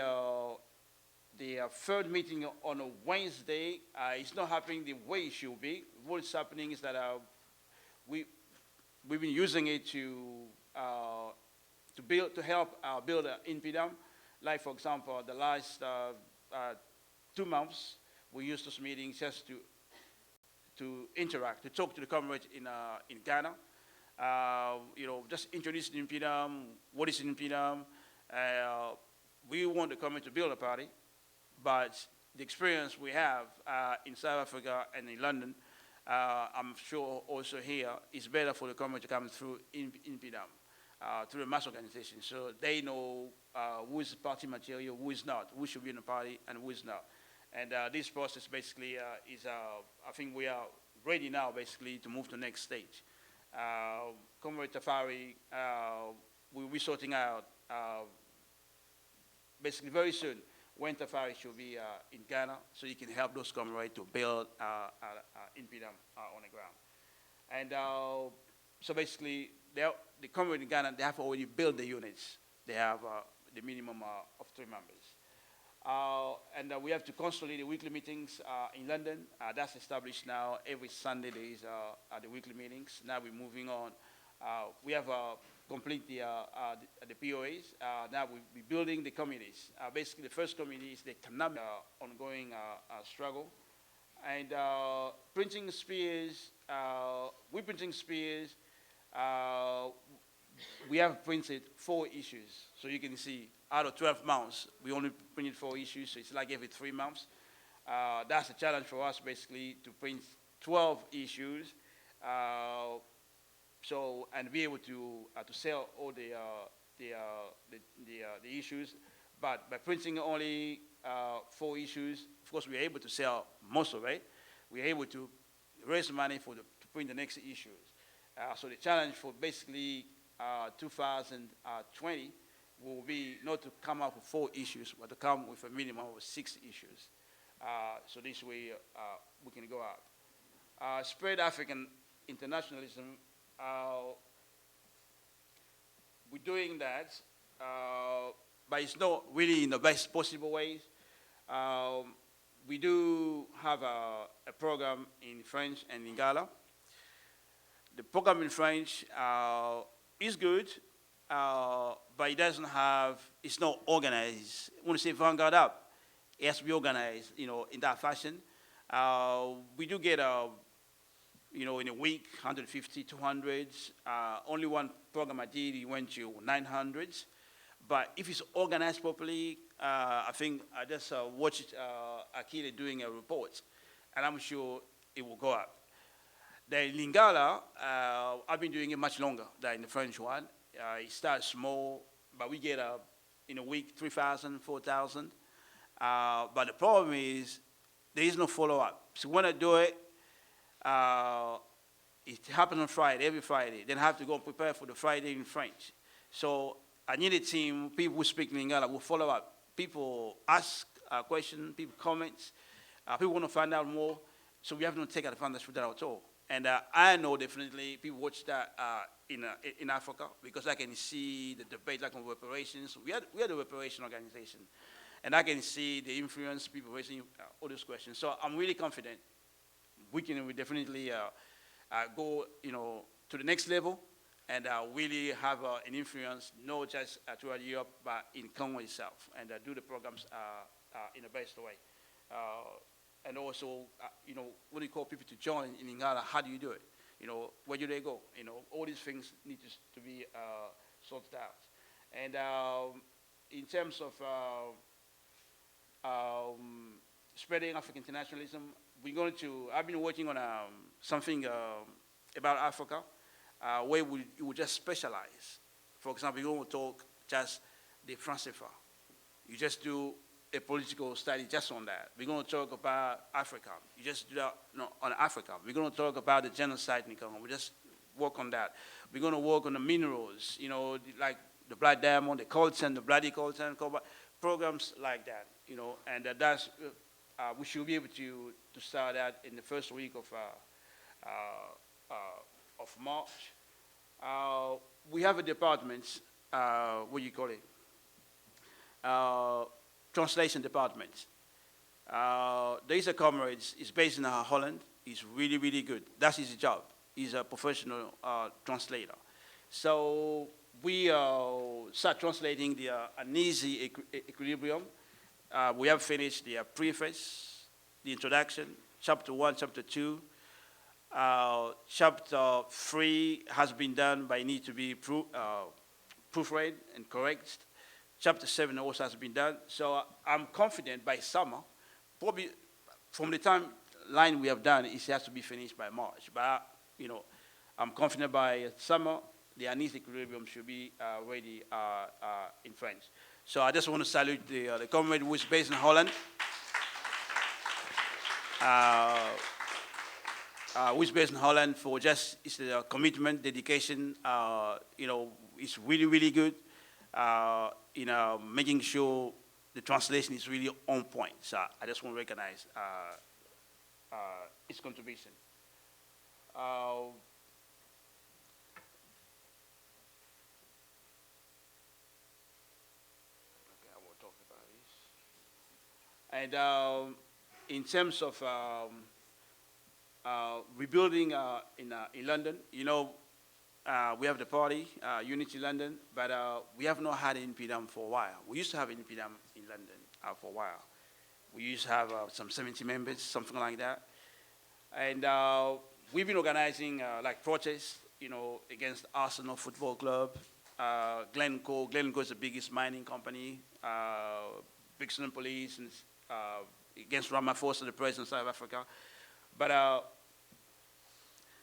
third meeting on a Wednesday is not happening the way it should be. What's happening is that we've been using it to help build in PDAM. Like, for example, the last 2 months, we used those meetings just to interact, to talk to the comrades in Ghana. Just introduce NPDAM, what is NPDAM. We want the comrades to build a party, but the experience we have in South Africa and in London, I'm sure also here, is better for the comrades to come through NPDAM, through the mass organization, so they know who is party material, who is not, who should be in the party, and who is not. And this process basically is, I think we are ready now basically to move to the next stage. Comrade Tafari we'll be sorting out basically very soon when Tafari should be in Ghana, so he can help those comrades to build NPDM on the ground. And so basically, the comrades in Ghana, they have already built the units. They have the minimum of 3 members. And we have to consolidate the weekly meetings in London. That's established now. Every Sunday there is the weekly meetings. Now we're moving on. We have complete the POAs. Now we're building the communities. Basically, the first community is the economic ongoing struggle. And printing spears, we printing spears, we have printed 4 issues. So you can see out of 12 months, we only printed 4 issues, so it's like every 3 months. That's a challenge for us, basically, to print 12 issues, and be able to sell all the issues. But by printing only 4 issues, of course, we're able to sell most of it. We're able to raise money to print the next issues. So the challenge for basically 2020 will be not to come up with 4 issues, but to come with a minimum of 6 issues. So this way we can go out. Spread African internationalism. We're doing that, but it's not really in the best possible ways. We do have a program in French and in Lingala. The program in French is good, but it doesn't have, it's not organized. When you say Vanguard up, it has to be organized, in that fashion. We do get, in a week, 150, 200s. Only one program I did, it went to 900s. But if it's organized properly, I think I just watched Akile doing a report, and I'm sure it will go up. The Lingala, I've been doing it much longer than the French one. It starts small, but we get, in a week, 3,000, 4,000. But the problem is there is no follow-up. So when I do it, it happens on Friday, every Friday. Then I have to go prepare for the Friday in French. So I need a team, people who speak Lingala will follow up. People ask questions, people comment, people want to find out more. So we have to take advantage of that at all. And I know definitely people watch that in Africa because I can see the debate like on reparations. We are the reparation organization. And I can see the influence, people raising all those questions. So I'm really confident we definitely go to the next level and really have an influence, not just throughout Europe, but in Congo itself, and do the programs in the best way. And also, when you call people to join in Lingala, how do you do it? Where do they go? All these things need to be sorted out. And in terms of spreading African internationalism, I've been working on something about Africa where we would just specialize. For example, you don't talk just the Francophonie. You just do a political study just on that. We're going to talk about Africa. You just do that on Africa. We're going to talk about the genocide in Congo. We just work on that. We're going to work on the minerals, like the black diamond, the coltan, the bloody coltan, programs like that, and that's, we should be able to start that in the first week of March. We have a department, what do you call it? Translation department. There is a comrade, he's based in Holland. He's really, really good. That's his job. He's a professional translator. So we start translating the uneasy equilibrium. We have finished the preface, the introduction, chapter 1, chapter 2. Chapter 3 has been done, but it needs to be proofread and correct. Chapter 7 also has been done. So I'm confident by summer, probably from the timeline we have done, it has to be finished by March. But, I'm confident by summer, the uneasy equilibrium should be ready in French. So I just want to salute the comrade who is based in Holland. who is based in Holland, for just his commitment, dedication. It's really, really good. Making sure the translation is really on point. So I just want to recognize his contribution. Okay, I will talk about this. And in terms of rebuilding in London, we have the party, Unity London, but we have not had NPDAM for a while. We used to have NPDAM in London for a while. We used to have some 70 members, something like that. And we've been organizing like protests, against Arsenal Football Club, Glencoe. Glencoe is the biggest mining company, Brixton Police, and against Ramaphosa, the president of South Africa. But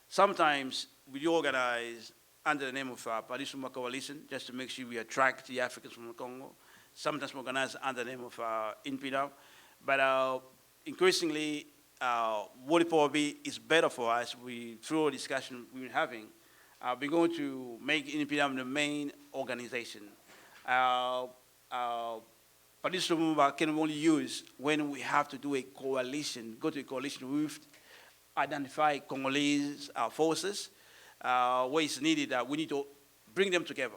sometimes we organize under the name of Parisuma Coalition, just to make sure we attract the Africans from the Congo. Sometimes we organize under the name of INPDAM. But increasingly, what it probably is better for us, through a discussion we've been having, we're going to make INPDAM the main organization. Parisuma can only use when we have to do a coalition, go to a coalition with identify Congolese forces, where it's needed that we need to bring them together.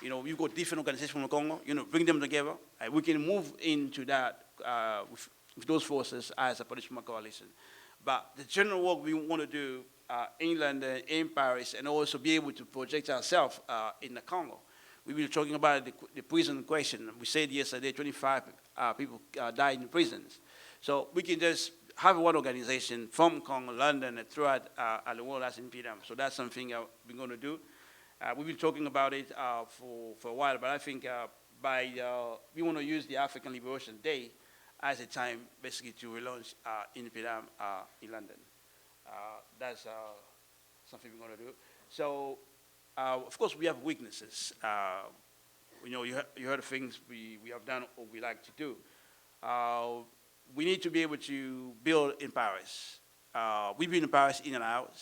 You've got different organizations from Congo, bring them together, and we can move into that with those forces as a political coalition. But the general work we want to do in London, in Paris, and also be able to project ourselves in the Congo. We were talking about the prison question. We said yesterday 25 people died in prisons. So we can just have one organization from Congo, London, and throughout the world as INPDAM. So that's something we're going to do. We've been talking about it for a while, but I think we want to use the African Liberation Day as a time basically to relaunch INPDAM in London. That's something we're going to do. So, of course, we have weaknesses. You heard of things we have done or we like to do. We need to be able to build in Paris. We've been in Paris in and out.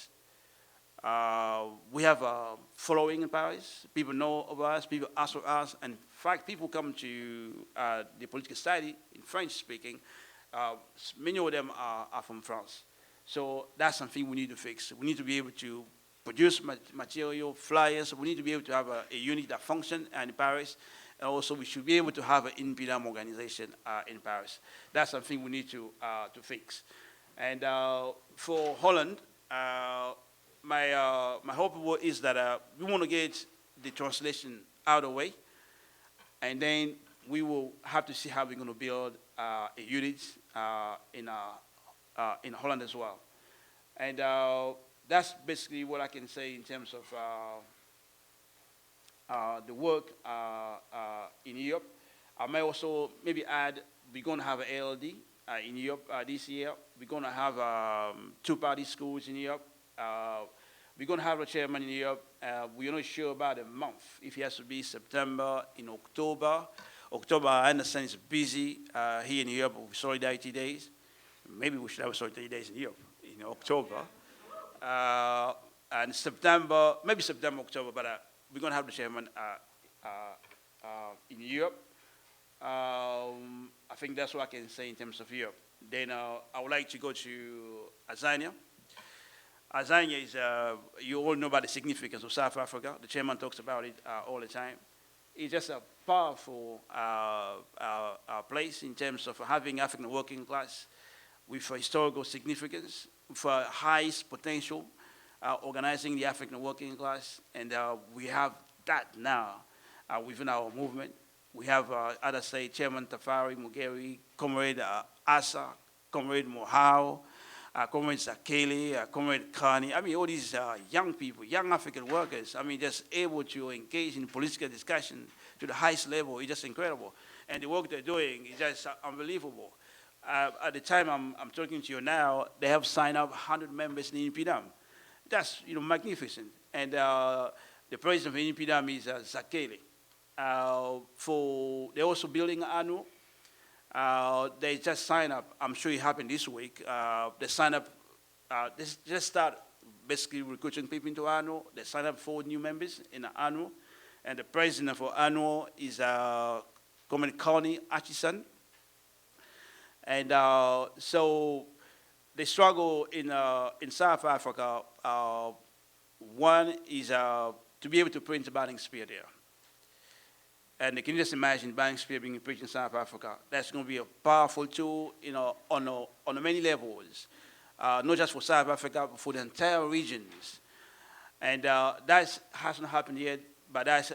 We have a following in Paris. People know of us, people ask for us, and in fact, people come to the political society in French speaking. Many of them are from France. So that's something we need to fix. We need to be able to produce material, flyers. We need to be able to have a unit that functions in Paris. And also, we should be able to have an INPDAM organization in Paris. That's something we need to fix. And for Holland, my hope is that we want to get the translation out of the way, and then we will have to see how we're going to build a unit in Holland as well. And that's basically what I can say in terms of the work in Europe. I may also maybe add, we're going to have an ALD in Europe this year. We're going to have two-party schools in Europe. We're going to have a chairman in Europe. We're not sure about a month, if it has to be September, in October. October, I understand, is busy here in Europe with Solidarity Days. Maybe we should have Solidarity Days in Europe in October. And September, maybe September, October, but we're going to have the chairman in Europe. I think that's what I can say in terms of Europe. Then I would like to go to Azania. Azania is, you all know about the significance of South Africa. The chairman talks about it all the time. It's just a powerful place in terms of having African working class with historical significance, for highest potential, organizing the African working class, and we have that now within our movement. We have, as I say, Chairman Tafari Mugeri, Comrade Asa, Comrade Mohau, Comrade Zakele, Comrade Kani. I mean, all these young people, young African workers, I mean, just able to engage in political discussion to the highest level is just incredible. And the work they're doing is just unbelievable. At the time I'm talking to you now, they have signed up 100 members in INPDAM. That's magnificent. And the president of INPDAM is Zakele. They're also building ANU. They just signed up, I'm sure it happened this week, they signed up they just start basically recruiting people into ANU. They sign up 4 new members in ANU. And the president for ANU is Comrade Connie Atchison. And so the struggle in South Africa, one is to be able to print a Banning Spear there. And you can just imagine Banning Spear being preached in South Africa. That's going to be a powerful tool, on many levels, not just for South Africa, but for the entire regions. And that hasn't happened yet, but that's,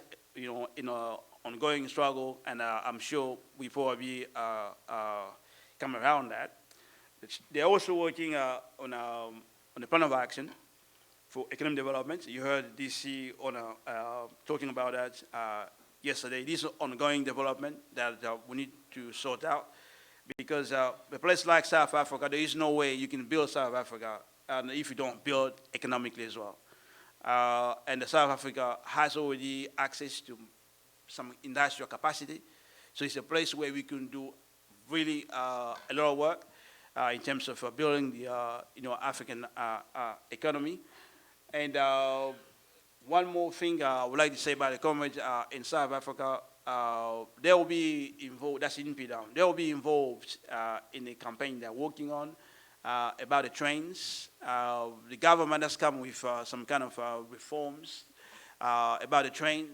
ongoing struggle, and I'm sure we probably come around that. They're also working on the plan of action for economic development. You heard DC talking about that yesterday. This is ongoing development that we need to sort out, because a place like South Africa, there is no way you can build South Africa if you don't build economically as well. And South Africa has already access to some industrial capacity, so it's a place where we can do really a lot of work in terms of building the African economy. And one more thing I would like to say about the comrades in South Africa, they will be involved, that's in PDAM, they will be involved in the campaign they're working on about the trains. The government has come with some kind of reforms about the train.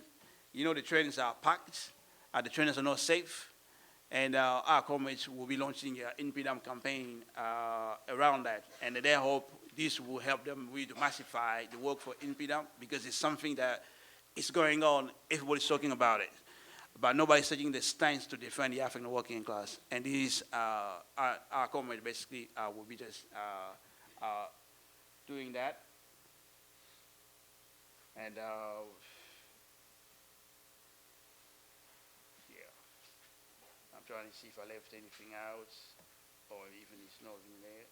The trains are packed, the trains are not safe, and our comrades will be launching an NPDAM campaign around that, and they hope this will help them really to massify the work for NPDAM, because it's something that is going on, everybody's talking about it, but nobody's taking the stance to defend the African working class, and this is our comrades basically will be just doing that. And I'm trying to see if I left anything out, or even it's not in there.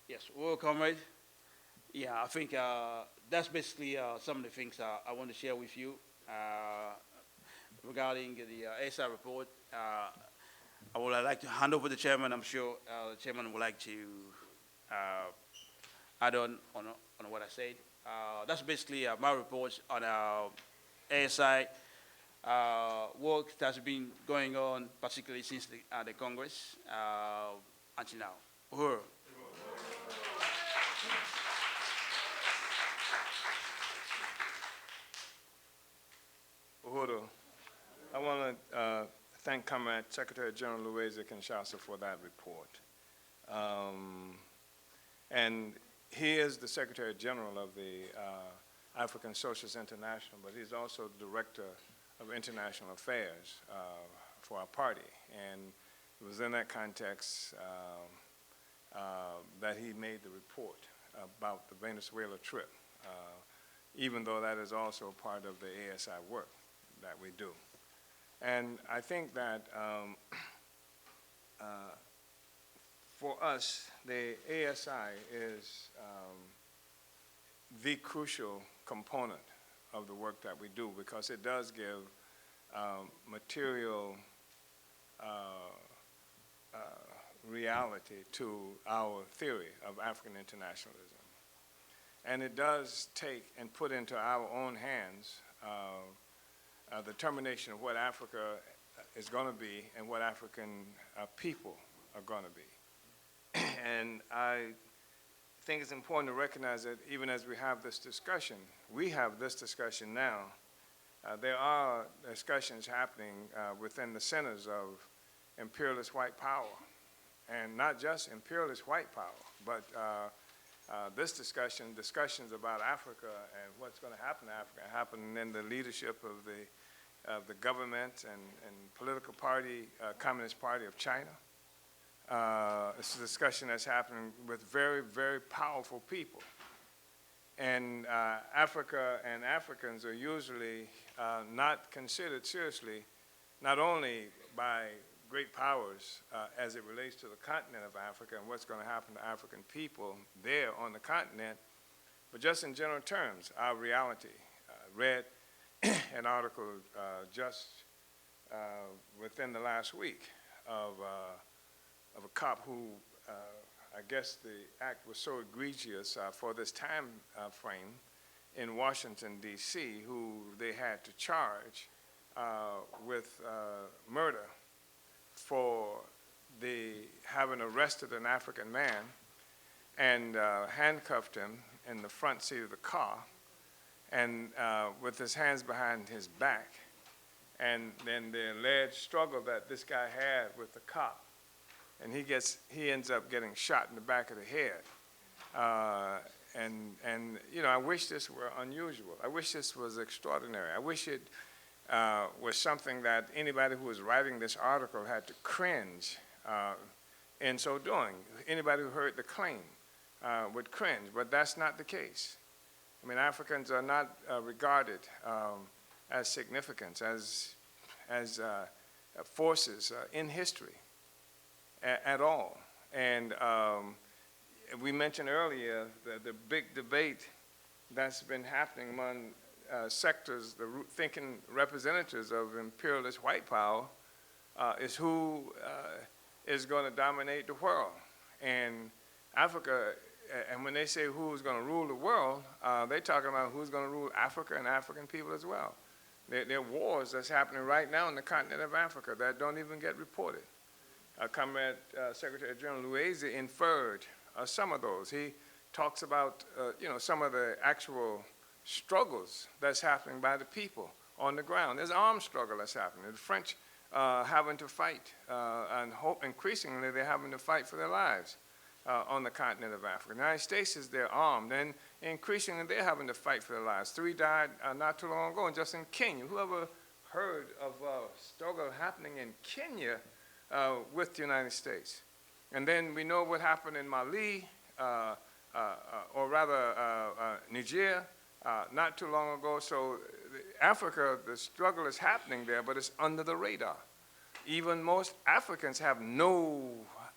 Yes, well, comrade. Yeah, I think that's basically some of the things I want to share with you regarding the ASI report. I would like to hand over to the chairman. I'm sure the chairman would like to add on what I said. That's basically my report on ASI work that's been going on, particularly since the Congress until now. Uhuru. Uhuru, I want to thank Comrade Secretary General Louise Kinshasa for that report. And he is the Secretary General of the African Socialist International, but he's also the Director of International Affairs for our party. And it was in that context that he made the report about the Venezuela trip, even though that is also part of the ASI work that we do. And I think that for us, the ASI is the crucial component of the work that we do, because it does give material reality to our theory of African internationalism. And it does take and put into our own hands the determination of what Africa is going to be and what African people are going to be. And I think it's important to recognize that even as we have this discussion, we have this discussion now, there are discussions happening within the centers of imperialist white power. And not just imperialist white power, but this discussions about Africa and what's going to happen to Africa, happen in the leadership of the government and political party, Communist Party of China. It's a discussion that's happening with very, very powerful people. And Africa and Africans are usually not considered seriously, not only by great powers as it relates to the continent of Africa and what's going to happen to African people there on the continent, but just in general terms, our reality. Read an article just within the last week of of a cop who, I guess the act was so egregious for this time frame in Washington, D.C., who they had to charge with murder for having arrested an African man and handcuffed him in the front seat of the car and with his hands behind his back. And then the alleged struggle that this guy had with the cop. And he ends up getting shot in the back of the head. And you know, I wish this were unusual. I wish this was extraordinary. I wish it was something that anybody who was writing this article had to cringe in so doing. Anybody who heard the claim would cringe, but that's not the case. I mean, Africans are not regarded as significant, as forces in history at all. And we mentioned earlier the big debate that's been happening among sectors, the thinking representatives of imperialist white power, is who is going to dominate the world. And Africa, and when they say who's going to rule the world, they're talking about who's going to rule Africa and African people as well. There are wars that's happening right now in the continent of Africa that don't even get reported. Comrade Secretary General Louise inferred some of those. He talks about you know, some of the actual struggles that's happening by the people on the ground. There's an armed struggle that's happening. The French having to fight, and increasingly they're having to fight for their lives on the continent of Africa. The United States is there armed, and increasingly they're having to fight for their lives. 3 died not too long ago, and just in Kenya. Whoever heard of a struggle happening in Kenya with the United States? And then we know what happened in Mali, or rather Niger, not too long ago. So Africa, the struggle is happening there, but it's under the radar. Even most Africans have no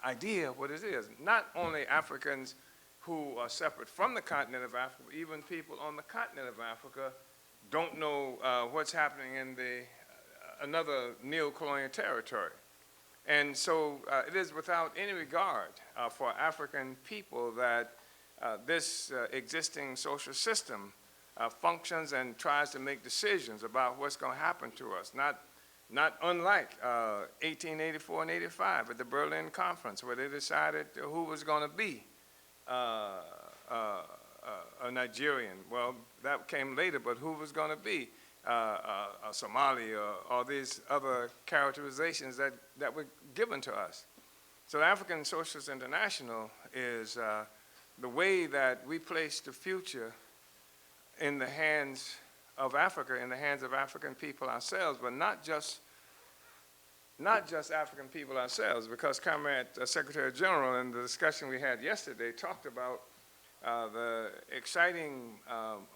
idea what it is. Not only Africans who are separate from the continent of Africa, but even people on the continent of Africa don't know what's happening in another neo-colonial territory. And so it is without any regard for African people that this existing social system functions and tries to make decisions about what's going to happen to us. Not unlike 1884 and 85 at the Berlin Conference, where they decided who was going to be a Nigerian. Well, that came later, but who was going to be a Somali, or all these other characterizations that were given to us. So African Socialist International is the way that we place the future in the hands of Africa, in the hands of African people ourselves, but not just African people ourselves, because Comrade Secretary General in the discussion we had yesterday talked about the exciting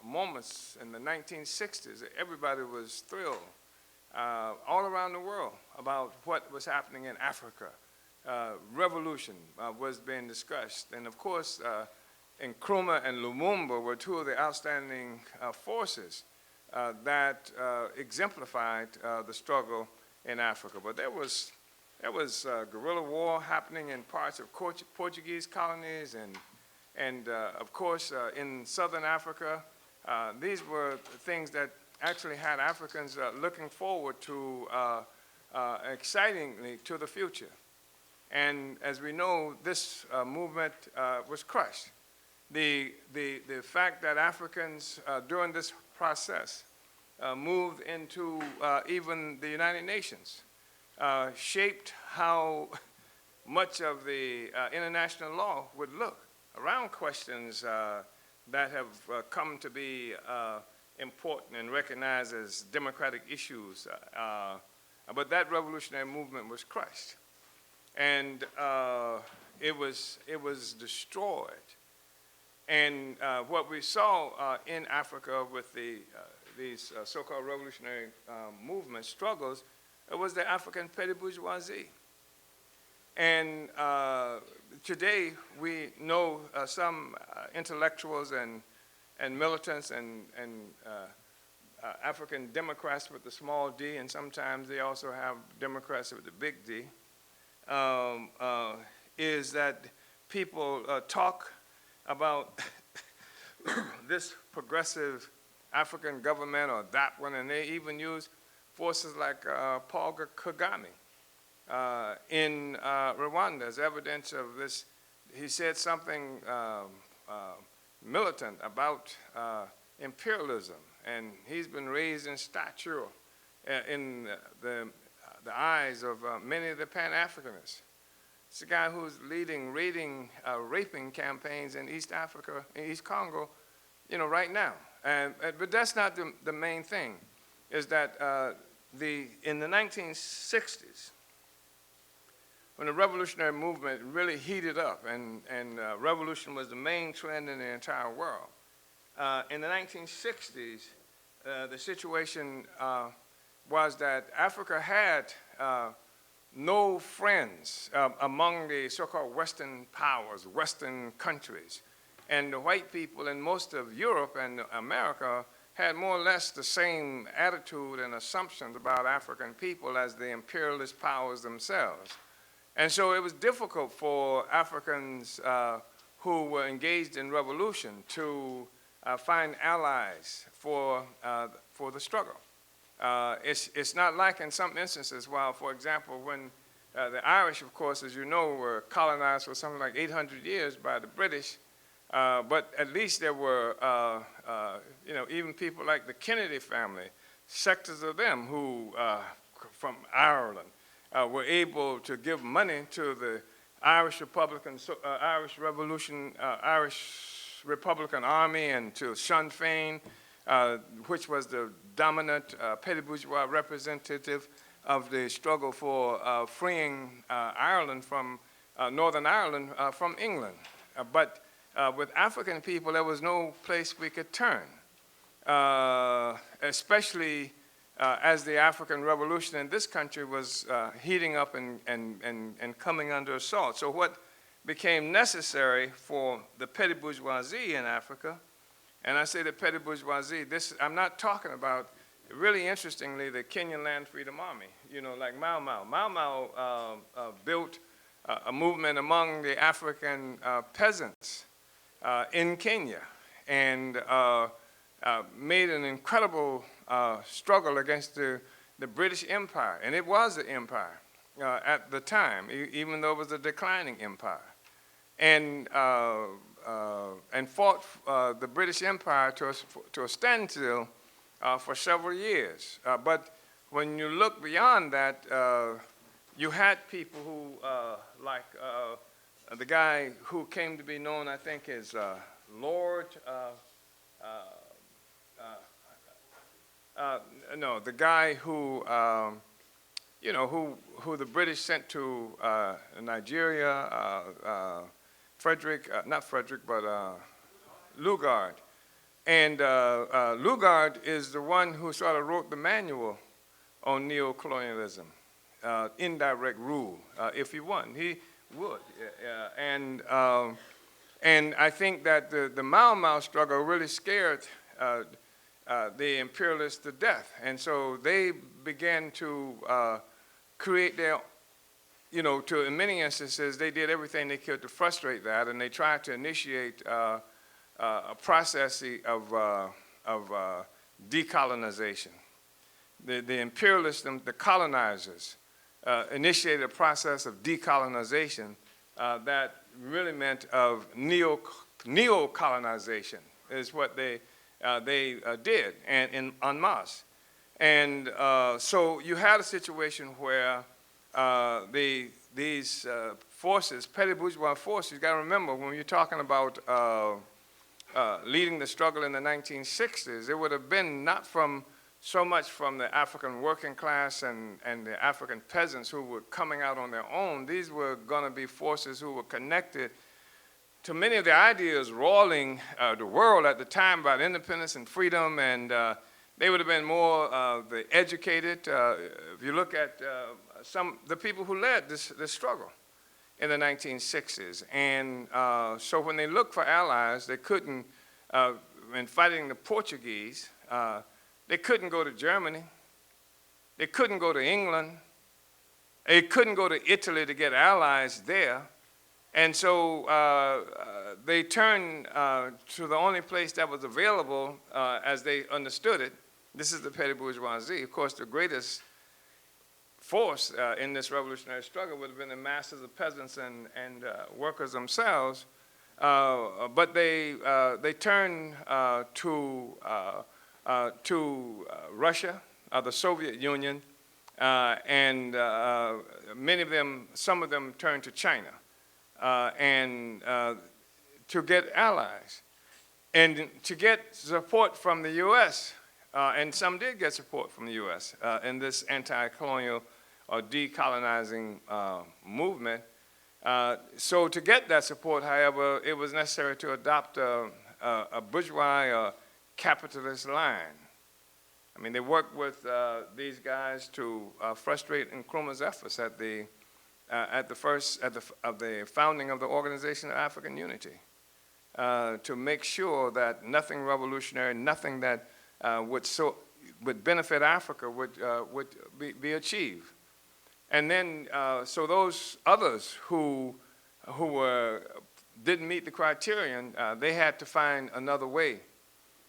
moments in the 1960s. Everybody was thrilled all around the world about what was happening in Africa. Revolution was being discussed. And of course, Nkrumah and Lumumba were 2 of the outstanding forces that exemplified the struggle in Africa. But there was guerrilla war happening in parts of Portuguese colonies, and of course in southern Africa. These were things that actually had Africans looking forward to excitingly to the future. And as we know, this movement was crushed. The fact that Africans during this process moved into even the United Nations shaped how much of the international law would look around questions that have come to be important and recognized as democratic issues. But that revolutionary movement was crushed. And it was destroyed. And what we saw in Africa with these so-called revolutionary movement struggles was the African petty bourgeoisie. And today we know some intellectuals and militants and African Democrats with the small d, and sometimes they also have Democrats with the big D, is that people talk about this progressive African government or that one, and they even use forces like Paul Kagame in Rwanda as evidence of this. He said something militant about imperialism, and he's been raised in stature in the eyes of many of the Pan-Africanists. It's a guy who's leading raping campaigns in East Africa, in East Congo, right now. But that's not the main thing, is that in the 1960s, when the revolutionary movement really heated up, and revolution was the main trend in the entire world, in the 1960s, the situation was that Africa had no friends among the so-called Western powers, Western countries. And the white people in most of Europe and America had more or less the same attitude and assumptions about African people as the imperialist powers themselves. And so it was difficult for Africans who were engaged in revolution to find allies for the struggle. It's not like in some instances, while, for example, when the Irish, of course, as you know, were colonized for something like 800 years by the British, but at least there were, even people like the Kennedy family, sectors of them who, from Ireland, were able to give money to the Irish Republican Army and to Sinn Féin, which was the dominant petty bourgeois representative of the struggle for freeing Ireland from Northern Ireland from England. But with African people, there was no place we could turn, especially as the African Revolution in this country was heating up and coming under assault. So what became necessary for the petty bourgeoisie in Africa, and I say the petty bourgeoisie, I'm not talking about, really interestingly, the Kenyan Land Freedom Army, like Mau Mau. Mau Mau built a movement among the African peasants in Kenya and made an incredible struggle against the British Empire. And it was an empire at the time, even though it was a declining empire. And fought the British Empire to a standstill for several years. But when you look beyond that, you had people who, like the guy who came to be known, I think, as Lord, the guy who, who the British sent to Nigeria, Lugard. And Lugard is the one who sort of wrote the manual on neo-colonialism, indirect rule, if he won. He would. And I think that the Mau Mau struggle really scared the imperialists to death. And so they began to create their, in many instances, they did everything they could to frustrate that, and they tried to initiate a process of decolonization. The imperialists, the colonizers, initiated a process of decolonization that really meant of neo-colonization is what they did, and en masse. And so you had a situation where these forces, petty bourgeois forces, you got to remember when you're talking about leading the struggle in the 1960s, it would have been not so much from the African working class and the African peasants who were coming out on their own. These were going to be forces who were connected to many of the ideas roiling the world at the time about independence and freedom, and they would have been more the educated. If you look at the people who led this struggle in the 1960s. And so when they looked for allies, they couldn't, in fighting the Portuguese, they couldn't go to Germany. They couldn't go to England. it couldn't go to Italy to get allies there. And so they turned to the only place that was available as they understood it. This is the petty bourgeoisie. Of course, the greatest force in this revolutionary struggle would have been the masses of peasants and workers themselves. But they turned to Russia, the Soviet Union, and many of them, some of them turned to China. And to get allies, and to get support from the U.S., and some did get support from the U.S. In this anti-colonial or decolonizing movement. So to get that support, however, it was necessary to adopt a bourgeois capitalist line. I mean, they worked with these guys to frustrate Nkrumah's efforts at the founding of the Organization of African Unity, to make sure that nothing revolutionary, nothing that would benefit Africa would be achieved. And then, so those others who didn't meet the criterion, they had to find another way.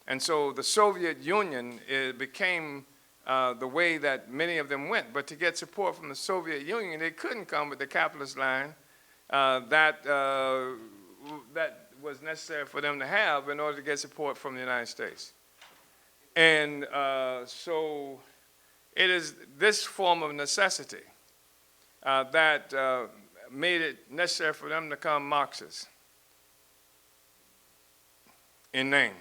And so the Soviet Union became the way that many of them went. But to get support from the Soviet Union, they couldn't come with the capitalist line that was necessary for them to have in order to get support from the United States. And so it is this form of necessity that made it necessary for them to become Marxists in name.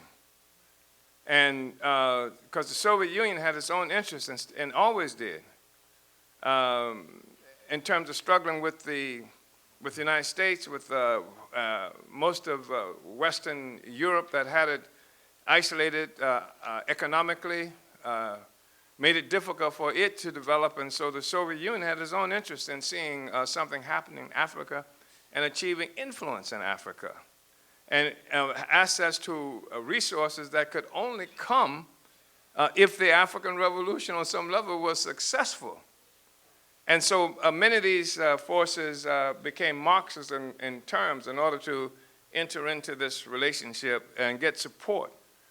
And because the Soviet Union had its own interests and always did, in terms of struggling with the United States, with most of Western Europe that had it isolated economically, made it difficult for it to develop. And so the Soviet Union had its own interest in seeing something happening in Africa and achieving influence in Africa, and access to resources that could only come if the African Revolution on some level was successful. And so many of these forces became Marxist in terms in order to enter into this relationship and get support,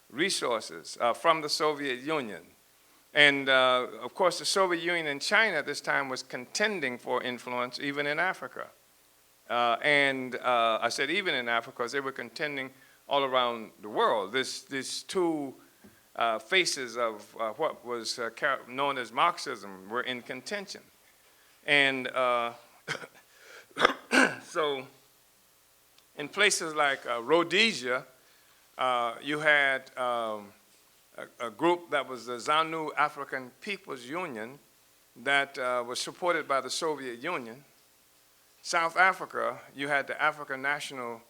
resources from the Soviet Union. And of course, the Soviet Union and China at this time was contending for influence even in Africa. I said even in Africa because they were contending all around the world. These two faces of what was known as Marxism were in contention. And so in places like Rhodesia, you had a group that was the ZANU African People's Union that was supported by the Soviet Union. South Africa, you had the African National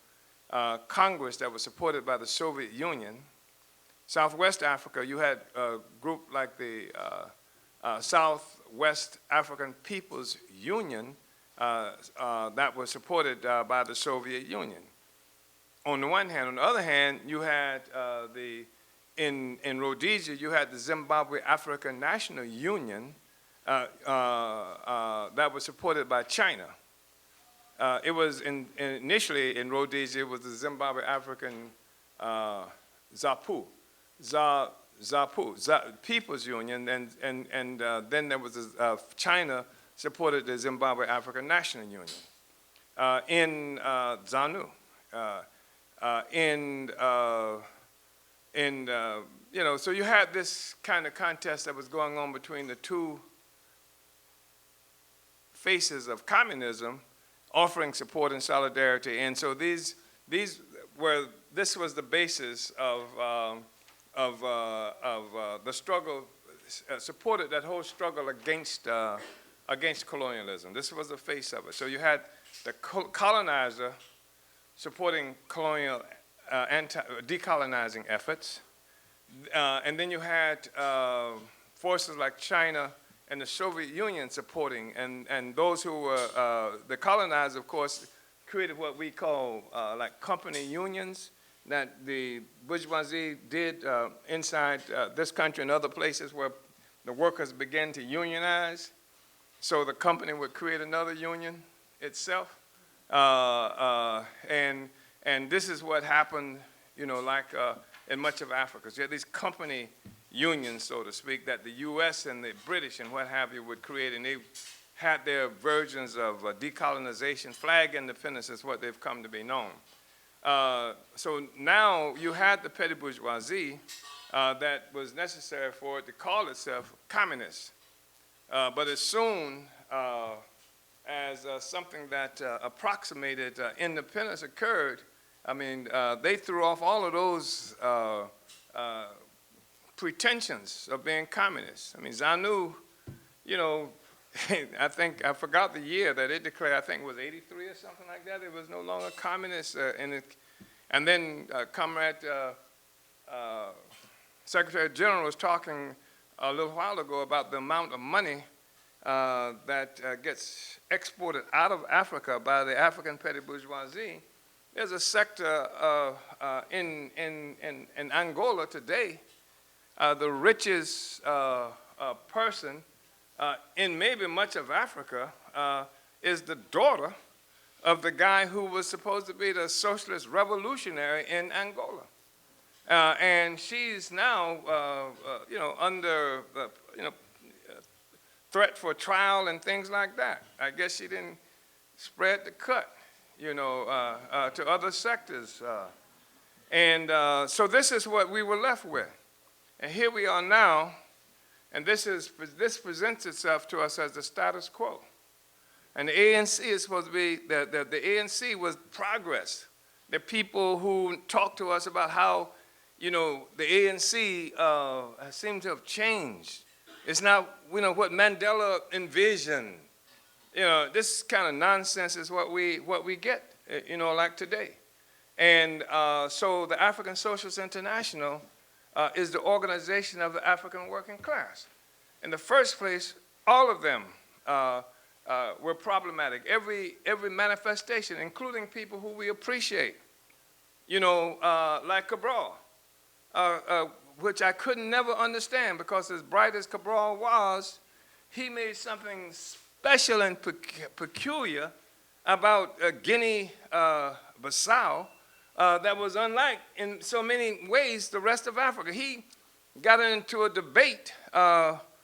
Congress that was supported by the Soviet Union. Southwest Africa, you had a group like the Southwest African People's Union that was supported by the Soviet Union. On the one hand. On the other hand, you had in Rhodesia, you had the Zimbabwe African National Union that was supported by China. It was initially in Rhodesia, it was the Zimbabwe African ZAPU, People's Union, and then there was China supported the Zimbabwe African National Union in ZANU. So you had this kind of contest that was going on between the two faces of communism, offering support and solidarity. And so this was the basis of the struggle, supported that whole struggle against colonialism. This was the face of it. So you had the colonizer supporting colonial decolonizing efforts, and then you had forces like China and the Soviet Union supporting, and those who were, the colonizers, of course, created what we call like company unions that the bourgeoisie did inside this country and other places where the workers began to unionize. so the company would create another union itself. And this is what happened, you know, like in much of Africa. So you had these company unions, so to speak, that the U.S. and the British and what have you would create, and they had their versions of decolonization. Flag independence is what they've come to be known. So now you had the petty bourgeoisie that was necessary for it to call itself communist. But as soon as something that approximated independence occurred, I mean, they threw off all of those pretensions of being communists. I mean, ZANU, you know, I think, I forgot the year that it declared, I think it was 83 or something like that. It was no longer communist. And then Comrade Secretary General was talking a little while ago about the amount of money that gets exported out of Africa by the African petty bourgeoisie. There's a sector in Angola today, the richest person in maybe much of Africa is the daughter of the guy who was supposed to be the socialist revolutionary in Angola. And she's now, you know, under, you know, threat for trial and things like that. I guess she didn't spread the cut, you know, to other sectors. So this is what we were left with. And here we are now, and this presents itself to us as the status quo. And the ANC is supposed to be, the ANC was progress. The people who talk to us about how, you know, the ANC seems to have changed. It's not, you know, what Mandela envisioned. You know, this kind of nonsense is what we get, you know, like today. And so the African Socialist International is the organization of the African working class. In the first place, all of them were problematic. Every manifestation, including people who we appreciate, you know, like Cabral, which I could never understand, because as bright as Cabral was, he made something special and peculiar about Guinea-Bissau that was unlike in so many ways the rest of Africa. He got into a debate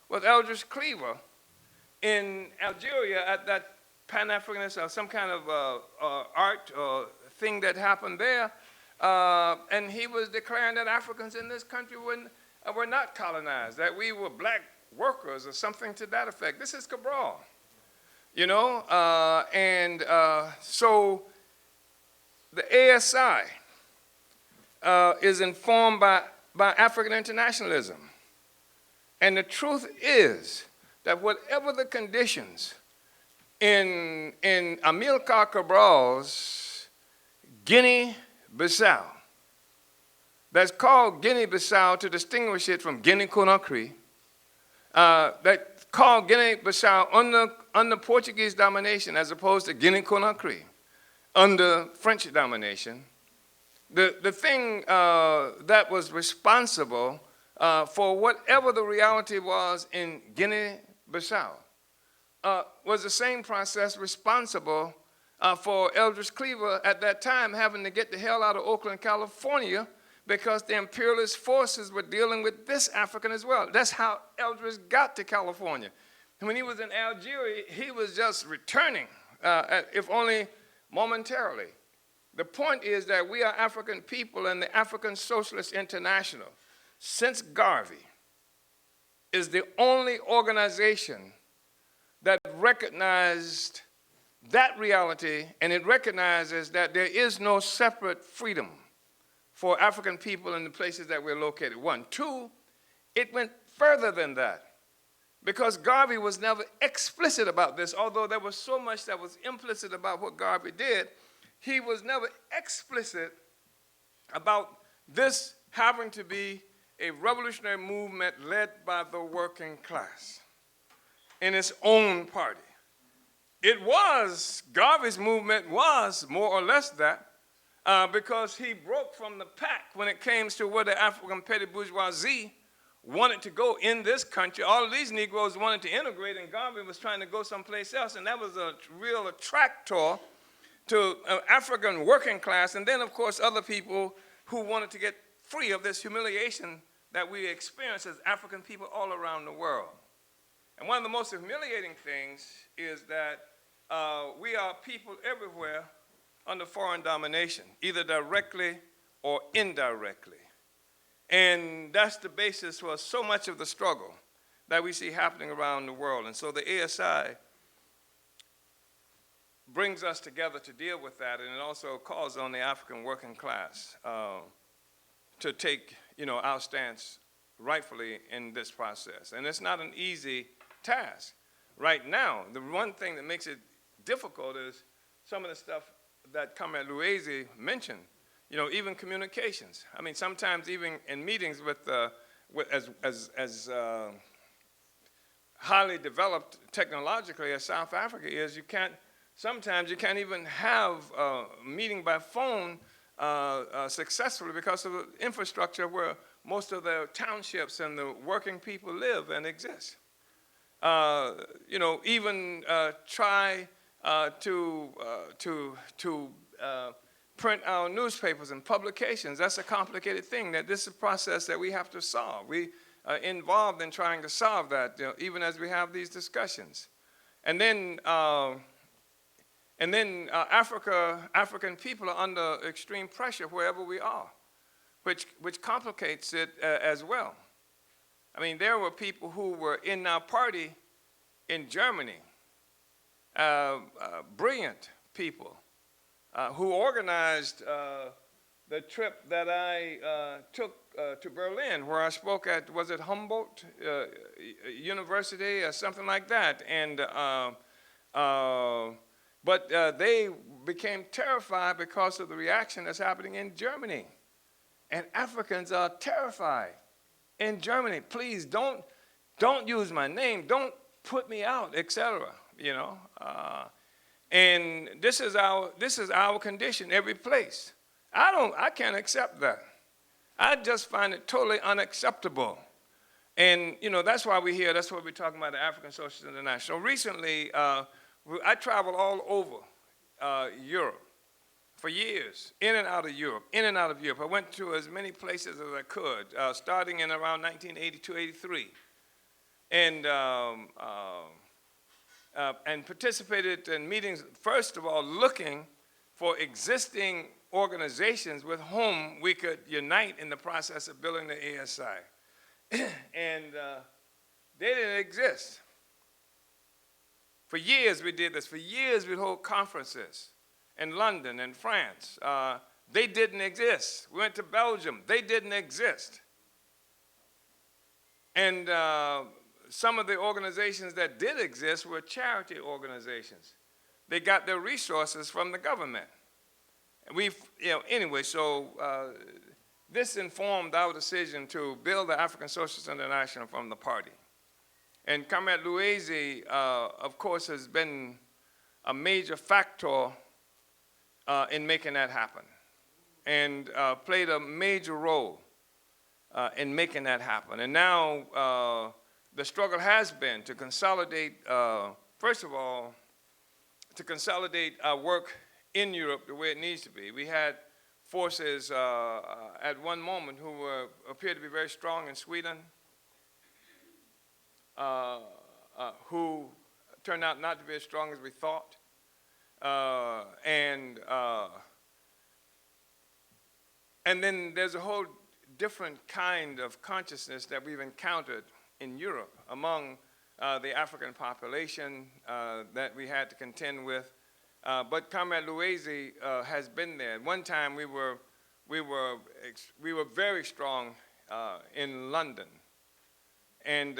with Eldridge Cleaver in Algeria at that Pan-Africanist or some kind of art or thing that happened there. And he was declaring that Africans in this country were not colonized, that we were black workers or something to that effect. This is Cabral, you know? So the ASI is informed by African internationalism. And the truth is that whatever the conditions in Amilcar Cabral's Guinea-Bissau, that's called Guinea-Bissau to distinguish it from Guinea-Conakry, that called Guinea-Bissau under Portuguese domination as opposed to Guinea-Conakry under French domination. The thing that was responsible for whatever the reality was in Guinea-Bissau was the same process responsible for Eldridge Cleaver at that time having to get the hell out of Oakland, California, because the imperialist forces were dealing with this African as well. That's how Eldridge got to California. And when he was in Algeria, he was just returning, if only momentarily. The point is that we are African people, and the African Socialist International, since Garvey, is the only organization that recognized that reality, and it recognizes that there is no separate freedom for African people in the places that we're located. One. Two, it went further than that, because Garvey was never explicit about this, although there was so much that was implicit about what Garvey did. He was never explicit about this having to be a revolutionary movement led by the working class in its own party. It was, Garvey's movement was more or less that, because he broke from the pack when it came to what the African petty bourgeoisie wanted to go in this country. All of these Negroes wanted to integrate, and Garvey was trying to go someplace else, and that was a real attractor to African working class, and then, of course, other people who wanted to get free of this humiliation that we experience as African people all around the world. And one of the most humiliating things is that we are people everywhere under foreign domination, either directly or indirectly. And that's the basis for so much of the struggle that we see happening around the world. And so the ASI brings us together to deal with that, and it also calls on the African working class to take, our stance rightfully in this process. And it's not an easy task. Right now, the one thing that makes it difficult is some of the stuff that Comrade Luizi mentioned. Even communications. I mean, sometimes even in meetings as highly developed technologically as South Africa is, sometimes you can't even have a meeting by phone successfully because of the infrastructure where most of the townships and the working people live and exist. Even try to print our newspapers and publications. That's a complicated thing. That this is a process that we have to solve. We are involved in trying to solve that, even as we have these discussions. And then African people are under extreme pressure wherever we are, which complicates it as well. I mean, there were people who were in our party in Germany, brilliant people, who organized the trip that I took to Berlin, where I spoke at, was it Humboldt University or something like that? And but they became terrified because of the reaction that's happening in Germany. And Africans are terrified in Germany. Please don't use my name. Don't put me out, etc. And this is our condition every place. I can't accept that. I just find it totally unacceptable. And that's why we're here. That's why we're talking about the African Socialist International. Recently, I traveled all over Europe for years, in and out of Europe, in and out of Europe. I went to as many places as I could, starting in around 1982, 83. And participated in meetings, first of all, looking for existing organizations with whom we could unite in the process of building the ASI. And they didn't exist. For years we did this. For years we'd hold conferences in London and France. They didn't exist. We went to Belgium. They didn't exist. And some of the organizations that did exist were charity organizations. They got their resources from the government. And anyway, so this informed our decision to build the African Socialist International from the party. And Comrade Luizi, of course, has been a major factor in making that happen, and played a major role in making that happen. And now the struggle has been to consolidate, first of all, to consolidate our work in Europe the way it needs to be. We had forces at one moment who appeared to be very strong in Sweden, who turned out not to be as strong as we thought. And then there's a whole different kind of consciousness that we've encountered in Europe among the African population that we had to contend with. But Comrade Luizi has been there. At one time we were very strong in London, and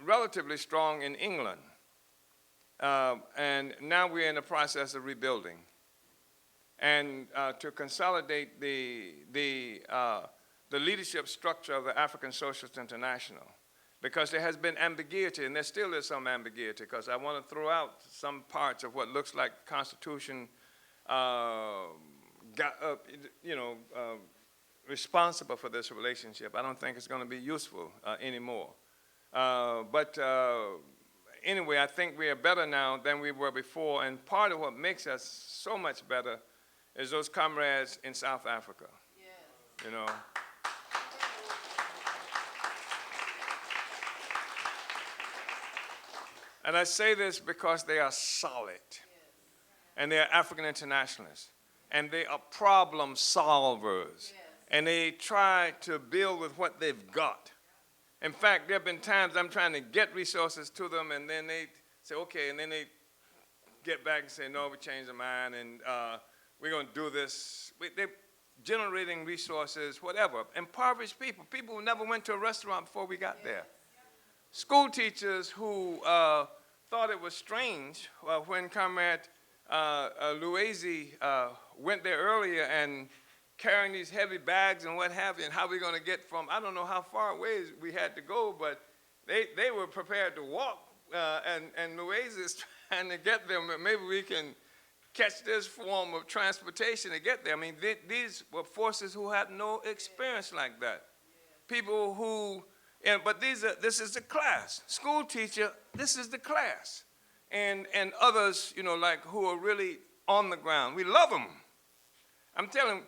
relatively strong in England. And now we're in the process of rebuilding, and to consolidate the leadership structure of the African Socialist International, because there has been ambiguity, and there still is some ambiguity, because I want to throw out some parts of what looks like the Constitution responsible for this relationship. I don't think it's going to be useful anymore. Anyway, I think we are better now than we were before, and part of what makes us so much better is those comrades in South Africa. Yes. You know. And I say this because they are solid, and they are African internationalists, and they are problem solvers, and they try to build with what they've got. In fact, there have been times I'm trying to get resources to them, and then they say, okay, and then they get back and say, no, we changed our mind, and we're going to do this. They're generating resources, whatever. Impoverished people, people who never went to a restaurant before we got there. School teachers who thought it was strange when Comrade Luazy went there earlier and carrying these heavy bags and what have you, and how we're going to get from, I don't know how far away we had to go, but they were prepared to walk, and Luazy is trying to get them. Maybe we can catch this form of transportation to get there. I mean, these were forces who had no experience like that. People who, but this is the class. School teacher, this is the class. And others, you know, like who are really on the ground. We love them. I'm telling you,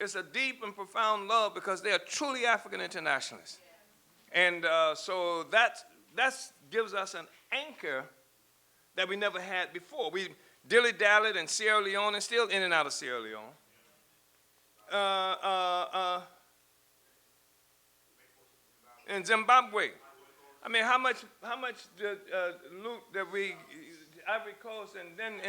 it's a deep and profound love because they are truly African internationalists. And so that gives us an anchor that we never had before. We dilly-dallied in Sierra Leone and still in and out of Sierra Leone. In Zimbabwe. I mean, how much loot that we, Ivory Coast, and then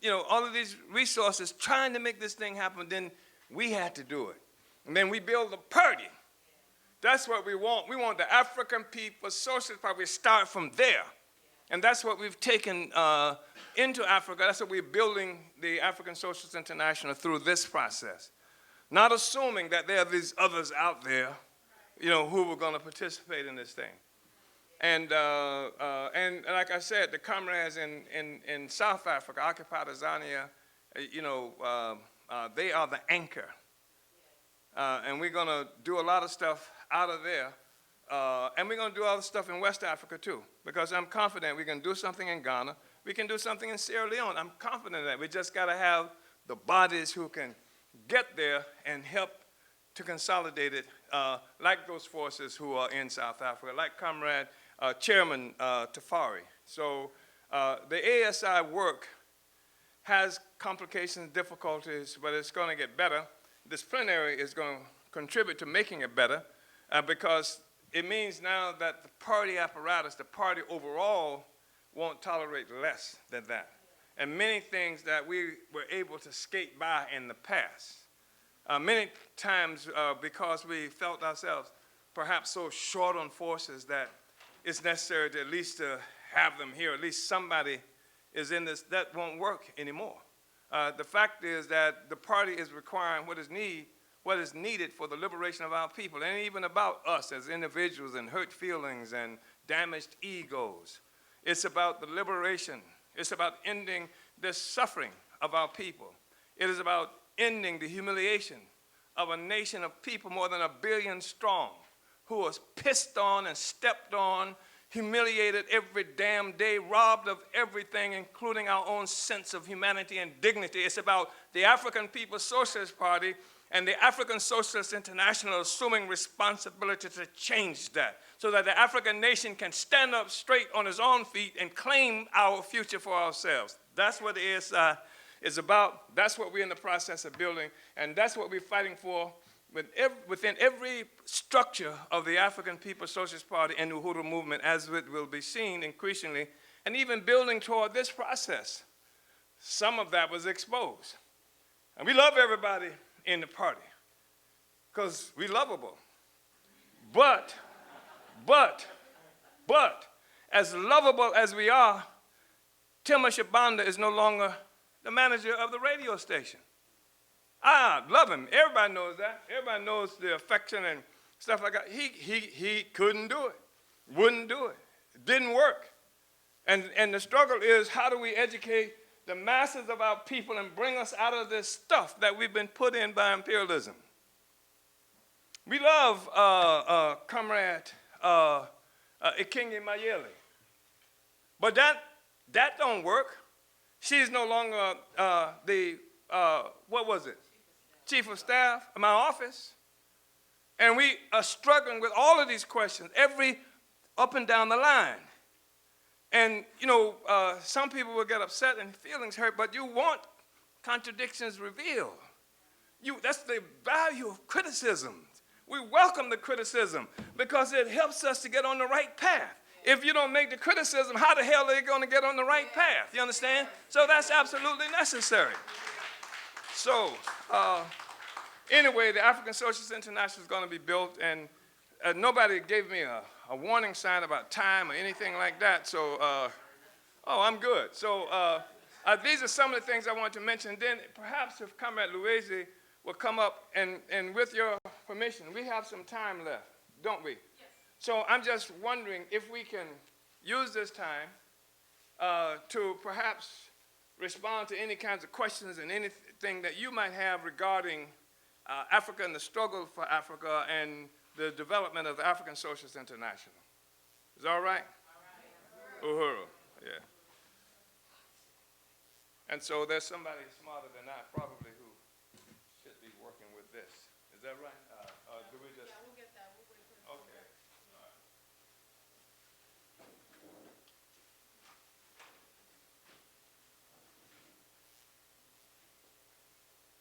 you know, all of these resources trying to make this thing happen, then we had to do it. And then we build a party. That's what we want. We want the African People's Socialist Party. We start from there. And that's what we've taken into Africa. That's what we're building the African Socialist International through this process. Not assuming that there are these others out there, you know, who were going to participate in this thing. And like I said, the comrades in South Africa, Occupy Tanzania, you know, they are the anchor. And we're going to do a lot of stuff out of there. And we're going to do other stuff in West Africa too, because I'm confident we can do something in Ghana. We can do something in Sierra Leone. I'm confident that we just got to have the bodies who can get there and help to consolidate it, like those forces who are in South Africa, like Comrade Chairman Tafari. So the ASI work has complications, difficulties, but it's going to get better. This plenary is going to contribute to making it better because it means now that the party apparatus, the party overall, won't tolerate less than that. And many things that we were able to skate by in the past, many times because we felt ourselves perhaps so short on forces that it's necessary to at least have them here, at least somebody is in this, that won't work anymore. The fact is that the party is requiring what is needed for the liberation of our people. It ain't even about us as individuals and hurt feelings and damaged egos. It's about the liberation. It's about ending the suffering of our people. It is about ending the humiliation of a nation of people more than 1 billion strong who was pissed on and stepped on, humiliated every damn day, robbed of everything, including our own sense of humanity and dignity. It's about the African People's Socialist Party and the African Socialist International assuming responsibility to change that so that the African nation can stand up straight on its own feet and claim our future for ourselves. That's what the ASI is about. That's what we're in the process of building, and that's what we're fighting for within every structure of the African People's Socialist Party and the Uhuru movement, as it will be seen increasingly, and even building toward this process. Some of that was exposed. And we love everybody in the party because we're lovable. But, as lovable as we are, Tilma Shabanda is no longer the manager of the radio station. I love him. Everybody knows that. Everybody knows the affection and stuff like that. He couldn't do it, wouldn't do it. It didn't work. And the struggle is, how do we educate the masses of our people and bring us out of this stuff that we've been put in by imperialism. We love Comrade Ikingi Mayele, but that don't work. She's no longer Chief of Staff of my office. And we are struggling with all of these questions, every up and down the line. And, some people will get upset and feelings hurt, but you want contradictions revealed. That's the value of criticism. We welcome the criticism because it helps us to get on the right path. If you don't make the criticism, how the hell are they going to get on the right path? You understand? So that's absolutely necessary. So, anyway, the African Socialist International is going to be built, and nobody gave me a warning sign about time or anything like that, so, I'm good. So these are some of the things I want to mention. Then perhaps if Comrade Louise will come up, and with your permission, we have some time left, don't we? Yes. So I'm just wondering if we can use this time to perhaps respond to any kinds of questions and anything that you might have regarding Africa and the struggle for Africa and the development of the African Socialist International. Is that all right? All right. Uhuru, yeah. And so there's somebody smarter than I probably who should be working with this. Is that right? Do we just? Yeah, we'll get that. We'll wait for it. Okay. All right.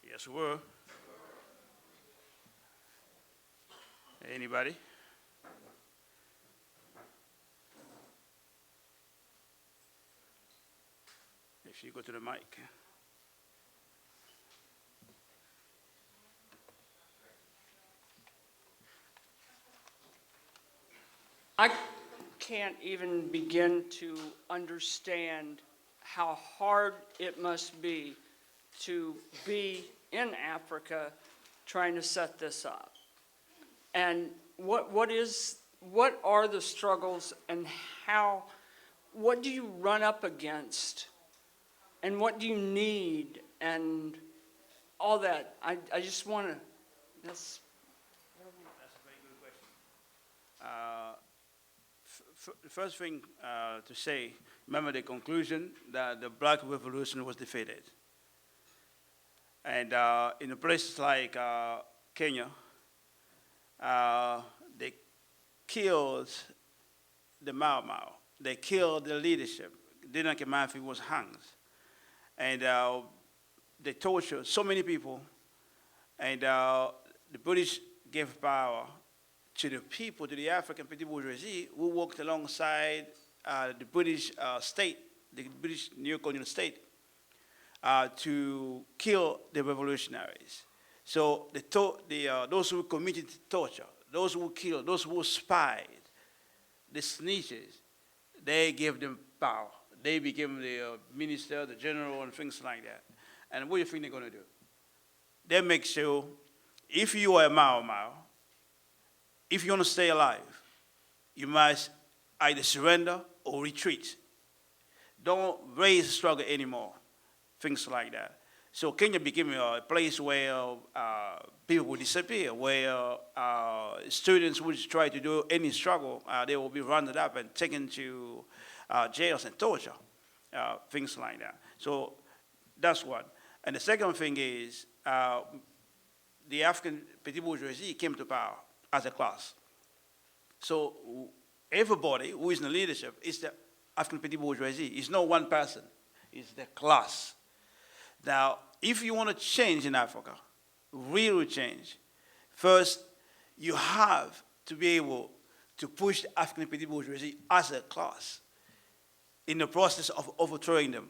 Yes, we will. Anybody? If you go to the mic. I can't even begin to understand how hard it must be to be in Africa trying to set this up. And what are the struggles, and what do you run up against, and what do you need, and all that? I just want to, That's a very good question. The first thing to say, remember the conclusion that the Black Revolution was defeated. And in places like Kenya, they killed the Mau Mau. They killed the leadership. Dina Kimathi was hanged. And they tortured so many people. And the British gave power to the people, to the African petit bourgeoisie, who worked alongside the British state, the British neo-colonial state, to kill the revolutionaries. So those who committed torture, those who killed, those who spied, the snitches, they gave them power. They became the minister, the general, and things like that. And what do you think they're going to do? They make sure, if you are a Mau Mau, if you want to stay alive, you must either surrender or retreat. Don't raise the struggle anymore, things like that. So Kenya became a place where people would disappear, where students would try to do any struggle, they will be rounded up and taken to jails and torture, things like that. So that's one. And the second thing is the African petit bourgeoisie came to power as a class. So everybody who is in the leadership is the African petit bourgeoisie. It's not one person, it's the class. Now, if you want to change in Africa, real change, first you have to be able to push the African petit bourgeoisie as a class in the process of overthrowing them.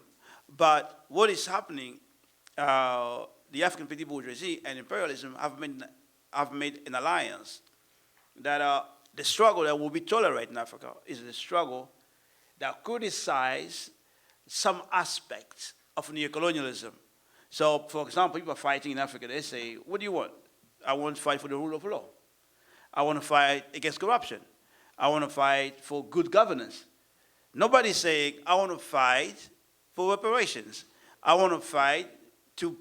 But what is happening, the African petit bourgeoisie and imperialism have made an alliance that the struggle that will be tolerated in Africa is the struggle that criticizes some aspects of neocolonialism. So, for example, people are fighting in Africa. They say, what do you want? I want to fight for the rule of law. I want to fight against corruption. I want to fight for good governance. Nobody's saying, I want to fight for reparations. I want to fight to,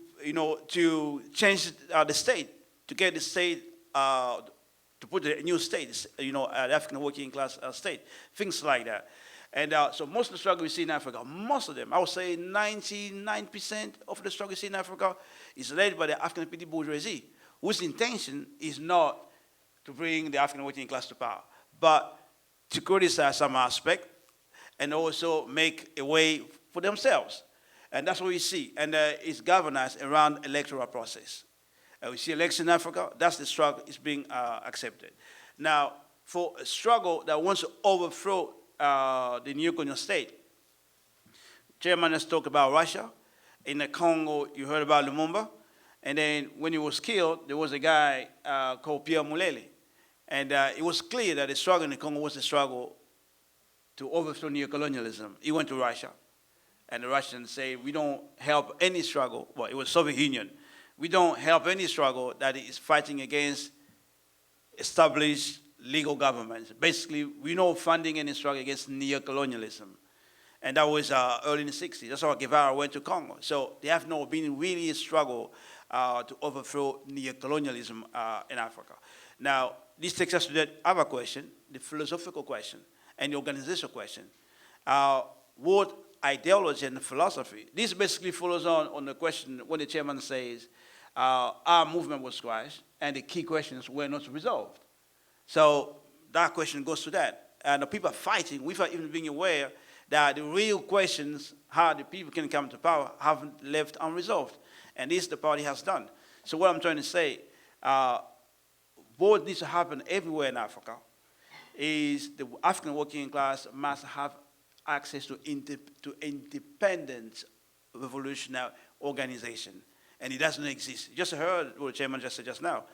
to change the state, to get the state, to put a new state, the African working class state, things like that. And so most of the struggle we see in Africa, most of them, I would say 99% of the struggle we see in Africa is led by the African petty bourgeoisie, whose intention is not to bring the African working class to power, but to criticize some aspect and also make a way for themselves. And that's what we see. And it's governed around electoral process. We see election in Africa, that's the struggle is being accepted. Now, for a struggle that wants to overthrow the new colonial state, Chairman has talked about Russia. In the Congo, you heard about Lumumba. And then when he was killed, there was a guy called Pierre Mulele. And it was clear that the struggle in the Congo was a struggle to overthrow neocolonialism. He went to Russia. And the Russians say, we don't help any struggle. Well, it was Soviet Union. We don't help any struggle that is fighting against established legal governments. Basically, we know funding any struggle against neocolonialism. And that was early in the 60s. That's how Guevara went to Congo. So there have not been really a struggle to overthrow neocolonialism in Africa. Now, this takes us to the other question, the philosophical question and the organizational question. What ideology and philosophy? This basically follows on the question when the chairman says our movement was squashed and the key questions were not resolved. So that question goes to that. And the people are fighting without even being aware that the real questions, how the people can come to power, haven't left unresolved. And this the party has done. So what I'm trying to say, what needs to happen everywhere in Africa is the African working class must have access to independent revolutionary organization. And it doesn't exist. You just heard what the chairman just said just now.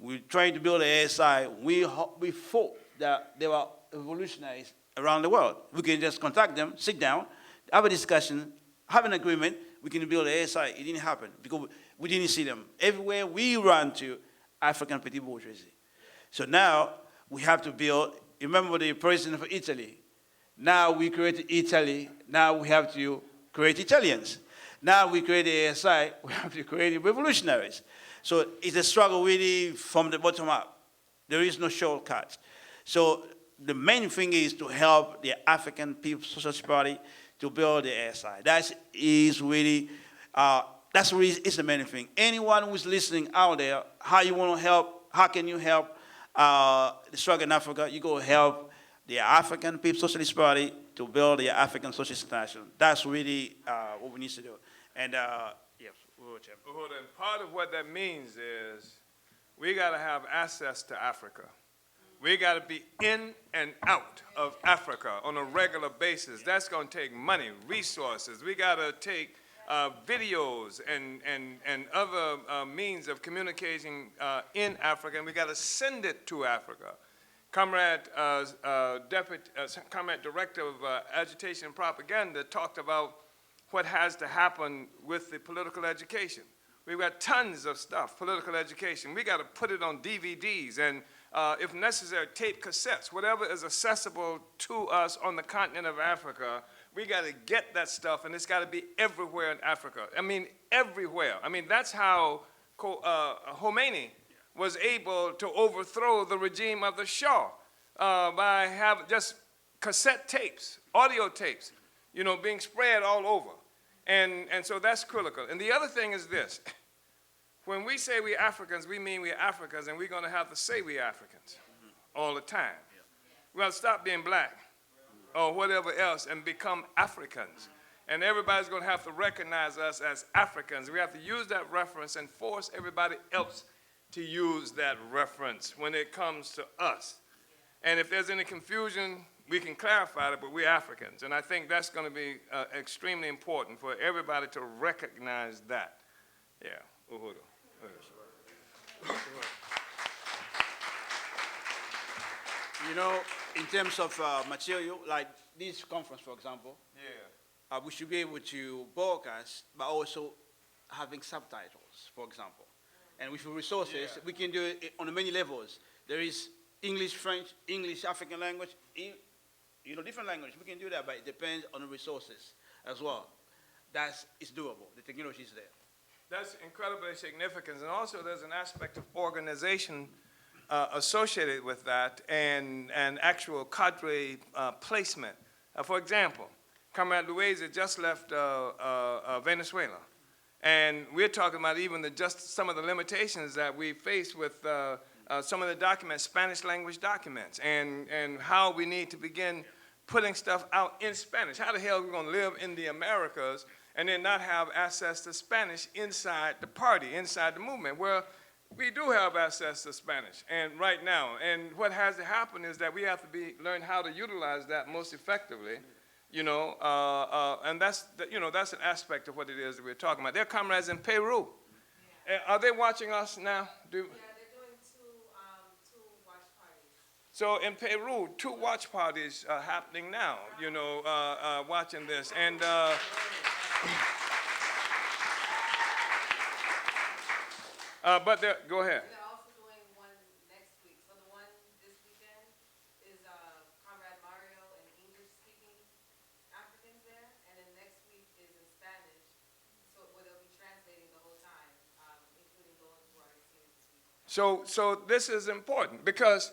We're trying to build an ASI. We thought that there were revolutionaries around the world. We can just contact them, sit down, have a discussion, have an agreement. We can build an ASI. It didn't happen because we didn't see them. Everywhere we run to, African petty bourgeoisie. So now we have to build, remember the president of Italy. Now we created Italy. Now we have to create Italians. Now we create the ASI. We have to create revolutionaries. So it's a struggle really from the bottom up. There is no shortcut. So the main thing is to help the African People's Socialist Party to build the ASI. That is really, that's really is the main thing. Anyone who's listening out there, how you want to help, how can you help the struggle in Africa? You go help the African People's Socialist Party to build the African Socialist International. That's really what we need to do. And yes, And part of what that means is we got to have access to Africa. We got to be in and out of Africa on a regular basis. That's going to take money, resources. We got to take videos and other means of communicating in Africa, and we got to send it to Africa. Comrade Director of Agitation and Propaganda talked about what has to happen with the political education. We've got tons of stuff, political education. We got to put it on DVDs and, if necessary, tape cassettes, whatever is accessible to us on the continent of Africa. We got to get that stuff, and it's got to be everywhere in Africa. I mean, everywhere. I mean, that's how Khomeini was able to overthrow the regime of the Shah by having just cassette tapes, audio tapes, being spread all over. And so that's critical. And the other thing is this. When we say we Africans, we mean we Africans, and we're going to have to say we Africans all the time. We're going to stop being black or whatever else and become Africans. And everybody's going to have to recognize us as Africans. We have to use that reference and force everybody else to use that reference when it comes to us. And if there's any confusion, we can clarify it, but we're Africans. And I think that's going to be extremely important for everybody to recognize that. Yeah. Uhuru. In terms of material, like this conference, for example, we should be able to broadcast, but also having subtitles, for example. And with resources, we can do it on many levels. There is English, French, English, African language, different language. We can do that, but it depends on the resources as well. it's doable. The technology is there. That's incredibly significant. And also there's an aspect of organization associated with that and actual cadre placement. For example, Comrade Luiz just left Venezuela. And we're talking about even just some of the limitations that we face with some of the documents, Spanish language documents, and how we need to begin putting stuff out in Spanish. How the hell are we going to live in the Americas and then not have access to Spanish inside the party, inside the movement? Well, we do have access to Spanish, and right now. And what has to happen is that we have to learn how to utilize that most effectively. And that's an aspect of what it is that we're talking about. There are comrades in Peru. Yeah. Are they watching us now? Yeah, they're doing two watch parties. So in Peru, 2 watch parties are happening now, watching this. And but go ahead. So this is important because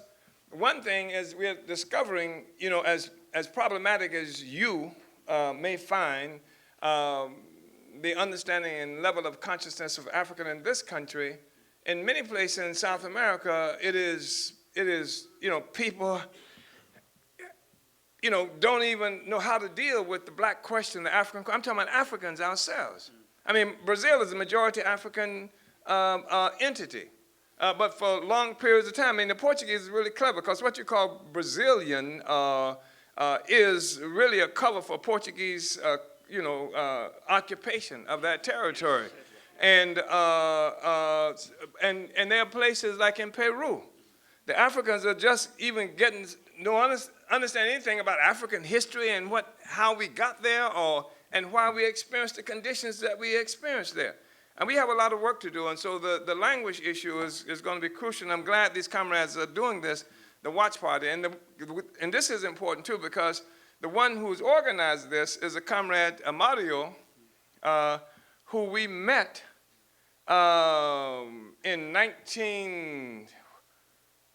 one thing is we're discovering, as problematic as you may find the understanding and level of consciousness of African in this country, in many places in South America, it is people, don't even know how to deal with the black question, the African. I'm talking about Africans ourselves. I mean, Brazil is a majority African entity. But for long periods of time, the Portuguese is really clever because what you call Brazilian is really a cover for Portuguese, occupation of that territory. And there are places like in Peru. The Africans are just even understand anything about African history and how we got there and why we experienced the conditions that we experienced there. And we have a lot of work to do, and so the language issue is going to be crucial, and I'm glad these comrades are doing this, the watch party. And this is important, too, because the one who's organized this is a comrade, Mario, who we met in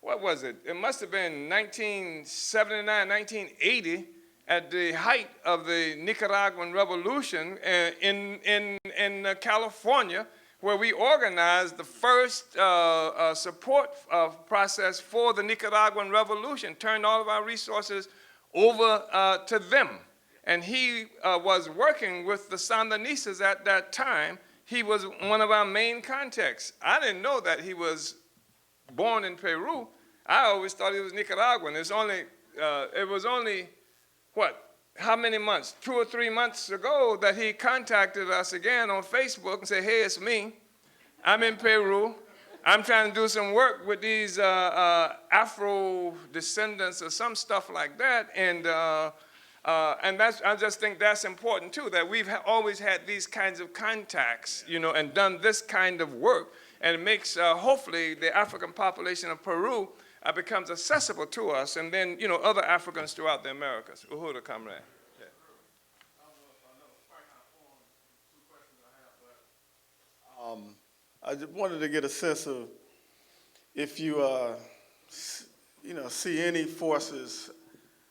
what was it? It must have been 1979, 1980, at the height of the Nicaraguan Revolution in California, where we organized the first support process for the Nicaraguan Revolution, turned all of our resources over to them. And he was working with the Sandinistas at that time. He was one of our main contacts. I didn't know that he was born in Peru. I always thought he was Nicaraguan. It was only how many months? 2 or 3 months ago that he contacted us again on Facebook and said, hey, it's me. I'm in Peru. I'm trying to do some work with these Afro descendants or some stuff like that. And I just think that's important too, that we've always had these kinds of contacts, and done this kind of work. And it makes, hopefully, the African population of Peru becomes accessible to us, and then, other Africans throughout the Americas. Uhuru, comrade. Yeah. I just wanted to get a sense of if you, see any forces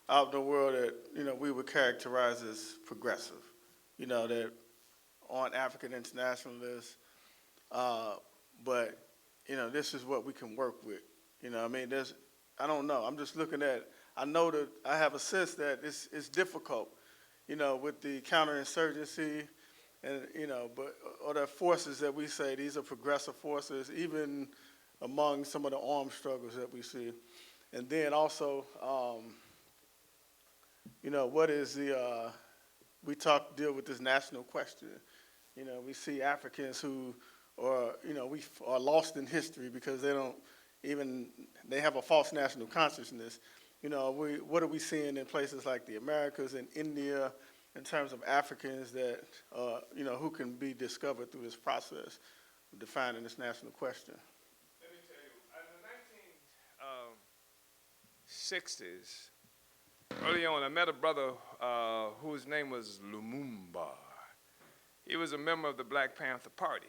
out in the world that, we would characterize as progressive, that aren't African internationalists, but, this is what we can work with. I don't know. I'm just looking at, I know that I have a sense that it's difficult, with the counterinsurgency and, but other forces that we say, these are progressive forces, even among some of the armed struggles that we see. And then also, what is deal with this national question. We see Africans who are, we are lost in history because they have a false national consciousness. What are we seeing in places like the Americas and India in terms of Africans that, who can be discovered through this process of defining this national question? Let me tell you, in the 1960s, early on, I met a brother whose name was Lumumba. he was a member of the Black Panther Party.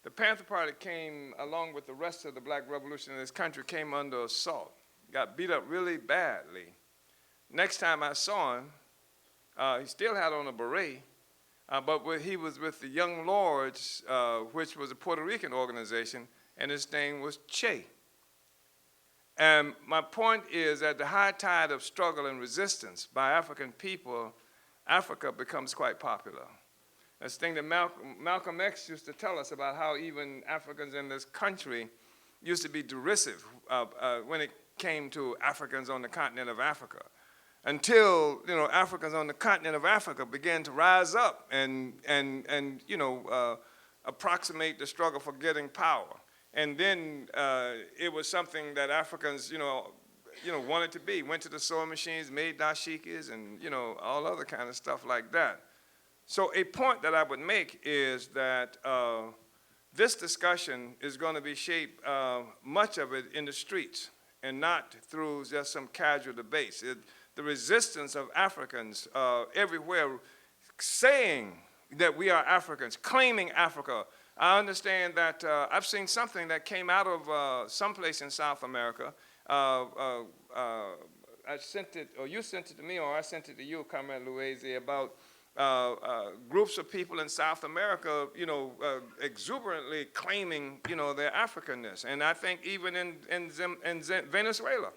The Panther Party came, along with the rest of the black revolution in this country, came under assault, got beat up really badly. Next time I saw him, he still had on a beret, but he was with the Young Lords, which was a Puerto Rican organization, and his name was Che. And my point is, at the high tide of struggle and resistance by African people, Africa becomes quite popular. That's the thing that Malcolm X used to tell us about how even Africans in this country used to be derisive when it came to Africans on the continent of Africa. Until, Africans on the continent of Africa began to rise up and approximate the struggle for getting power. And then it was something that Africans, wanted to be. Went to the sewing machines, made dashikis, and, all other kind of stuff like that. So a point that I would make is that this discussion is going to be shaped, much of it in the streets, and not through just some casual debates. The resistance of Africans everywhere saying that we are Africans, claiming Africa. I understand that I've seen something that came out of someplace in South America. I sent it, or you sent it to me, or I sent it to you, Comrade Louise, about groups of people in South America, exuberantly claiming, their Africanness. And I think even in Venezuela,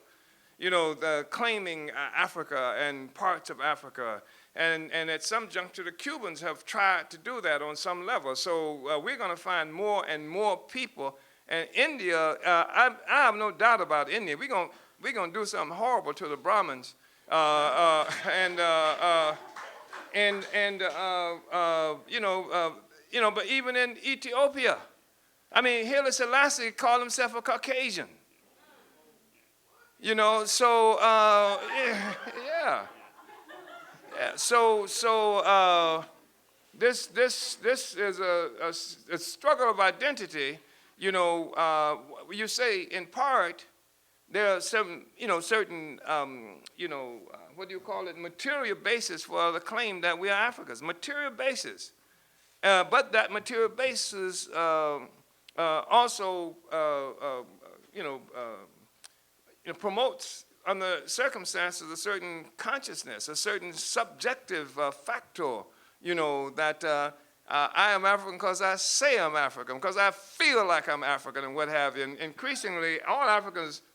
the claiming Africa and parts of Africa. And at some juncture, the Cubans have tried to do that on some level. So we're going to find more and more people. And India, I have no doubt about India. We're going to do something horrible to the Brahmins. But even in Ethiopia, I mean, Haile Selassie called himself a Caucasian. Yeah. So this is a struggle of identity. You say in part there are some, certain, what do you call it, material basis for the claim that we are Africans, material basis. But that material basis also, promotes, under circumstances, a certain consciousness, a certain subjective factor, that I am African because I say I'm African, because I feel like I'm African and what have you. And increasingly,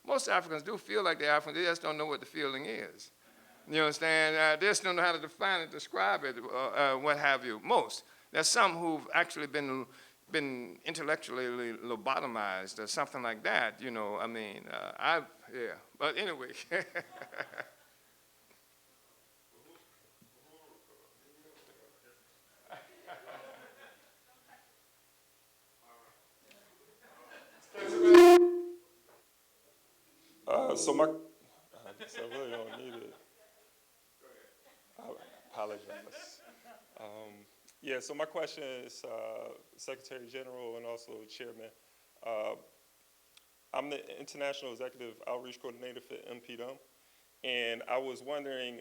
most Africans do feel like they're African, they just don't know what the feeling is. You understand? They just don't know how to define it, describe it, what have you. Most. There's some who've actually been intellectually lobotomized or something like that, yeah. But anyway. So I guess I really don't need it. I apologize. Yeah, so my question is Secretary General and also Chairman. I'm the International Executive Outreach Coordinator for MPDM, and I was wondering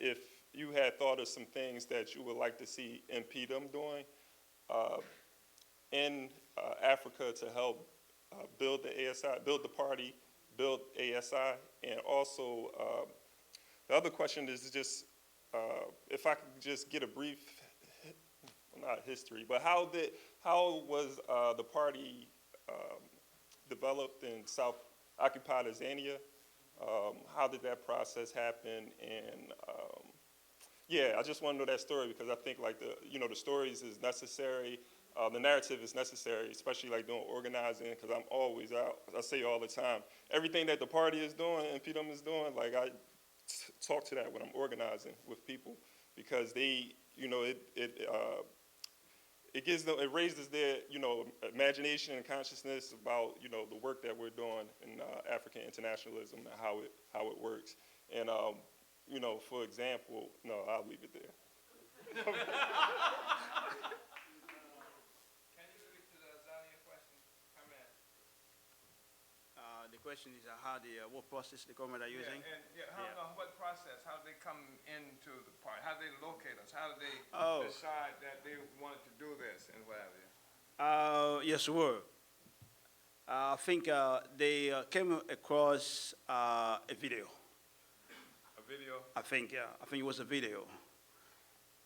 if you had thought of some things that you would like to see MPDM doing in Africa to help build the ASI, build the party, build ASI, and also the other question is just if I could just get a brief, not history, but how was the party developed in South occupied Tanzania? How did that process happen? And yeah, I just want to know that story because I think like the stories is necessary. The narrative is necessary, especially like doing organizing, because I'm always out. I say all the time, everything that the party is doing and PDM is doing, like I talk to that when I'm organizing with people, because they, it gives them, it raises their, imagination and consciousness about, the work that we're doing in African internationalism and how it works. And, for example, no, I'll leave it there. The question is how what process the government are using? What process? How do they come into the party? How do they locate us? How do they decide that they Yes, we were. I think they came across a video. A video? I think it was a video.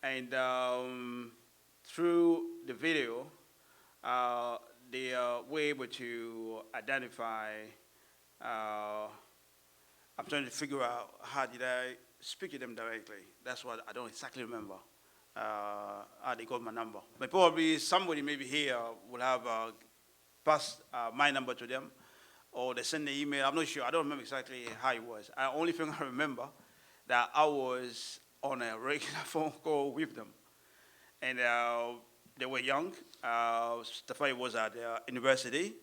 And through the video, they were able to identify, I'm trying to figure out how did I speak to them directly. That's what I don't exactly remember. How they got my number. But probably somebody maybe here will have passed my number to them, or they send the email. I'm not sure. I don't remember exactly how it was. The only thing I remember that I was on a regular phone call with them. And they were young. Tafai was at university.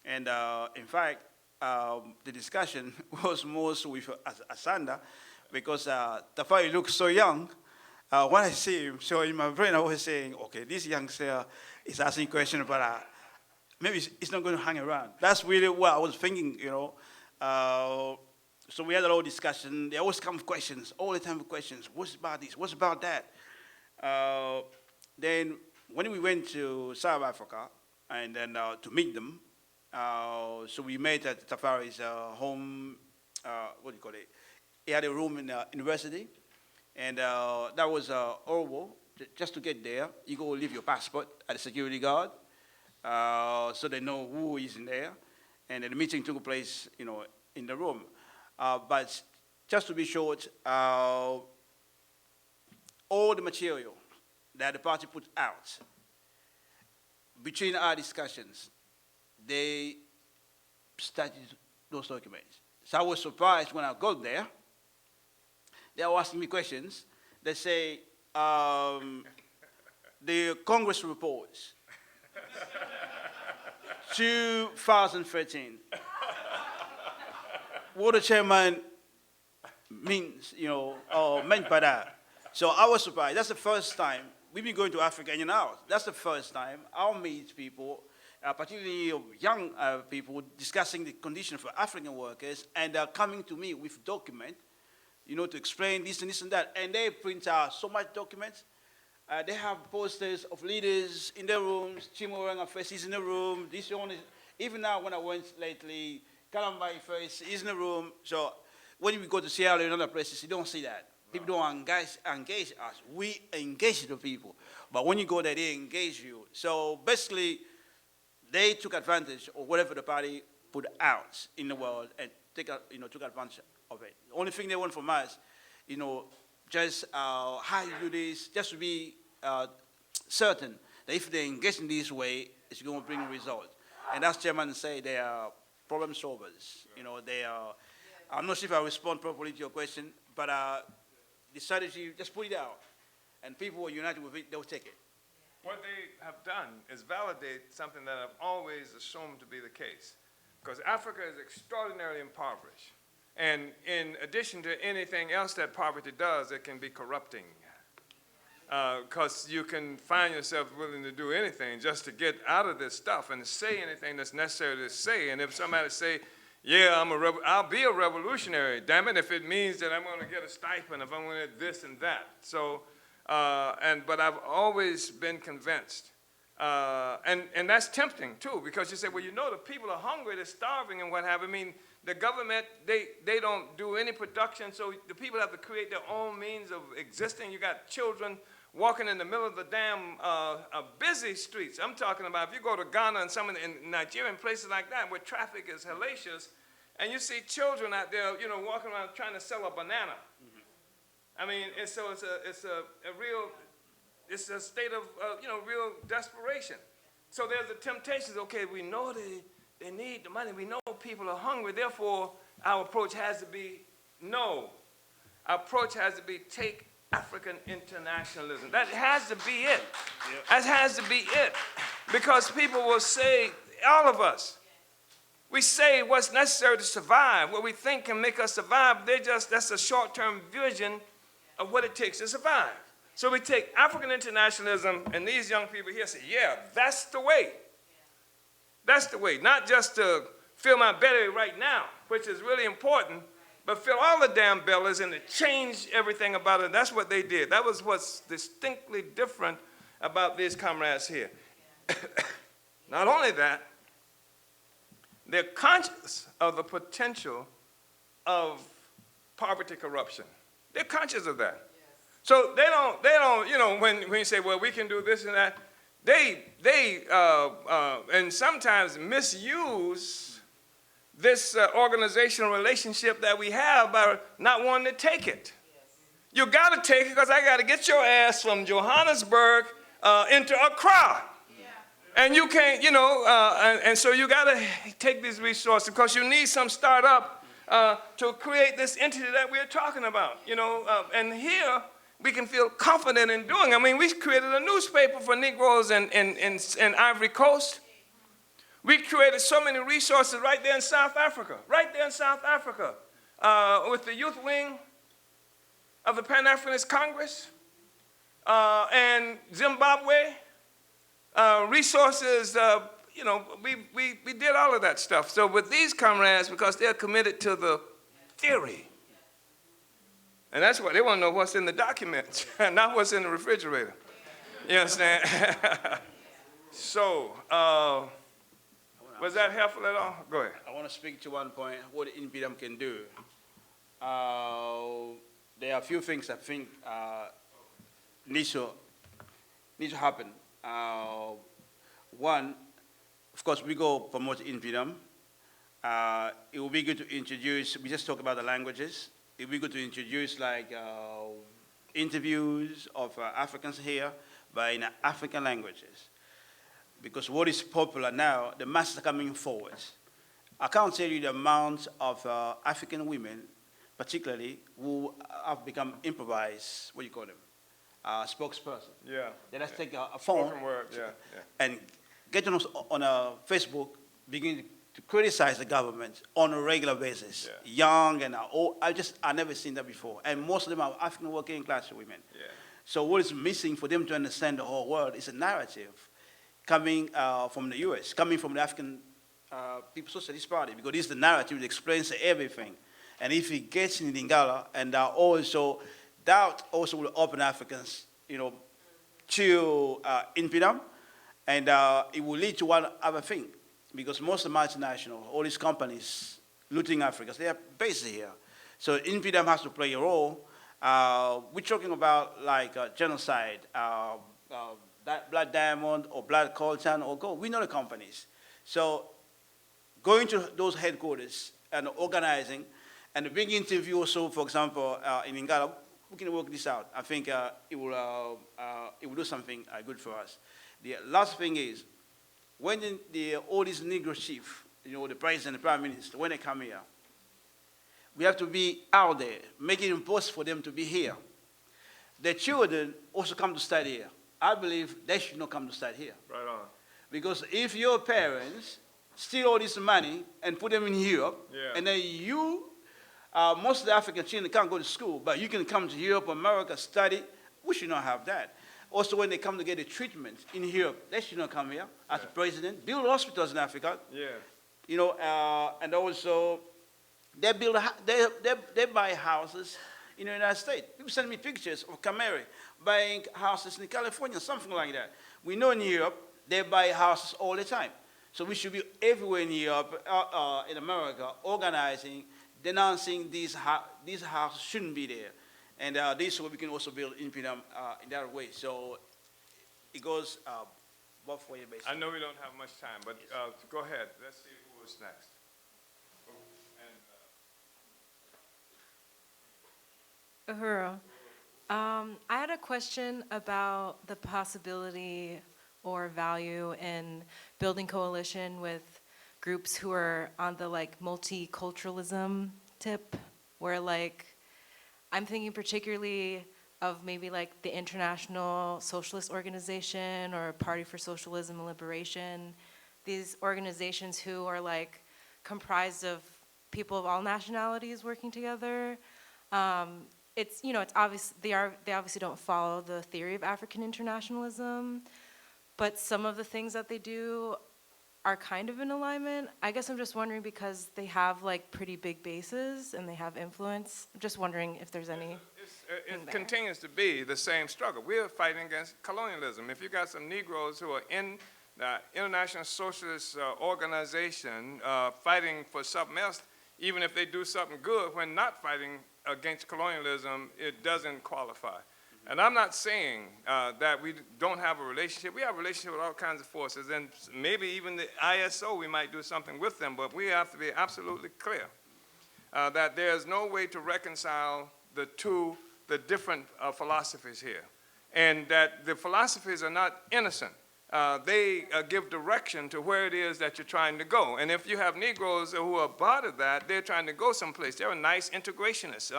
And in fact, the discussion was most with Asanda, because Tafai looked so young. When I see him, so in my brain I was saying, okay, this youngster is asking questions, but maybe it's not going to hang around. That's really what I was thinking, you know. So we had a lot of discussion. They always come with questions, all the time with questions. What's about this? What's about that? Then when we went to South Africa, and then to meet them, so we met at Tafari's home, what do you call it? He had a room in the university. And that was horrible. Just to get there, you go leave your passport at the security guard, so they know who is in there. And then the meeting took place, you know, in the room. But just to be short, all the material that the party put out between our discussions, they studied those documents. So I was surprised when I got there. They are asking me questions. They say, the Congress reports, 2013. What the chairman means, you know, or meant by that. So I was surprised. That's the first time. We've been going to Africa in and out. That's the first time I'll meet people, particularly young people, discussing the condition for African workers, and they're coming to me with documents, you know, to explain this and this and that. And they print out so much documents. They have posters of leaders in their rooms. Chimoranga first is in the room. This one is, even now when I went lately, Kalambai first is in the room. So when we go to Sierra Leone and other places, you don't see that. People don't engage us. We engage the people. But when you go there, they engage you. So basically, they took advantage of whatever the party put out in the world and took advantage of it. The only thing they want from us, you know, just how you do this, just to be certain that if they engage in this way, it's going to bring a result. And as Chairman say, they are problem solvers. You know, they are. I'm not sure if I respond properly to your question, but the strategy, just put it out, and people who are united with it, they'll take it. What they have done is validate something that I've always assumed to be the case, because Africa is extraordinarily impoverished. And in addition to anything else that poverty does, it can be corrupting. Because you can find yourself willing to do anything just to get out of this stuff and say anything that's necessary to say. And if somebody say, yeah, I'll be a revolutionary, damn it, if it means that I'm going to get a stipend, if I'm going to get this and that. So, but I've always been convinced. And that's tempting, too, because you say, well, you know, the people are hungry, they're starving and what have you. I mean, the government, they don't do any production, so the people have to create their own means of existing. You got children walking in the middle of the damn busy streets. I'm talking about if you go to Ghana and some in Nigeria and places like that where traffic is hellacious, and you see children out there, you know, walking around trying to sell a banana. Mm-hmm. I mean, it's a state of, you know, real desperation. So there's the temptations, okay, we know they need the money. We know people are hungry. Therefore, our approach has to be no. Our approach has to be take African internationalism. That has to be it. Yep. That has to be it. Because people will say, all of us, we say what's necessary to survive, what we think can make us survive. That's a short-term vision of what it takes to survive. So we take African internationalism, and these young people here say, yeah, that's the way. That's the way, not just to fill my belly right now, which is really important, but fill all the damn bellies and to change everything about it. That's what they did. That was what's distinctly different about these comrades here. Not only that, they're conscious of the potential of poverty corruption. They're conscious of that. So they don't, you know, when you say, well, we can do this and that, they and sometimes misuse this organizational relationship that we have by not wanting to take it. You got to take it because I got to get your ass from Johannesburg into Accra. And you can't, you know, and so you got to take these resources because you need some startup to create this entity that we're talking about, you know. And here we can feel confident in doing. I mean, we created a newspaper for Negroes in Ivory Coast. We created so many resources right there in South Africa, with the youth wing of the Pan-Africanist Congress and Zimbabwe. Resources, you know, we did all of that stuff. So with these comrades, because they're committed to the theory, and that's what they want to know, what's in the documents, not what's in the refrigerator. You understand? So, was that helpful at all? Go ahead. I want to speak to one point, what NPM can do. There are a few things I think need to happen. One, of course, we go promote NPM. It will be good to introduce, we just talked about the languages. It will be good to introduce like interviews of Africans here, but in African languages. Because what is popular now, the masses are coming forward. I can't tell you the amount of African women, particularly, who have become improvised, what do you call them? Spokesperson. Yeah. They just take a phone and get on a Facebook, begin to criticize the government on a regular basis. Young and old. I never seen that before. And most of them are African working class women. So what is missing for them to understand the whole world is a narrative coming from the US, coming from the African People's Socialist Party, because this is the narrative that explains everything. And if it gets in Lingala, and also that also will open Africans, you know, to NPM, and it will lead to one other thing, because most of the multinational, all these companies looting Africa, they are based here. So NPM has to play a role. We're talking about like genocide, Blood Diamond or Blood Coltan or Gold. We know the companies. So going to those headquarters and organizing, and the big interview also, for example, in Lingala, we can work this out. I think it will do something good for us. The last thing is, when all these Negro chiefs, you know, the president, the prime minister, when they come here, we have to be out there, making it impossible for them to be here. The children also come to study here. I believe they should not come to study here. Right on. Because if your parents steal all this money and put them in Europe, and then you, most of the African children can't go to school, but you can come to Europe, America, study, we should not have that. Also, when they come to get a treatment in Europe, they should not come here as a president. Build hospitals in Africa. You know, and also they buy houses in the United States. People send me pictures of Camry buying houses in California, something like that. We know in Europe they buy houses all the time. So we should be everywhere in Europe, in America, organizing, denouncing these houses shouldn't be there. And this way we can also build NPM in that way. So it goes both ways, basically. I know we don't have much time, but go ahead. Let's see who is next. Uhuru, I had a question about the possibility or value in building coalition with groups who are on the like multiculturalism tip, where like, I'm thinking particularly of maybe like the International Socialist Organization or Party for Socialism and Liberation, these organizations who are like comprised of people of all nationalities working together. It's, you know, it's obvious, they obviously don't follow the theory of African internationalism, but some of the things that they do are kind of in alignment. I guess I'm just wondering, because they have like pretty big bases and they have influence, I'm just wondering if there's any. It continues to be the same struggle. We're fighting against colonialism. If you got some Negroes who are in the International Socialist Organization fighting for something else, even if they do something good when not fighting against colonialism, it doesn't qualify. And I'm not saying that we don't have a relationship. We have a relationship with all kinds of forces, and maybe even the ISO, we might do something with them, but we have to be absolutely clear that there's no way to reconcile the different philosophies here, and that the philosophies are not innocent. They give direction to where it is that you're trying to go. And if you have Negroes who are part of that, they're trying to go someplace. They're a nice integrationists.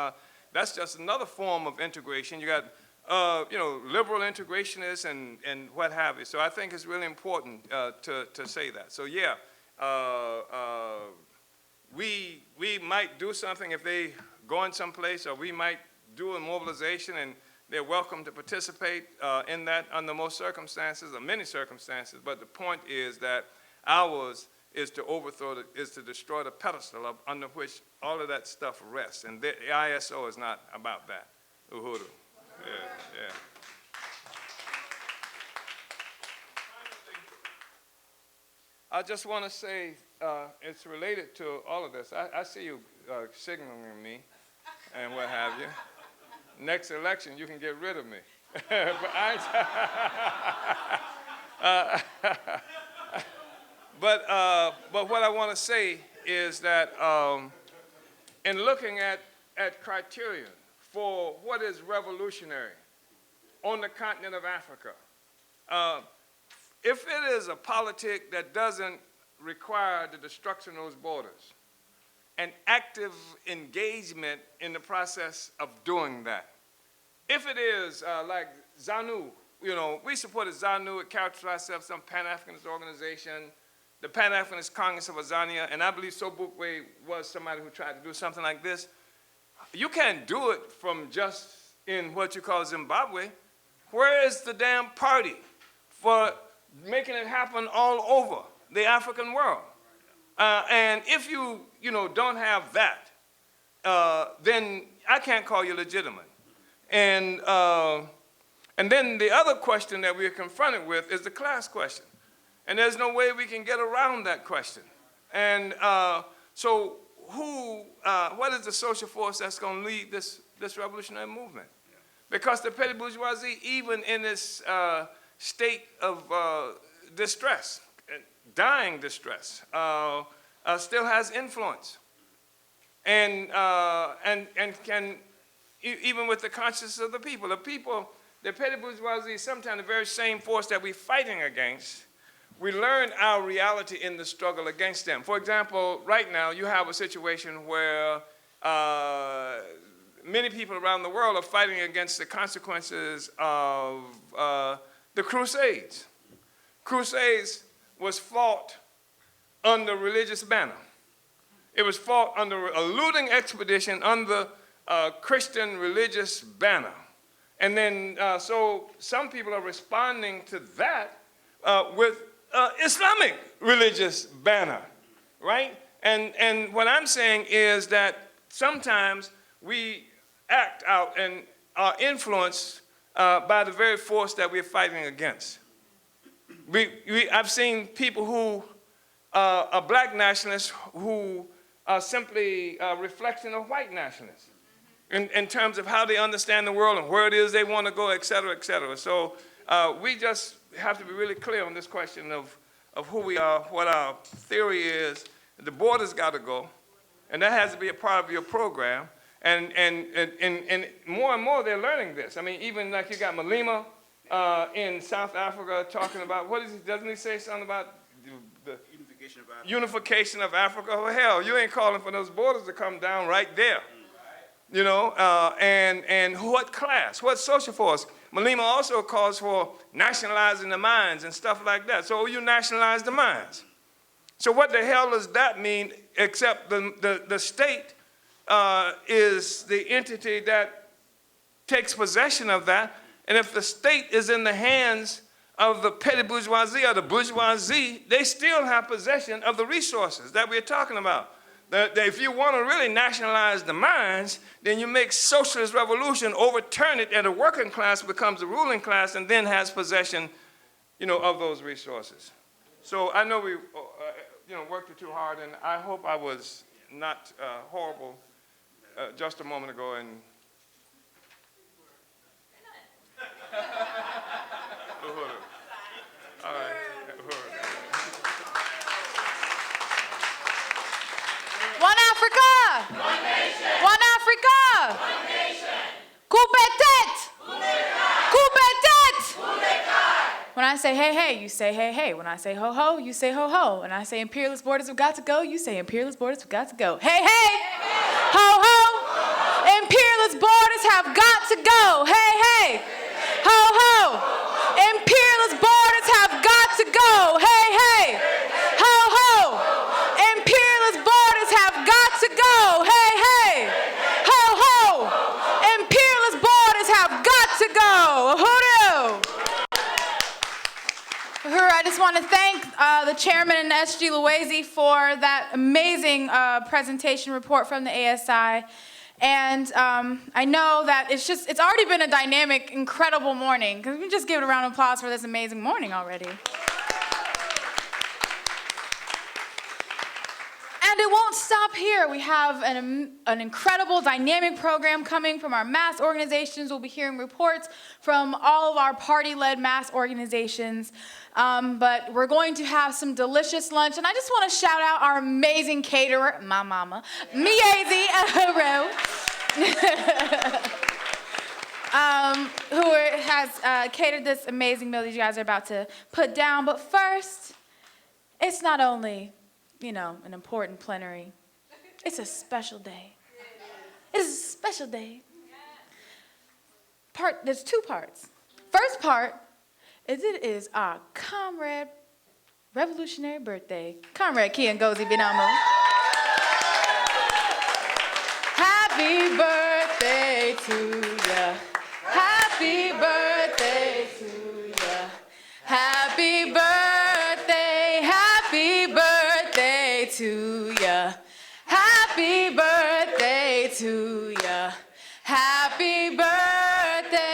That's just another form of integration. You got liberal integrationists and what have you. So I think it's really important to say that. So yeah, we might do something if they go in someplace, or we might do a mobilization, and they're welcome to participate in that under most circumstances, or many circumstances. But the point is that ours is to overthrow, is to destroy the pedestal under which all of that stuff rests. And the ISO is not about that. Uhuru. Yeah. I just want to say it's related to all of this. I see you signaling me and what have you. Next election, you can get rid of me. But what I want to say is that in looking at criterion for what is revolutionary on the continent of Africa, if it is a politic that doesn't require the destruction of those borders, and active engagement in the process of doing that. If it is like ZANU, we supported ZANU, it characterized itself as some Pan-Africanist organization, the Pan-Africanist Congress of Azania, and I believe Sobukwe was somebody who tried to do something like this. You can't do it from just in what you call Zimbabwe. Where is the damn party for making it happen all over the African world? And if you don't have that, then I can't call you legitimate. And then the other question that we're confronted with is the class question. And there's no way we can get around that question. And so what is the social force that's going to lead this revolutionary movement? Because the petty bourgeoisie, even in this state of distress, dying distress, still has influence, and can, even with the consciousness of the people, the petty bourgeoisie is sometimes the very same force that we're fighting against. We learn our reality in the struggle against them. For example, right now you have a situation where many people around the world are fighting against the consequences of the Crusades. Crusades was fought under religious banner. It was fought under a looting expedition under Christian religious banner. And then, so some people are responding to that with Islamic religious banner, right? And what I'm saying is that sometimes we act out and are influenced by the very force that we're fighting against. I've seen people who are black nationalists who are simply a reflection of white nationalists in terms of how they understand the world and where it is they want to go, et cetera, et cetera. So we just have to be really clear on this question of who we are, what our theory is. The border's got to go, and that has to be a part of your program. And more and more they're learning this. I mean, even like you got Malema in South Africa talking about, doesn't he say something about the unification of Africa? Oh, hell, you ain't calling for those borders to come down right there. And what class, what social force? Malema also calls for nationalizing the mines and stuff like that. So you nationalize the mines. So what the hell does that mean, except the state is the entity that takes possession of that. And if the state is in the hands of the petty bourgeoisie or the bourgeoisie, they still have possession of the resources that we're talking about. That if you want to really nationalize the mines, then you make socialist revolution, overturn it, and the working class becomes the ruling class and then has possession, of those resources. So I know we, worked it too hard, and I hope I was not horrible just a moment ago. And all right. One Africa! One nation! One Africa! One nation! Coupe-tête! Coupe-tête! When I say hey, hey, you say hey, hey. When I say ho, ho, you say ho, ho. When I say imperialist borders have got to go, you say imperialist borders have got to go. Hey, hey! Ho, ho! Imperialist borders have got to go. Hey, hey! Ho, ho! Imperialist borders have got to go. Hey, hey! Ho, ho! Imperialist borders have got to go. Hey, hey! Ho, ho! Imperialist borders have got to go. Hoodoo! I just want to thank the chairman and S.G. Loisy for that amazing presentation report from the ASI. And I know that it's already been a dynamic, incredible morning. Can we just give it a round of applause for this amazing morning already? And it won't stop here. We have an incredible dynamic program coming from our mass organizations. We'll be hearing reports from all of our party-led mass organizations. But we're going to have some delicious lunch. And I just want to shout out our amazing caterer, my mama, Miezi Aharo, who has catered this amazing meal that you guys are about to put down. But first, it's not only an important plenary. It's a special day. It's a special day. There's two parts. First part is it is our comrade revolutionary birthday. Comrade Kiangozi Binamo. Happy birthday to ya. Happy birthday to ya. Happy birthday. Happy birthday to ya. Happy birthday to ya. Happy birthday.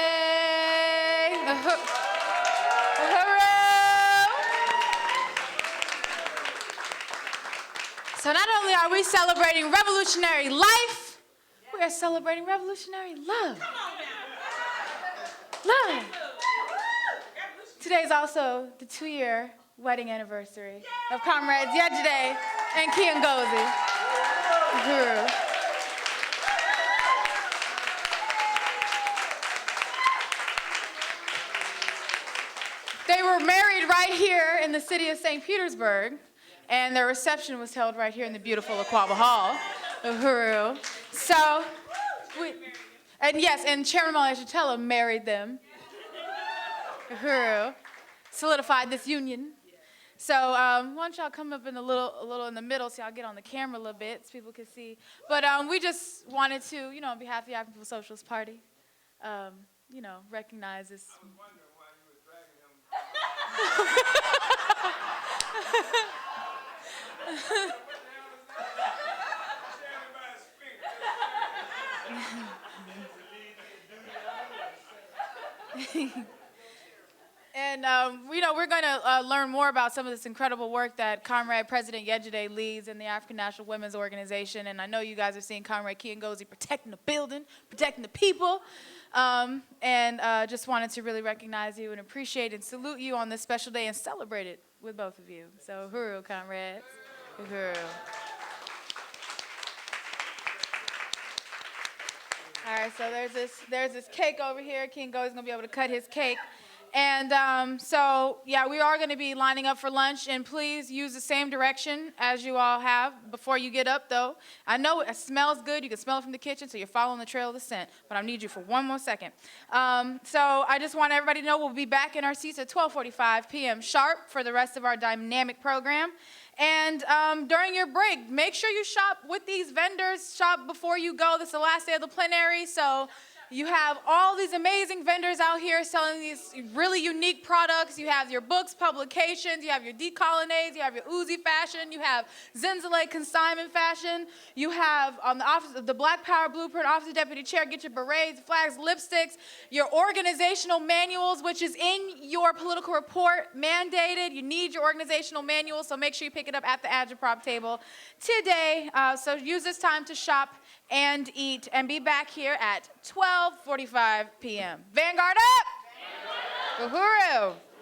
So not only are we celebrating revolutionary life, we are celebrating revolutionary love. Love. Today is also the 2-year wedding anniversary of comrades Yejide and Kiangozi. Guru. They were married right here in the city of St. Petersburg, and their reception was held right here in the beautiful Aquaba Hall of Huru. So, and Chairman Malaysia married them. Huru. Solidified this union. So why don't y'all come up in a little in the middle so y'all get on the camera a little bit so people can see. But we just wanted to, on behalf of the African People's Socialist Party, recognize this. I was wondering why you were dragging him. And, we're going to learn more about some of this incredible work that Comrade President Yejide leads in the African National Women's Organization. And I know you guys are seeing Comrade Kiangozi protecting the building, protecting the people. Just wanted to really recognize you and appreciate and salute you on this special day and celebrate it with both of you. So, huru, comrades. Huru. All right, so there's this cake over here. Kiangozi's going to be able to cut his cake. And we are going to be lining up for lunch, and please use the same direction as you all have before you get up, though. I know it smells good. You can smell it from the kitchen, so you're following the trail of the scent, but I need you for one more second. So I just want everybody to know we'll be back in our seats at 12:45 p.m. sharp for the rest of our dynamic program. And during your break, make sure you shop with these vendors. Shop before you go. This is the last day of the plenary, so You have all these amazing vendors out here selling these really unique products. You have your books, publications, you have your decolonnades, you have your Uzi fashion, you have Zenzele consignment fashion, you have on the office of the Black Power Blueprint, Office of Deputy Chair, get your berets, flags, lipsticks, your organizational manuals, which is in your political report, mandated. You need your organizational manual, so make sure you pick it up at the agitprop table today. So use this time to shop and eat, and be back here at 12:45 p.m. Vanguard up! Vanguard up! Uhuru!